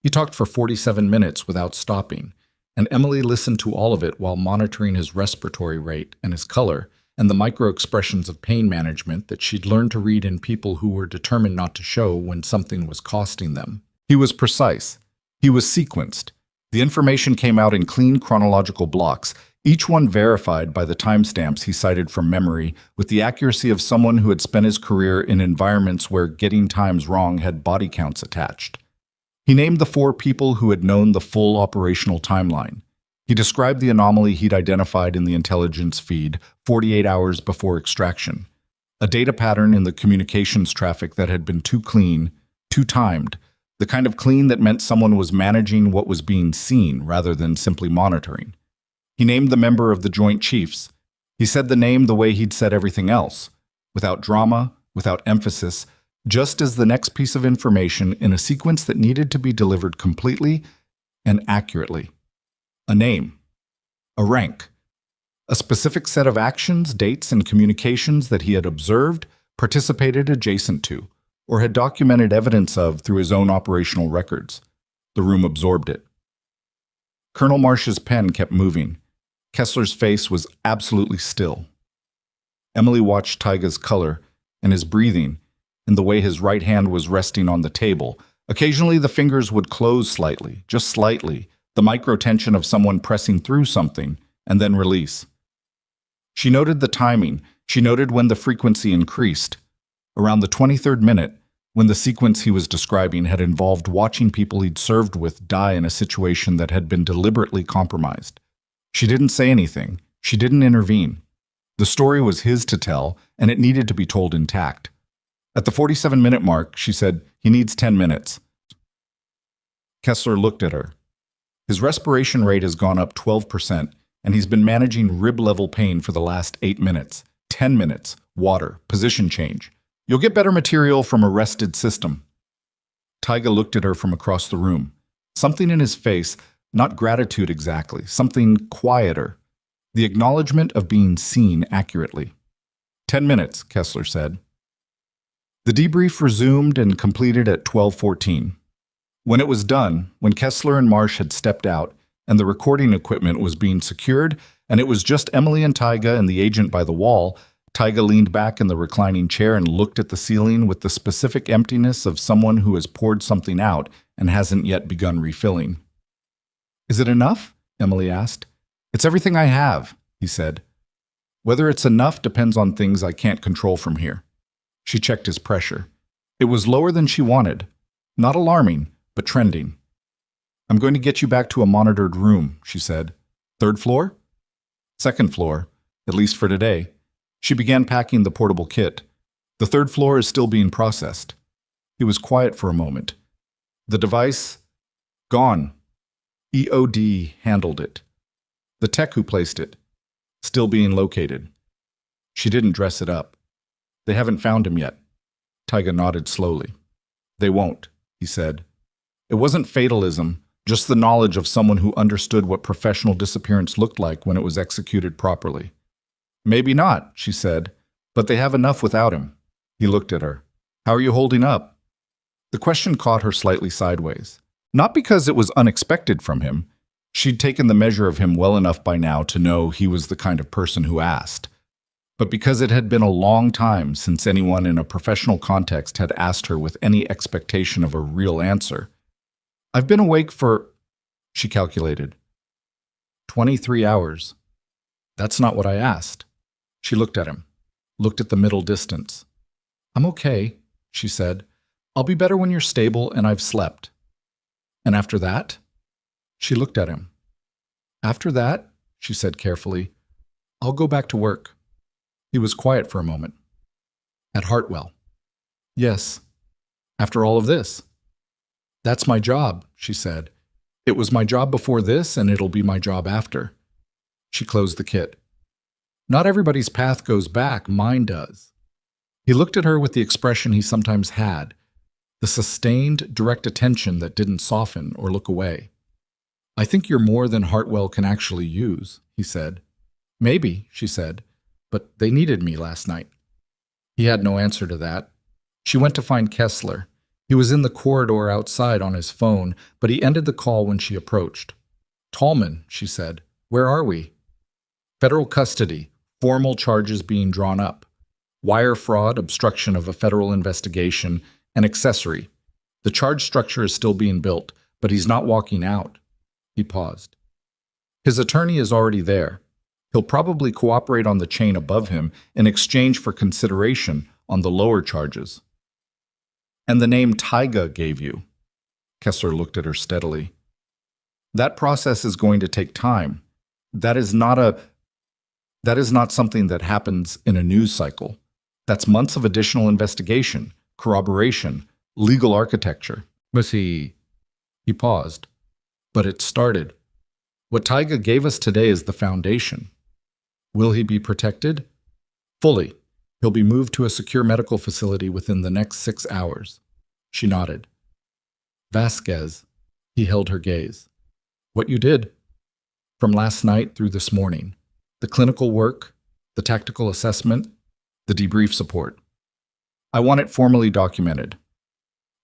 He talked for 47 minutes without stopping, and Emily listened to all of it while monitoring his respiratory rate and his color and the micro-expressions of pain management that she'd learned to read in people who were determined not to show when something was costing them. He was precise. He was sequenced. The information came out in clean chronological blocks, each one verified by the timestamps he cited from memory with the accuracy of someone who had spent his career in environments where getting times wrong had body counts attached. He named the 4 people who had known the full operational timeline. He described the anomaly he'd identified in the intelligence feed 48 hours before extraction, a data pattern in the communications traffic that had been too clean, too timed, the kind of clean that meant someone was managing what was being seen rather than simply monitoring. He named the member of the Joint Chiefs. He said the name the way he'd said everything else, without drama, without emphasis, just as the next piece of information in a sequence that needed to be delivered completely and accurately. A name, a rank, a specific set of actions, dates, and communications that he had observed, participated adjacent to, or had documented evidence of through his own operational records. The room absorbed it. Colonel Marsh's pen kept moving. Kessler's face was absolutely still. Emily watched Tyga's color and his breathing and the way his right hand was resting on the table. Occasionally the fingers would close slightly, just slightly, the micro-tension of someone pressing through something, and then release. She noted the timing. She noted when the frequency increased. Around the 23rd minute, when the sequence he was describing had involved watching people he'd served with die in a situation that had been deliberately compromised. She didn't say anything. She didn't intervene. The story was his to tell, and it needed to be told intact. At the 47-minute mark, she said, "He needs 10 minutes. Kessler looked at her. His respiration rate has gone up 12%, and he's been managing rib-level pain for the last 8 minutes. 10 minutes. Water. Position change. You'll get better material from a rested system." Tyga looked at her from across the room. Something in his face, not gratitude exactly, something quieter. The acknowledgement of being seen accurately. 10 minutes, Kessler said. The debrief resumed and completed at 12:14. When it was done, when Kessler and Marsh had stepped out, and the recording equipment was being secured, and it was just Emily and Tyga and the agent by the wall, Tyga leaned back in the reclining chair and looked at the ceiling with the specific emptiness of someone who has poured something out and hasn't yet begun refilling. "Is it enough?" Emily asked. "It's everything I have," he said. "Whether it's enough depends on things I can't control from here." She checked his pressure. It was lower than she wanted. Not alarming, but trending. "I'm going to get you back to a monitored room," she said. "Third floor?" "Second floor, at least for today." She began packing the portable kit. "The third floor is still being processed." He was quiet for a moment. "The device? Gone. EOD handled it. The tech who placed it? Still being located." She didn't dress it up. "They haven't found him yet." Tyga nodded slowly. "They won't," he said. It wasn't fatalism, just the knowledge of someone who understood what professional disappearance looked like when it was executed properly. "Maybe not," she said, "but they have enough without him." He looked at her. "How are you holding up?" The question caught her slightly sideways. Not because it was unexpected from him. She'd taken the measure of him well enough by now to know he was the kind of person who asked. But because it had been a long time since anyone in a professional context had asked her with any expectation of a real answer. "I've been awake for," she calculated, 23 hours. "That's not what I asked." She looked at him, looked at the middle distance. "I'm okay," she said. "I'll be better when you're stable and I've slept." "And after that?" She looked at him. "After that," she said carefully, "I'll go back to work." He was quiet for a moment. "At Hartwell?" "Yes." "After all of this?" "That's my job," she said. "It was my job before this, and it'll be my job after." She closed the kit. "Not everybody's path goes back, mine does." He looked at her with the expression he sometimes had, the sustained, direct attention that didn't soften or look away. I think you're more than Hartwell can actually use, he said. Maybe, she said, but they needed me last night. He had no answer to that. She went to find Kessler. He was in the corridor outside on his phone, but he ended the call when she approached. Tallman, she said, where are we? Federal custody, formal charges being drawn up. Wire fraud, obstruction of a federal investigation, and accessory. The charge structure is still being built, but he's not walking out. He paused. His attorney is already there. He'll probably cooperate on the chain above him in exchange for consideration on the lower charges. And the name Tyga gave you. Kessler looked at her steadily. That process is going to take time. That is not something that happens in a news cycle. That's months of additional investigation, corroboration, legal architecture. But he paused. But it started. What Tyga gave us today is the foundation. Will he be protected? Fully. He'll be moved to a secure medical facility within the next 6 hours. She nodded. Vasquez. He held her gaze. What you did. From last night through this morning. The clinical work, the tactical assessment, the debrief support. I want it formally documented.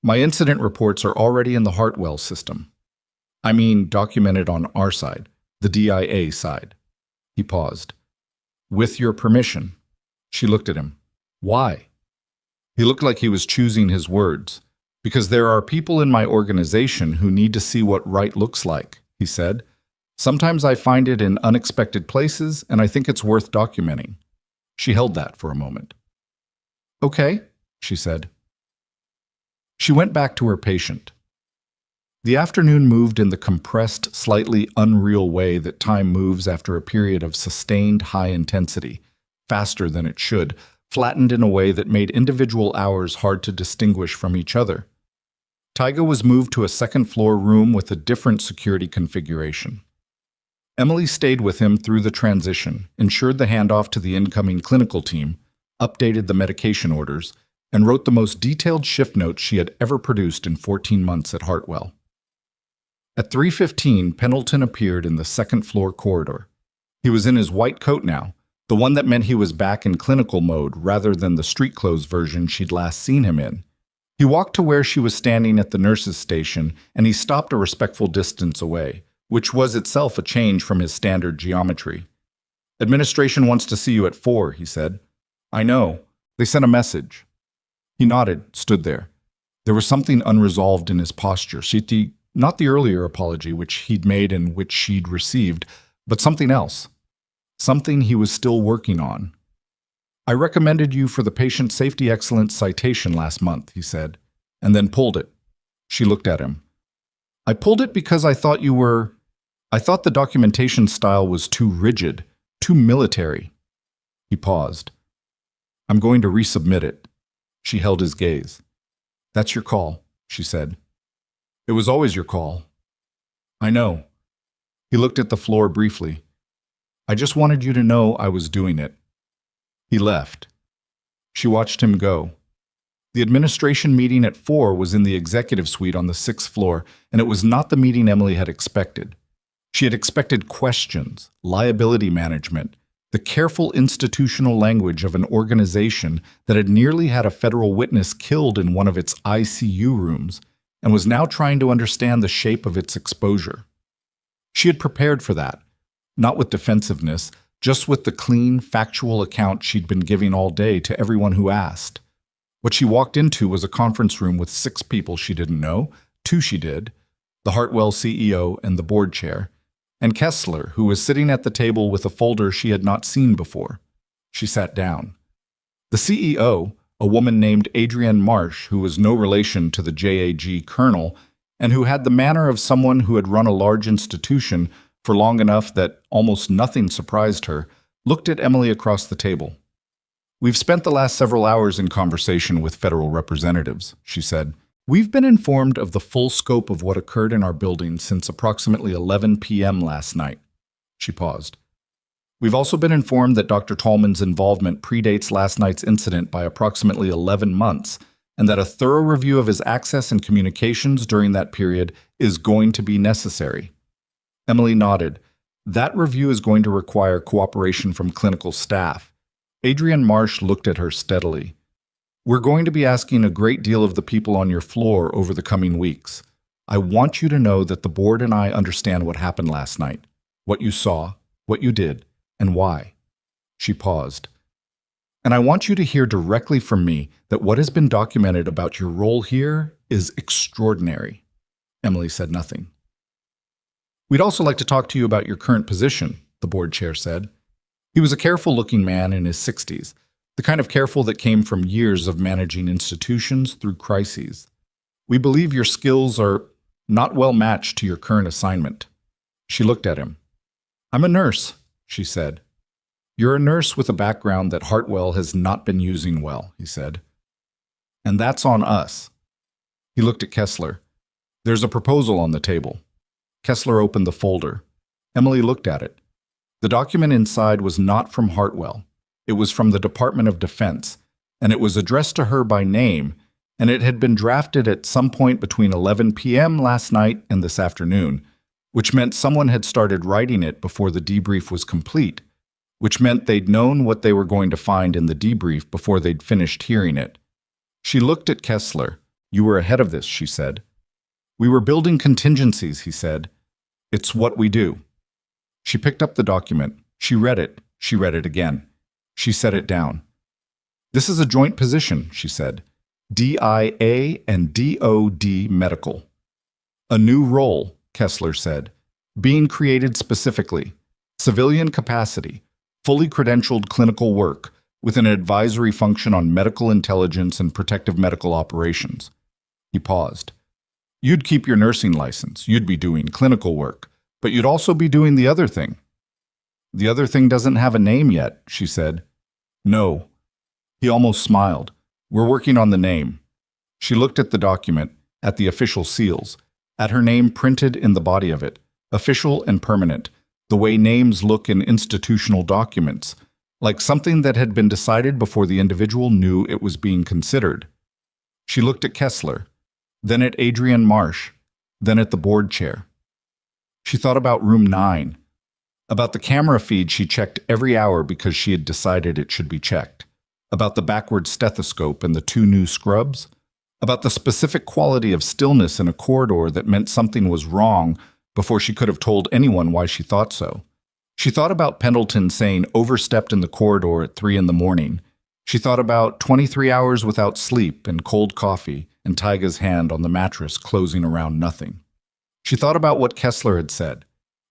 My incident reports are already in the Hartwell system. I mean documented on our side, the DIA side. He paused. With your permission. She looked at him. Why? He looked like he was choosing his words. Because there are people in my organization who need to see what right looks like, he said. Sometimes I find it in unexpected places, and I think it's worth documenting. She held that for a moment. Okay, she said. She went back to her patient. The afternoon moved in the compressed, slightly unreal way that time moves after a period of sustained high intensity, faster than it should, flattened in a way that made individual hours hard to distinguish from each other. Tyga was moved to a second-floor room with a different security configuration. Emily stayed with him through the transition, ensured the handoff to the incoming clinical team, updated the medication orders, and wrote the most detailed shift notes she had ever produced in 14 months at Hartwell. At 3:15, Pendleton appeared in the second-floor corridor. He was in his white coat now, the one that meant he was back in clinical mode rather than the street clothes version she'd last seen him in. He walked to where she was standing at the nurse's station, and he stopped a respectful distance away, which was itself a change from his standard geometry. Administration wants to see you at 4, he said. I know. They sent a message. He nodded, stood there. There was something unresolved in his posture. Not the earlier apology which he'd made and which she'd received, but something else. Something he was still working on. I recommended you for the Patient Safety Excellence citation last month, he said, and then pulled it. She looked at him. I pulled it because I thought the documentation style was too rigid, too military. He paused. I'm going to resubmit it. She held his gaze. That's your call, she said. It was always your call. I know. He looked at the floor briefly. I just wanted you to know I was doing it. He left. She watched him go. The administration meeting at 4 was in the executive suite on the 6th floor, and it was not the meeting Emily had expected. She had expected questions, liability management, the careful institutional language of an organization that had nearly had a federal witness killed in one of its ICU rooms, and was now trying to understand the shape of its exposure. She had prepared for that, not with defensiveness, just with the clean, factual account she'd been giving all day to everyone who asked. What she walked into was a conference room with 6 people she didn't know, 2 she did, the Hartwell CEO and the board chair, and Kessler, who was sitting at the table with a folder she had not seen before. She sat down. The CEO, a woman named Adrienne Marsh, who was no relation to the JAG colonel, and who had the manner of someone who had run a large institution for long enough that almost nothing surprised her, looked at Emily across the table. We've spent the last several hours in conversation with federal representatives, she said. We've been informed of the full scope of what occurred in our building since approximately 11 p.m. last night. She paused. We've also been informed that Dr. Tallman's involvement predates last night's incident by approximately 11 months, and that a thorough review of his access and communications during that period is going to be necessary. Emily nodded. That review is going to require cooperation from clinical staff. Adrian Marsh looked at her steadily. We're going to be asking a great deal of the people on your floor over the coming weeks. I want you to know that the board and I understand what happened last night, what you saw, what you did, and why. She paused. And I want you to hear directly from me that what has been documented about your role here is extraordinary. Emily said nothing. We'd also like to talk to you about your current position, the board chair said. He was a careful-looking man in his 60s, the kind of careful that came from years of managing institutions through crises. We believe your skills are not well matched to your current assignment. She looked at him. I'm a nurse, she said. You're a nurse with a background that Hartwell has not been using well, he said. And that's on us. He looked at Kessler. There's a proposal on the table. Kessler opened the folder. Emily looked at it. The document inside was not from Hartwell. It was from the Department of Defense, and it was addressed to her by name, and it had been drafted at some point between 11 p.m. last night and this afternoon, which meant someone had started writing it before the debrief was complete, which meant they'd known what they were going to find in the debrief before they'd finished hearing it. She looked at Kessler. You were ahead of this, she said. We were building contingencies, he said. It's what we do. She picked up the document. She read it. She read it again. She set it down. This is a joint position, she said. DIA and DOD Medical. A new role, Kessler said, being created specifically. Civilian capacity, fully credentialed clinical work, with an advisory function on medical intelligence and protective medical operations. He paused. You'd keep your nursing license. You'd be doing clinical work. But you'd also be doing the other thing. The other thing doesn't have a name yet, she said. No. He almost smiled. We're working on the name. She looked at the document, at the official seals, at her name printed in the body of it, official and permanent, the way names look in institutional documents, like something that had been decided before the individual knew it was being considered. She looked at Kessler, then at Adrian Marsh, then at the board chair. She thought about room 9, about the camera feed she checked every hour because she had decided it should be checked, about the backward stethoscope and the 2 new scrubs, about the specific quality of stillness in a corridor that meant something was wrong before she could have told anyone why she thought so. She thought about Pendleton saying overstepped in the corridor at 3 a.m. She thought about 23 hours without sleep and cold coffee and Tyga's hand on the mattress closing around nothing. She thought about what Kessler had said,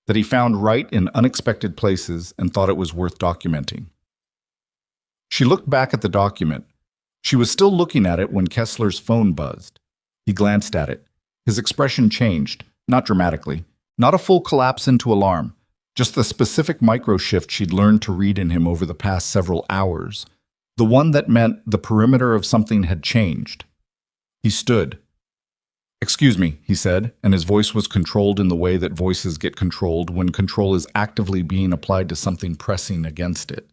that he found right in unexpected places and thought it was worth documenting. She looked back at the document. She was still looking at it when Kessler's phone buzzed. He glanced at it. His expression changed, not dramatically, not a full collapse into alarm, just the specific micro-shift she'd learned to read in him over the past several hours, the one that meant the perimeter of something had changed. He stood. Excuse me, he said, and his voice was controlled in the way that voices get controlled when control is actively being applied to something pressing against it.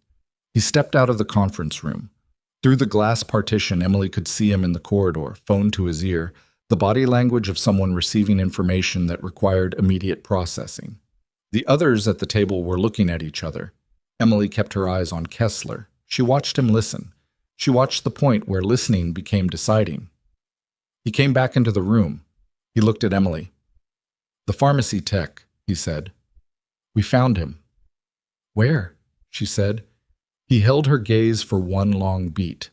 He stepped out of the conference room. Through the glass partition, Emily could see him in the corridor, phone to his ear, the body language of someone receiving information that required immediate processing. The others at the table were looking at each other. Emily kept her eyes on Kessler. She watched him listen. She watched the point where listening became deciding. He came back into the room. He looked at Emily. The pharmacy tech, he said. We found him. Where? She said. He held her gaze for one long beat.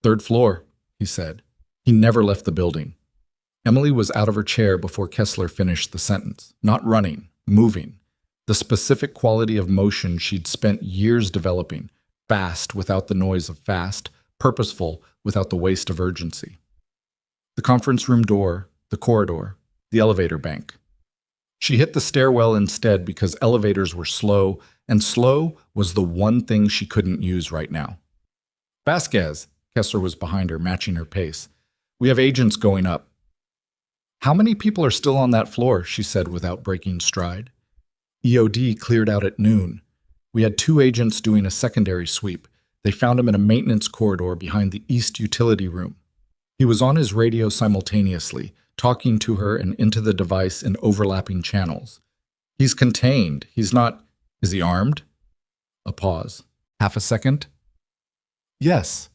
3rd floor, he said. He never left the building. Emily was out of her chair before Kessler finished the sentence. Not running, moving. The specific quality of motion she'd spent years developing. Fast without the noise of fast. Purposeful without the waste of urgency. The conference room door, the corridor, the elevator bank. She hit the stairwell instead because elevators were slow, and slow was the one thing she couldn't use right now. Vasquez, Kessler was behind her, matching her pace. We have agents going up. How many people are still on that floor? She said without breaking stride. EOD cleared out at noon. We had 2 agents doing a secondary sweep. They found him in a maintenance corridor behind the East utility room. He was on his radio simultaneously, talking to her and into the device in overlapping channels. He's contained. He's not... Is he armed? A pause. Half a second. Yes.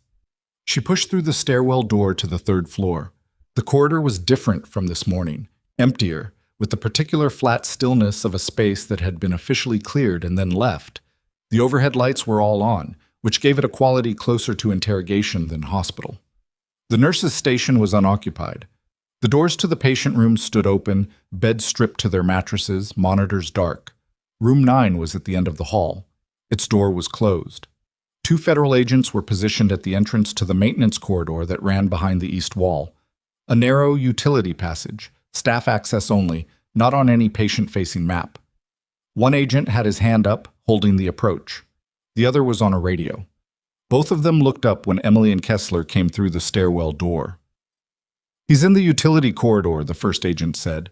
She pushed through the stairwell door to the third floor. The corridor was different from this morning, emptier, with the particular flat stillness of a space that had been officially cleared and then left. The overhead lights were all on, which gave it a quality closer to interrogation than hospital. The nurse's station was unoccupied. The doors to the patient rooms stood open, beds stripped to their mattresses, monitors dark. Room 9 was at the end of the hall. Its door was closed. 2 federal agents were positioned at the entrance to the maintenance corridor that ran behind the east wall. A narrow utility passage, staff access only, not on any patient-facing map. One agent had his hand up, holding the approach. The other was on a radio. Both of them looked up when Emily and Kessler came through the stairwell door. "He's in the utility corridor," the first agent said.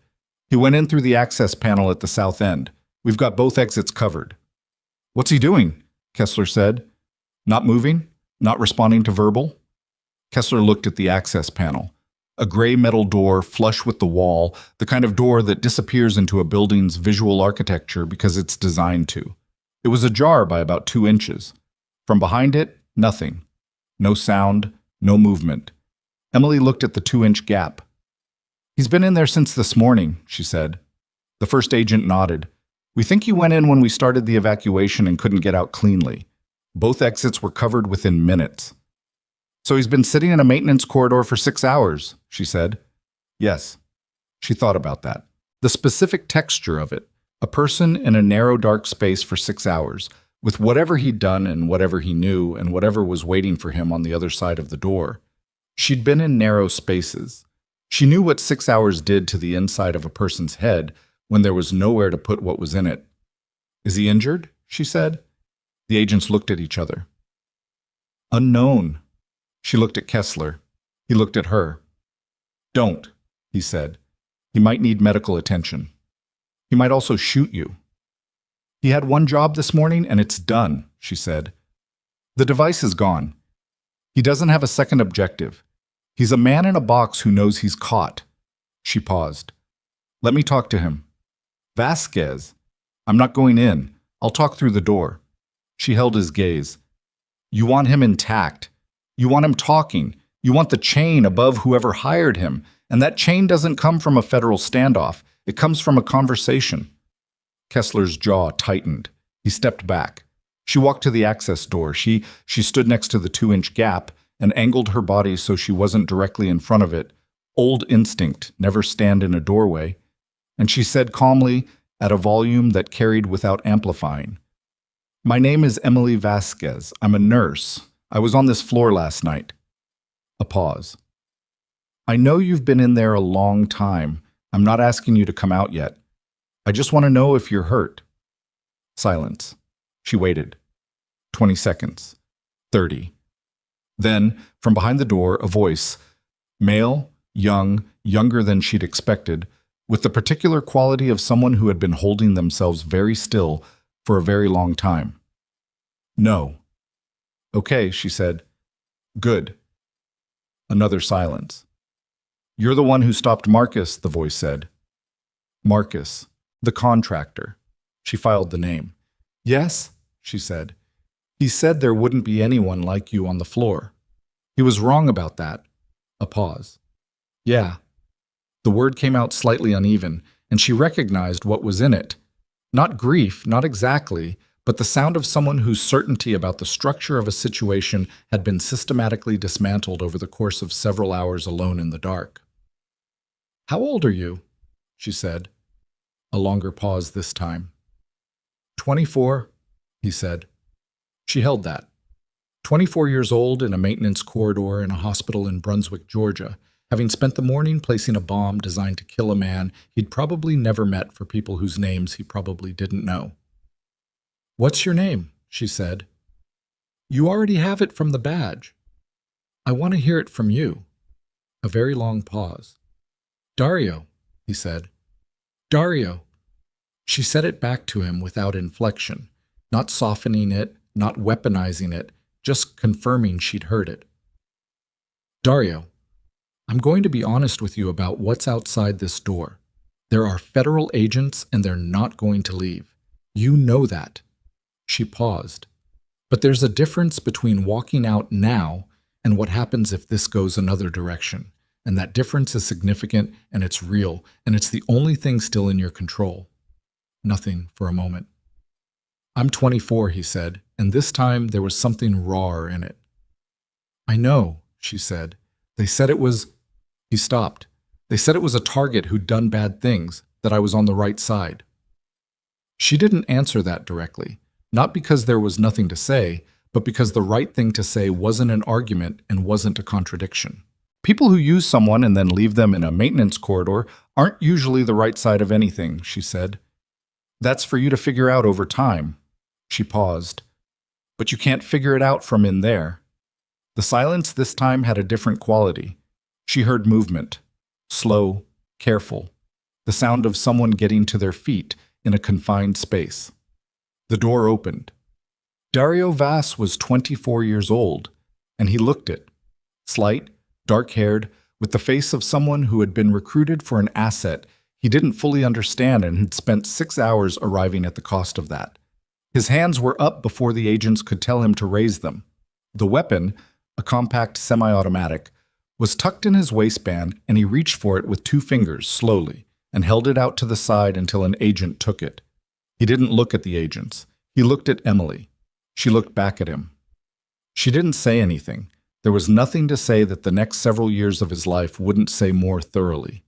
"He went in through the access panel at the south end. We've got both exits covered." "What's he doing?" Kessler said. "Not moving? Not responding to verbal?" Kessler looked at the access panel. A gray metal door flush with the wall, the kind of door that disappears into a building's visual architecture because it's designed to. It was ajar by about 2 inches. From behind it, nothing. No sound, no movement. Emily looked at the 2-inch gap. "He's been in there since this morning," she said. The first agent nodded. "We think he went in when we started the evacuation and couldn't get out cleanly. Both exits were covered within minutes." "So he's been sitting in a maintenance corridor for 6 hours," she said. Yes. She thought about that. The specific texture of it. A person in a narrow, dark space for 6 hours, with whatever he'd done and whatever he knew and whatever was waiting for him on the other side of the door. She'd been in narrow spaces. She knew what 6 hours did to the inside of a person's head when there was nowhere to put what was in it. "Is he injured?" she said. The agents looked at each other. "Unknown." She looked at Kessler. He looked at her. "Don't," he said. "He might need medical attention. He might also shoot you." "He had one job this morning and it's done," she said. "The device is gone. He doesn't have a second objective. He's a man in a box who knows he's caught." She paused. "Let me talk to him." "Vasquez. I'm not going in. I'll talk through the door." She held his gaze. "You want him intact. You want him talking. You want the chain above whoever hired him. And that chain doesn't come from a federal standoff. It comes from a conversation." Kessler's jaw tightened. He stepped back. She walked to the access door. She stood next to the 2-inch gap and angled her body so she wasn't directly in front of it. Old instinct, never stand in a doorway. And she said calmly, at a volume that carried without amplifying, "My name is Emily Vasquez. I'm a nurse. I was on this floor last night." A pause. "I know you've been in there a long time. I'm not asking you to come out yet. I just want to know if you're hurt." Silence. She waited. 20 seconds. 30. Then, from behind the door, a voice. Male, young, younger than she'd expected, with the particular quality of someone who had been holding themselves very still for a very long time. "No." "Okay," she said. "Good." Another silence. "You're the one who stopped Marcus," the voice said. "Marcus, the contractor." She filed the name. "Yes," she said. "He said there wouldn't be anyone like you on the floor. He was wrong about that." A pause. "Yeah." The word came out slightly uneven, and she recognized what was in it. Not grief, not exactly, but the sound of someone whose certainty about the structure of a situation had been systematically dismantled over the course of several hours alone in the dark. "How old are you?" she said. A longer pause this time. 24, he said. She held that. 24 years old in a maintenance corridor in a hospital in Brunswick, Georgia, having spent the morning placing a bomb designed to kill a man he'd probably never met for people whose names he probably didn't know. "What's your name?" she said. "You already have it from the badge." "I want to hear it from you." A very long pause. "Dario," he said. "Dario." She said it back to him without inflection, not softening it, not weaponizing it, just confirming she'd heard it. "Dario, I'm going to be honest with you about what's outside this door. There are federal agents and they're not going to leave. You know that. She paused. But there's a difference between walking out now and what happens if this goes another direction. And that difference is significant and it's real, and it's the only thing still in your control. Nothing for a moment. I'm 24, he said, and this time there was something rawer in it. I know, she said. They said it was... He stopped. They said it was a target who'd done bad things, that I was on the right side. She didn't answer that directly, not because there was nothing to say, but because the right thing to say wasn't an argument and wasn't a contradiction. People who use someone and then leave them in a maintenance corridor aren't usually the right side of anything, she said. That's for you to figure out over time. She paused. But you can't figure it out from in there. The silence this time had a different quality. She heard movement. Slow, careful. The sound of someone getting to their feet in a confined space. The door opened. Dario Vass was 24 years old, and he looked it. Slight, dark-haired, with the face of someone who had been recruited for an asset he didn't fully understand and had spent 6 hours arriving at the cost of that. His hands were up before the agents could tell him to raise them. The weapon, a compact semi-automatic, was tucked in his waistband, and he reached for it with 2 fingers, slowly, and held it out to the side until an agent took it. He didn't look at the agents. He looked at Emily. She looked back at him. She didn't say anything. There was nothing to say that the next several years of his life wouldn't say more thoroughly.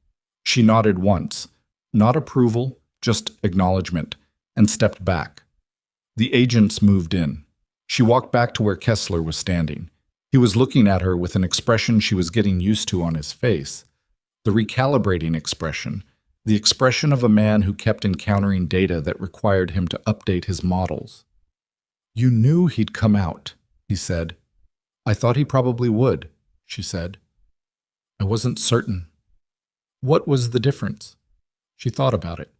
She nodded once, not approval, just acknowledgement, and stepped back. The agents moved in. She walked back to where Kessler was standing. He was looking at her with an expression she was getting used to on his face. The recalibrating expression, the expression of a man who kept encountering data that required him to update his models. You knew he'd come out, he said. I thought he probably would, she said. I wasn't certain. What was the difference? She thought about it.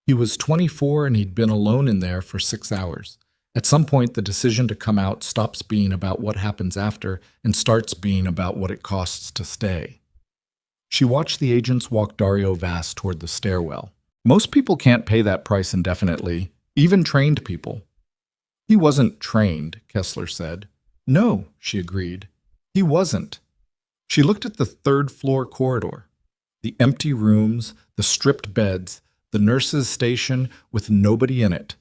He was 24 and he'd been alone in there for 6 hours. At some point, the decision to come out stops being about what happens after and starts being about what it costs to stay. She watched the agents walk Dario Vass toward the stairwell. Most people can't pay that price indefinitely, even trained people. He wasn't trained, Kessler said. No, she agreed. He wasn't. She looked at the 3rd-floor corridor. The empty rooms, the stripped beds, the nurse's station with nobody in it.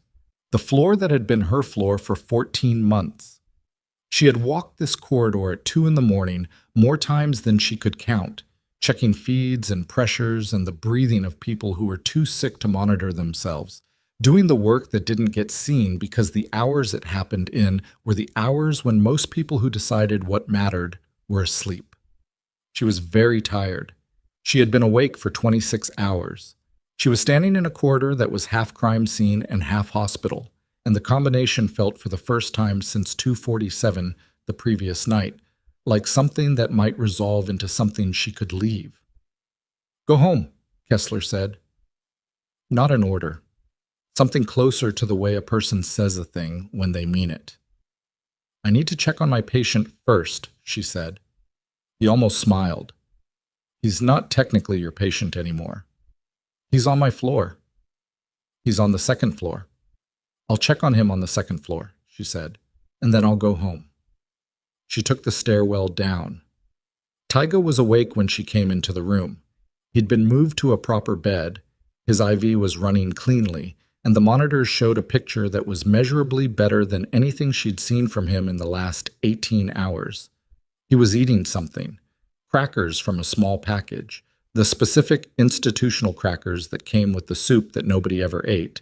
The floor that had been her floor for 14 months. She had walked this corridor at 2 in the morning more times than she could count, checking feeds and pressures and the breathing of people who were too sick to monitor themselves, doing the work that didn't get seen because the hours it happened in were the hours when most people who decided what mattered were asleep. She was very tired. She had been awake for 26 hours. She was standing in a corridor that was half crime scene and half hospital, and the combination felt for the first time since 2:47 the previous night, like something that might resolve into something she could leave. Go home, Kessler said. Not an order. Something closer to the way a person says a thing when they mean it. I need to check on my patient first, she said. He almost smiled. He's not technically your patient anymore. He's on my floor. He's on the 2nd floor. I'll check on him on the 2nd floor, she said, and then I'll go home. She took the stairwell down. Tyga was awake when she came into the room. He'd been moved to a proper bed. His IV was running cleanly, and the monitors showed a picture that was measurably better than anything she'd seen from him in the last 18 hours. He was eating something. Crackers from a small package, the specific institutional crackers that came with the soup that nobody ever ate,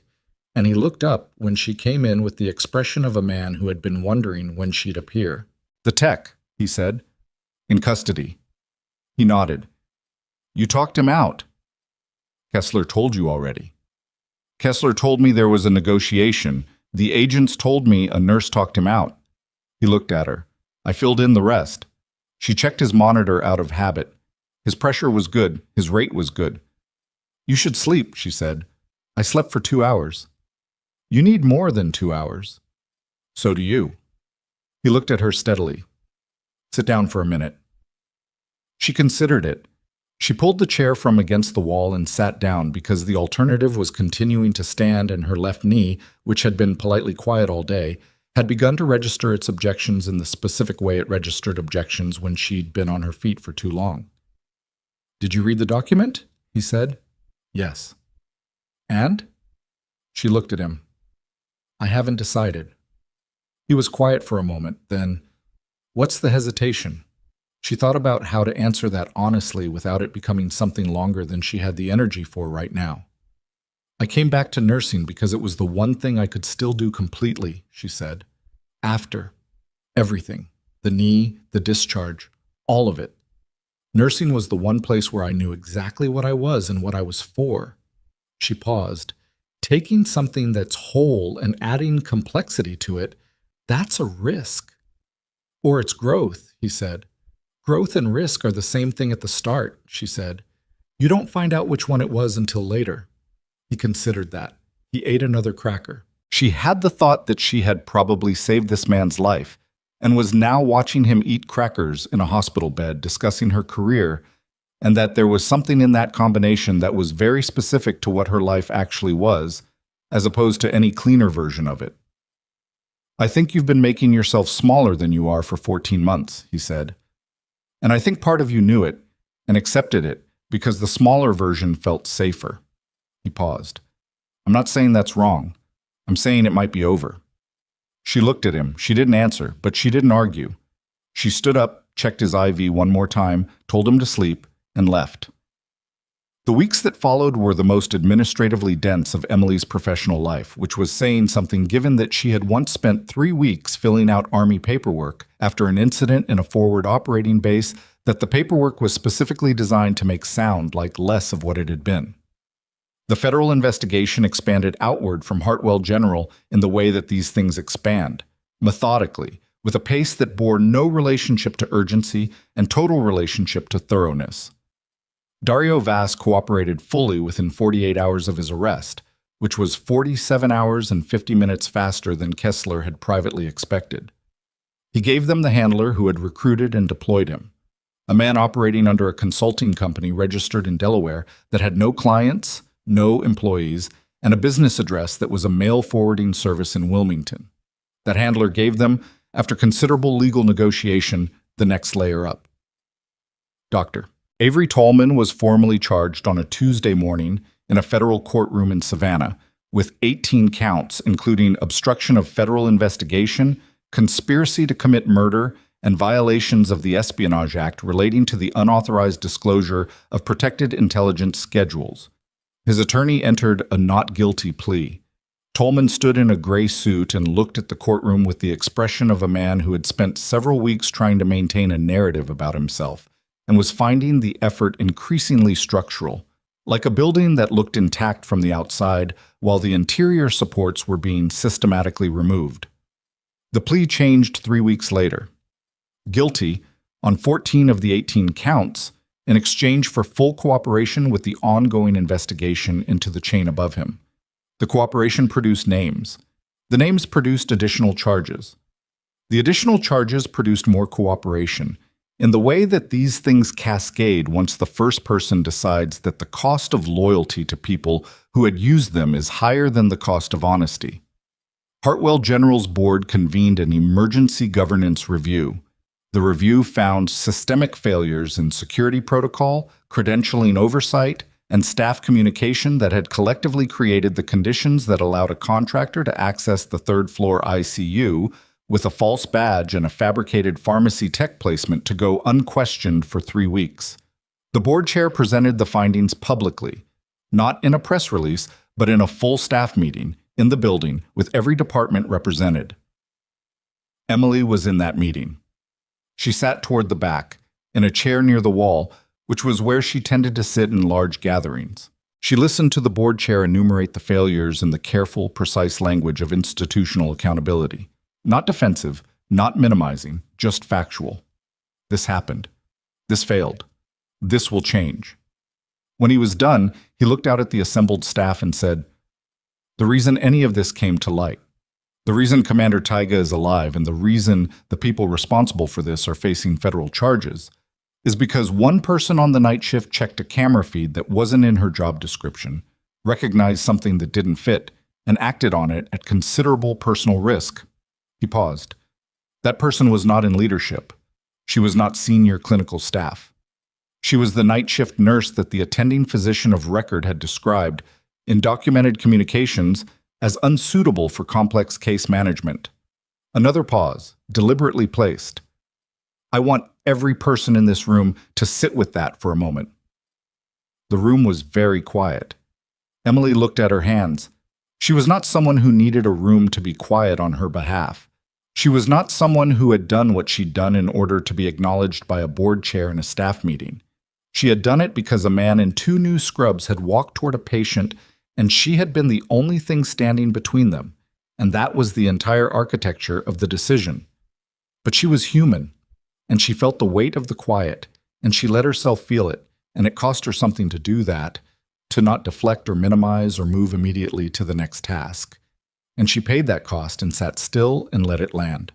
and he looked up when she came in with the expression of a man who had been wondering when she'd appear. The tech, he said. In custody. He nodded. You talked him out. Kessler told you already. Kessler told me there was a negotiation. The agents told me a nurse talked him out. He looked at her. I filled in the rest. She checked his monitor out of habit. His pressure was good. His rate was good. You should sleep, she said. I slept for 2 hours. You need more than 2 hours. So do you. He looked at her steadily. Sit down for a minute. She considered it. She pulled the chair from against the wall and sat down because the alternative was continuing to stand, and her left knee, which had been politely quiet all day, had begun to register its objections in the specific way it registered objections when she'd been on her feet for too long. "Did you read the document?" he said. "Yes." "And?" She looked at him. "I haven't decided." He was quiet for a moment, then, "What's the hesitation?" She thought about how to answer that honestly without it becoming something longer than she had the energy for right now. "I came back to nursing because it was the one thing I could still do completely," she said. "After. Everything. The knee, the discharge, all of it. Nursing was the one place where I knew exactly what I was and what I was for." She paused. "Taking something that's whole and adding complexity to it, that's a risk." "Or it's growth," he said. "Growth and risk are the same thing at the start," she said. "You don't find out which one it was until later." He considered that. He ate another cracker. She had the thought that she had probably saved this man's life, and was now watching him eat crackers in a hospital bed, discussing her career, and that there was something in that combination that was very specific to what her life actually was, as opposed to any cleaner version of it. "I think you've been making yourself smaller than you are for 14 months, he said. "And I think part of you knew it, and accepted it, because the smaller version felt safer." He paused. "I'm not saying that's wrong. I'm saying it might be over." She looked at him. She didn't answer, but she didn't argue. She stood up, checked his IV one more time, told him to sleep, and left. The weeks that followed were the most administratively dense of Emily's professional life, which was saying something given that she had once spent 3 weeks filling out Army paperwork after an incident in a forward operating base that the paperwork was specifically designed to make sound like less of what it had been. The federal investigation expanded outward from Hartwell General in the way that these things expand, methodically, with a pace that bore no relationship to urgency and total relationship to thoroughness. Dario Vass cooperated fully within 48 hours of his arrest, which was 47 hours and 50 minutes faster than Kessler had privately expected. He gave them the handler who had recruited and deployed him, a man operating under a consulting company registered in Delaware that had no clients, no employees, and a business address that was a mail forwarding service in Wilmington. That handler gave them, after considerable legal negotiation, the next layer up. Dr. Avery Tallman was formally charged on a Tuesday morning in a federal courtroom in Savannah with 18 counts, including obstruction of federal investigation, conspiracy to commit murder, and violations of the Espionage Act relating to the unauthorized disclosure of protected intelligence schedules. His attorney entered a not guilty plea. Tallman stood in a gray suit and looked at the courtroom with the expression of a man who had spent several weeks trying to maintain a narrative about himself and was finding the effort increasingly structural, like a building that looked intact from the outside while the interior supports were being systematically removed. The plea changed 3 weeks later. Guilty on 14 of the 18 counts in exchange for full cooperation with the ongoing investigation into the chain above him. The cooperation produced names. The names produced additional charges. The additional charges produced more cooperation, in the way that these things cascade once the first person decides that the cost of loyalty to people who had used them is higher than the cost of honesty. Hartwell General's board convened an emergency governance review. The review found systemic failures in security protocol, credentialing oversight, and staff communication that had collectively created the conditions that allowed a contractor to access the third-floor ICU with a false badge and a fabricated pharmacy tech placement to go unquestioned for 3 weeks. The board chair presented the findings publicly, not in a press release, but in a full staff meeting in the building with every department represented. Emily was in that meeting. She sat toward the back, in a chair near the wall, which was where she tended to sit in large gatherings. She listened to the board chair enumerate the failures in the careful, precise language of institutional accountability. Not defensive, not minimizing, just factual. This happened. This failed. This will change. When he was done, he looked out at the assembled staff and said, "The reason any of this came to light, the reason Commander Taiga is alive, and the reason the people responsible for this are facing federal charges, is because one person on the night shift checked a camera feed that wasn't in her job description, recognized something that didn't fit, and acted on it at considerable personal risk. He paused. That person was not in leadership. She was not senior clinical staff. She was the night shift nurse that the attending physician of record had described in documented communications as unsuitable for complex case management. Another pause, deliberately placed. I want every person in this room to sit with that for a moment. The room was very quiet. Emily looked at her hands. She was not someone who needed a room to be quiet on her behalf. She was not someone who had done what she'd done in order to be acknowledged by a board chair in a staff meeting. She had done it because a man in 2 new scrubs had walked toward a patient and she had been the only thing standing between them, and that was the entire architecture of the decision. But she was human, and she felt the weight of the quiet, and she let herself feel it, and it cost her something to do that, to not deflect or minimize or move immediately to the next task. And she paid that cost and sat still and let it land.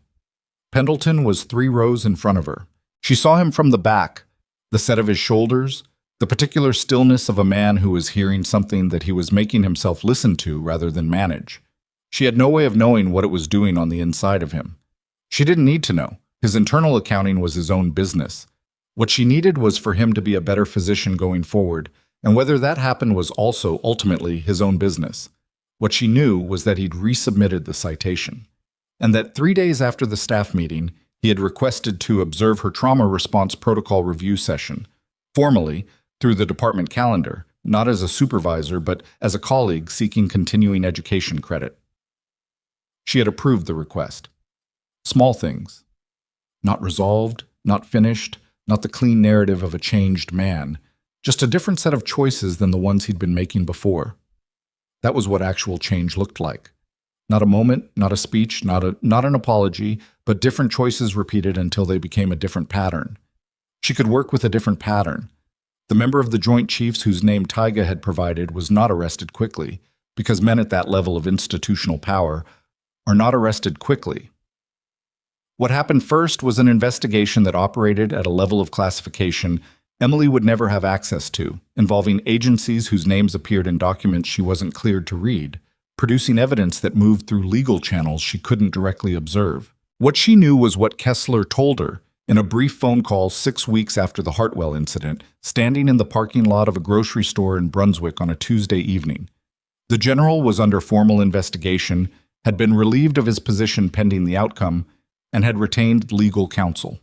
Pendleton was 3 rows in front of her. She saw him from the back, the set of his shoulders, the particular stillness of a man who was hearing something that he was making himself listen to rather than manage. She had no way of knowing what it was doing on the inside of him. She didn't need to know. His internal accounting was his own business. What she needed was for him to be a better physician going forward, and whether that happened was also ultimately his own business. What she knew was that he'd resubmitted the citation, and that 3 days after the staff meeting, he had requested to observe her trauma response protocol review session, formally, through the department calendar, not as a supervisor, but as a colleague seeking continuing education credit. She had approved the request. Small things. Not resolved, not finished, not the clean narrative of a changed man, just a different set of choices than the ones he'd been making before. That was what actual change looked like. Not a moment, not a speech, not an apology, but different choices repeated until they became a different pattern. She could work with a different pattern. The member of the Joint Chiefs whose name Tyga had provided was not arrested quickly, because men at that level of institutional power are not arrested quickly. What happened first was an investigation that operated at a level of classification Emily would never have access to, involving agencies whose names appeared in documents she wasn't cleared to read, producing evidence that moved through legal channels she couldn't directly observe. What she knew was what Kessler told her in a brief phone call 6 weeks after the Hartwell incident, standing in the parking lot of a grocery store in Brunswick on a Tuesday evening. The general was under formal investigation, had been relieved of his position pending the outcome, and had retained legal counsel.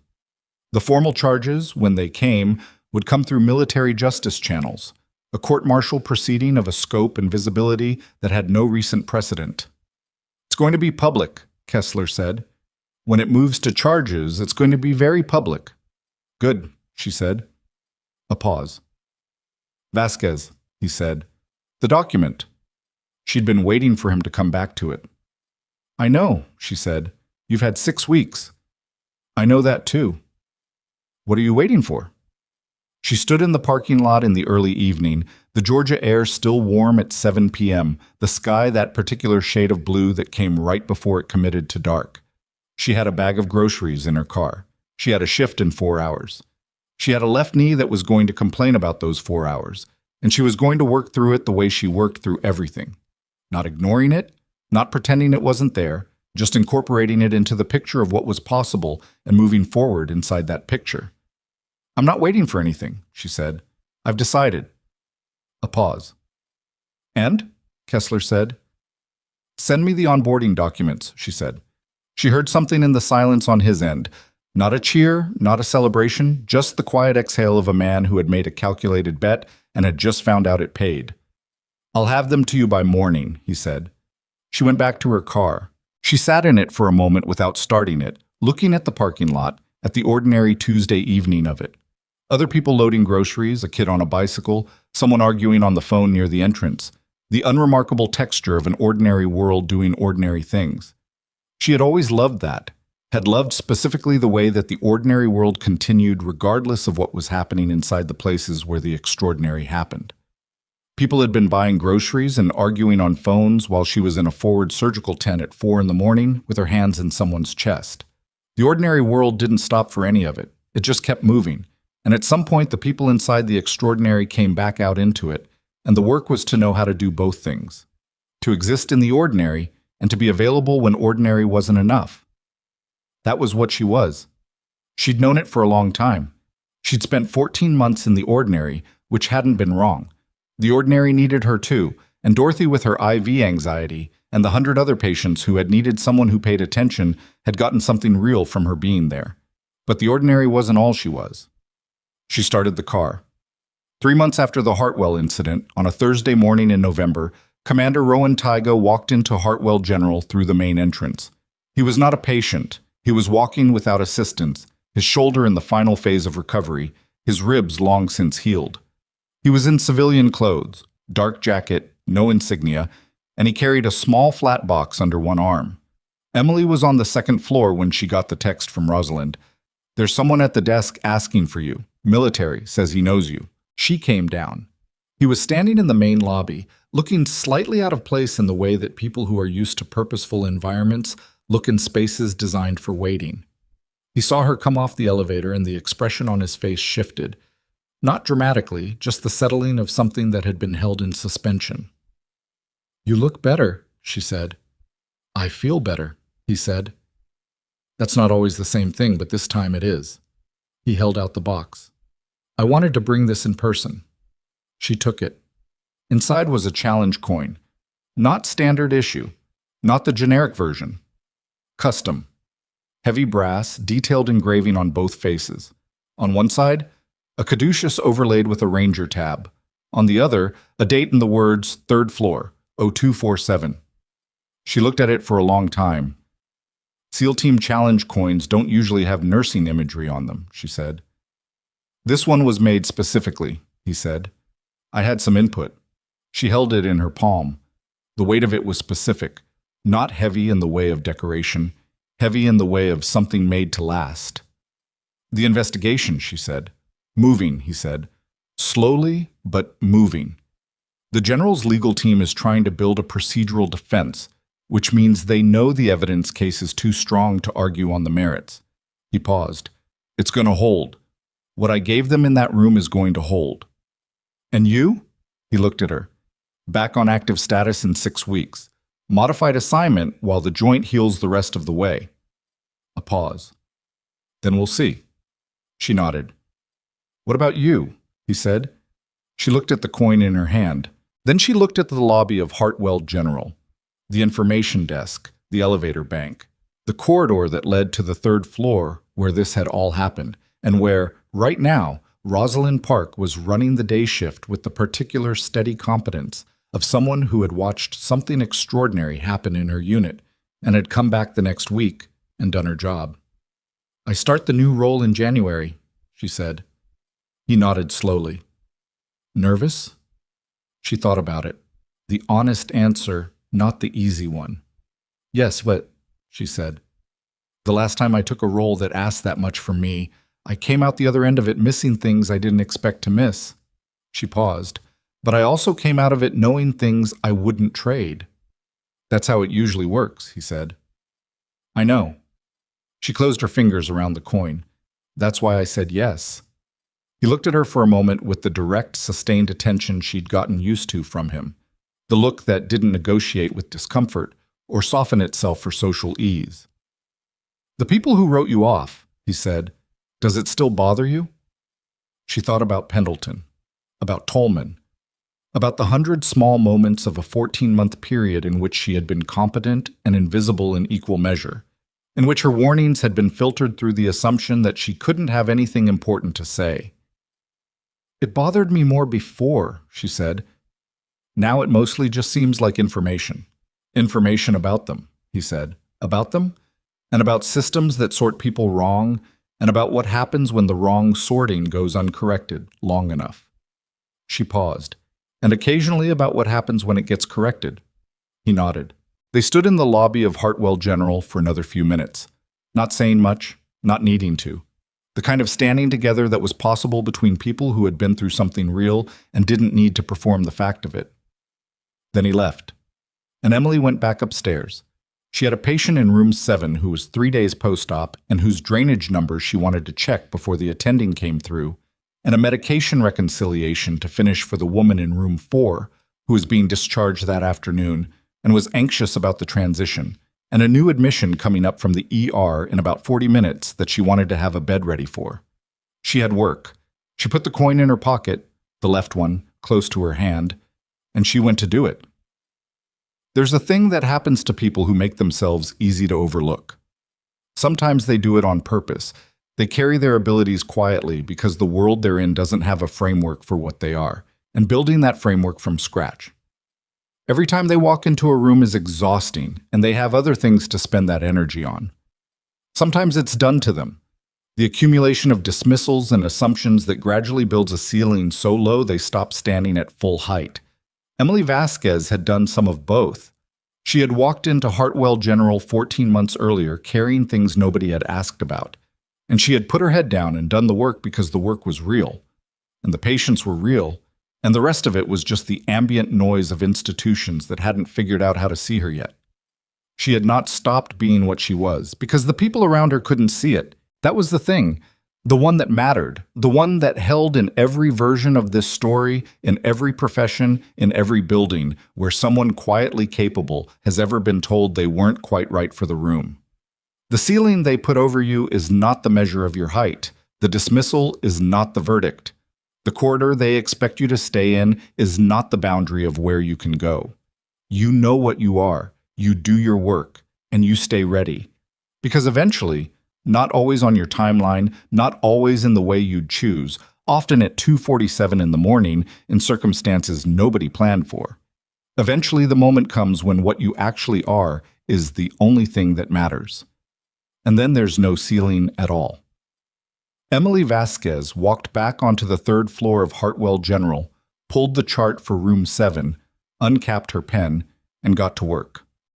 The formal charges, when they came, would come through military justice channels, a court-martial proceeding of a scope and visibility that had no recent precedent. It's going to be public, Kessler said. When it moves to charges, it's going to be very public. Good, she said. A pause. Vasquez, he said. The document. She'd been waiting for him to come back to it. I know, she said. You've had 6 weeks. I know that too. What are you waiting for? She stood in the parking lot in the early evening, the Georgia air still warm at 7 p.m., the sky that particular shade of blue that came right before it committed to dark. She had a bag of groceries in her car. She had a shift in 4 hours. She had a left knee that was going to complain about those 4 hours, and she was going to work through it the way she worked through everything. Not ignoring it, not pretending it wasn't there, just incorporating it into the picture of what was possible and moving forward inside that picture. I'm not waiting for anything, she said. I've decided. A pause. And? Kessler said. Send me the onboarding documents, she said. She heard something in the silence on his end. Not a cheer, not a celebration, just the quiet exhale of a man who had made a calculated bet and had just found out it paid. I'll have them to you by morning, he said. She went back to her car. She sat in it for a moment without starting it, looking at the parking lot, at the ordinary Tuesday evening of it. Other people loading groceries, a kid on a bicycle, someone arguing on the phone near the entrance. The unremarkable texture of an ordinary world doing ordinary things. She had always loved that, had loved specifically the way that the ordinary world continued regardless of what was happening inside the places where the extraordinary happened. People had been buying groceries and arguing on phones while she was in a forward surgical tent at 4 a.m. with her hands in someone's chest. The ordinary world didn't stop for any of it. It just kept moving. And at some point, the people inside the extraordinary came back out into it, and the work was to know how to do both things. To exist in the ordinary, and to be available when ordinary wasn't enough. That was what she was. She'd known it for a long time. She'd spent 14 months in the ordinary, which hadn't been wrong. The ordinary needed her too, and Dorothy with her IV anxiety, and the 100 other patients who had needed someone who paid attention, had gotten something real from her being there. But the ordinary wasn't all she was. She started the car. 3 months after the Hartwell incident, on a Thursday morning in November, Commander Rowan Tygo walked into Hartwell General through the main entrance. He was not a patient. He was walking without assistance, his shoulder in the final phase of recovery, his ribs long since healed. He was in civilian clothes, dark jacket, no insignia, and he carried a small flat box under one arm. Emily was on the second floor when she got the text from Rosalind. "There's someone at the desk asking for you. Military, says he knows you." She came down. He was standing in the main lobby, looking slightly out of place in the way that people who are used to purposeful environments look in spaces designed for waiting. He saw her come off the elevator and the expression on his face shifted. Not dramatically, just the settling of something that had been held in suspension. "You look better," she said. "I feel better," he said. "That's not always the same thing, but this time it is." He held out the box. "I wanted to bring this in person." She took it. Inside was a challenge coin. Not standard issue. Not the generic version. Custom. Heavy brass, detailed engraving on both faces. On one side, a caduceus overlaid with a ranger tab. On the other, a date and the words, 3rd floor, 0247. She looked at it for a long time. SEAL Team Challenge coins don't usually have nursing imagery on them, she said. "This one was made specifically," he said. "I had some input." She held it in her palm. The weight of it was specific, not heavy in the way of decoration, heavy in the way of something made to last. "The investigation," she said. "Moving," he said. "Slowly, but moving. The general's legal team is trying to build a procedural defense, which means they know the evidence case is too strong to argue on the merits." He paused. "It's going to hold. What I gave them in that room is going to hold." "And you?" He looked at her. "Back on active status in 6 weeks. Modified assignment while the joint heals the rest of the way." A pause. "Then we'll see." She nodded. "What about you?" he said. She looked at the coin in her hand. Then she looked at the lobby of Hartwell General, the information desk, the elevator bank, the corridor that led to the 3rd floor where this had all happened, and where, right now, Rosalind Park was running the day shift with the particular steady competence of someone who had watched something extraordinary happen in her unit and had come back the next week and done her job. "I start the new role in January," she said. He nodded slowly. "Nervous?" She thought about it. The honest answer, not the easy one. "Yes, but," she said. "The last time I took a role that asked that much from me, I came out the other end of it missing things I didn't expect to miss." She paused. "But I also came out of it knowing things I wouldn't trade." "That's how it usually works," he said. "I know." She closed her fingers around the coin. "That's why I said yes." He looked at her for a moment with the direct, sustained attention she'd gotten used to from him, the look that didn't negotiate with discomfort or soften itself for social ease. "The people who wrote you off," he said, "does it still bother you?" She thought about Pendleton, about Tolman, about the 100 small moments of a 14-month period in which she had been competent and invisible in equal measure, in which her warnings had been filtered through the assumption that she couldn't have anything important to say. "It bothered me more before," she said. "Now it mostly just seems like information." "Information about them," he said. "About them? And about systems that sort people wrong, and about what happens when the wrong sorting goes uncorrected long enough." She paused. "And occasionally about what happens when it gets corrected." He nodded. They stood in the lobby of Hartwell General for another few minutes, not saying much, not needing to. The kind of standing together that was possible between people who had been through something real and didn't need to perform the fact of it. Then he left, and Emily went back upstairs. She had a patient in room 7 who was 3 days post-op and whose drainage numbers she wanted to check before the attending came through, and a medication reconciliation to finish for the woman in room 4, who was being discharged that afternoon and was anxious about the transition, and a new admission coming up from the ER in about 40 minutes that she wanted to have a bed ready for. She had work. She put the coin in her pocket, the left one, close to her hand, and she went to do it. There's a thing that happens to people who make themselves easy to overlook. Sometimes they do it on purpose. They carry their abilities quietly because the world they're in doesn't have a framework for what they are, and building that framework from scratch. Every time they walk into a room is exhausting, and they have other things to spend that energy on. Sometimes it's done to them. The accumulation of dismissals and assumptions that gradually builds a ceiling so low they stop standing at full height. Emily Vasquez had done some of both. She had walked into Hartwell General 14 months earlier carrying things nobody had asked about, and she had put her head down and done the work because the work was real, and the patients were real, and the rest of it was just the ambient noise of institutions that hadn't figured out how to see her yet. She had not stopped being what she was because the people around her couldn't see it. That was the thing, the one that mattered, the one that held in every version of this story, in every profession, in every building, where someone quietly capable has ever been told they weren't quite right for the room. The ceiling they put over you is not the measure of your height. The dismissal is not the verdict. The corridor they expect you to stay in is not the boundary of where you can go. You know what you are, you do your work, and you stay ready. Because eventually, not always on your timeline, not always in the way you'd choose, often at 2:47 in the morning in circumstances nobody planned for. Eventually the moment comes when what you actually are is the only thing that matters. And then there's no ceiling at all. Emily Vasquez walked back onto the 3rd floor of Hartwell General, pulled the chart for room 7, uncapped her pen, and got to work.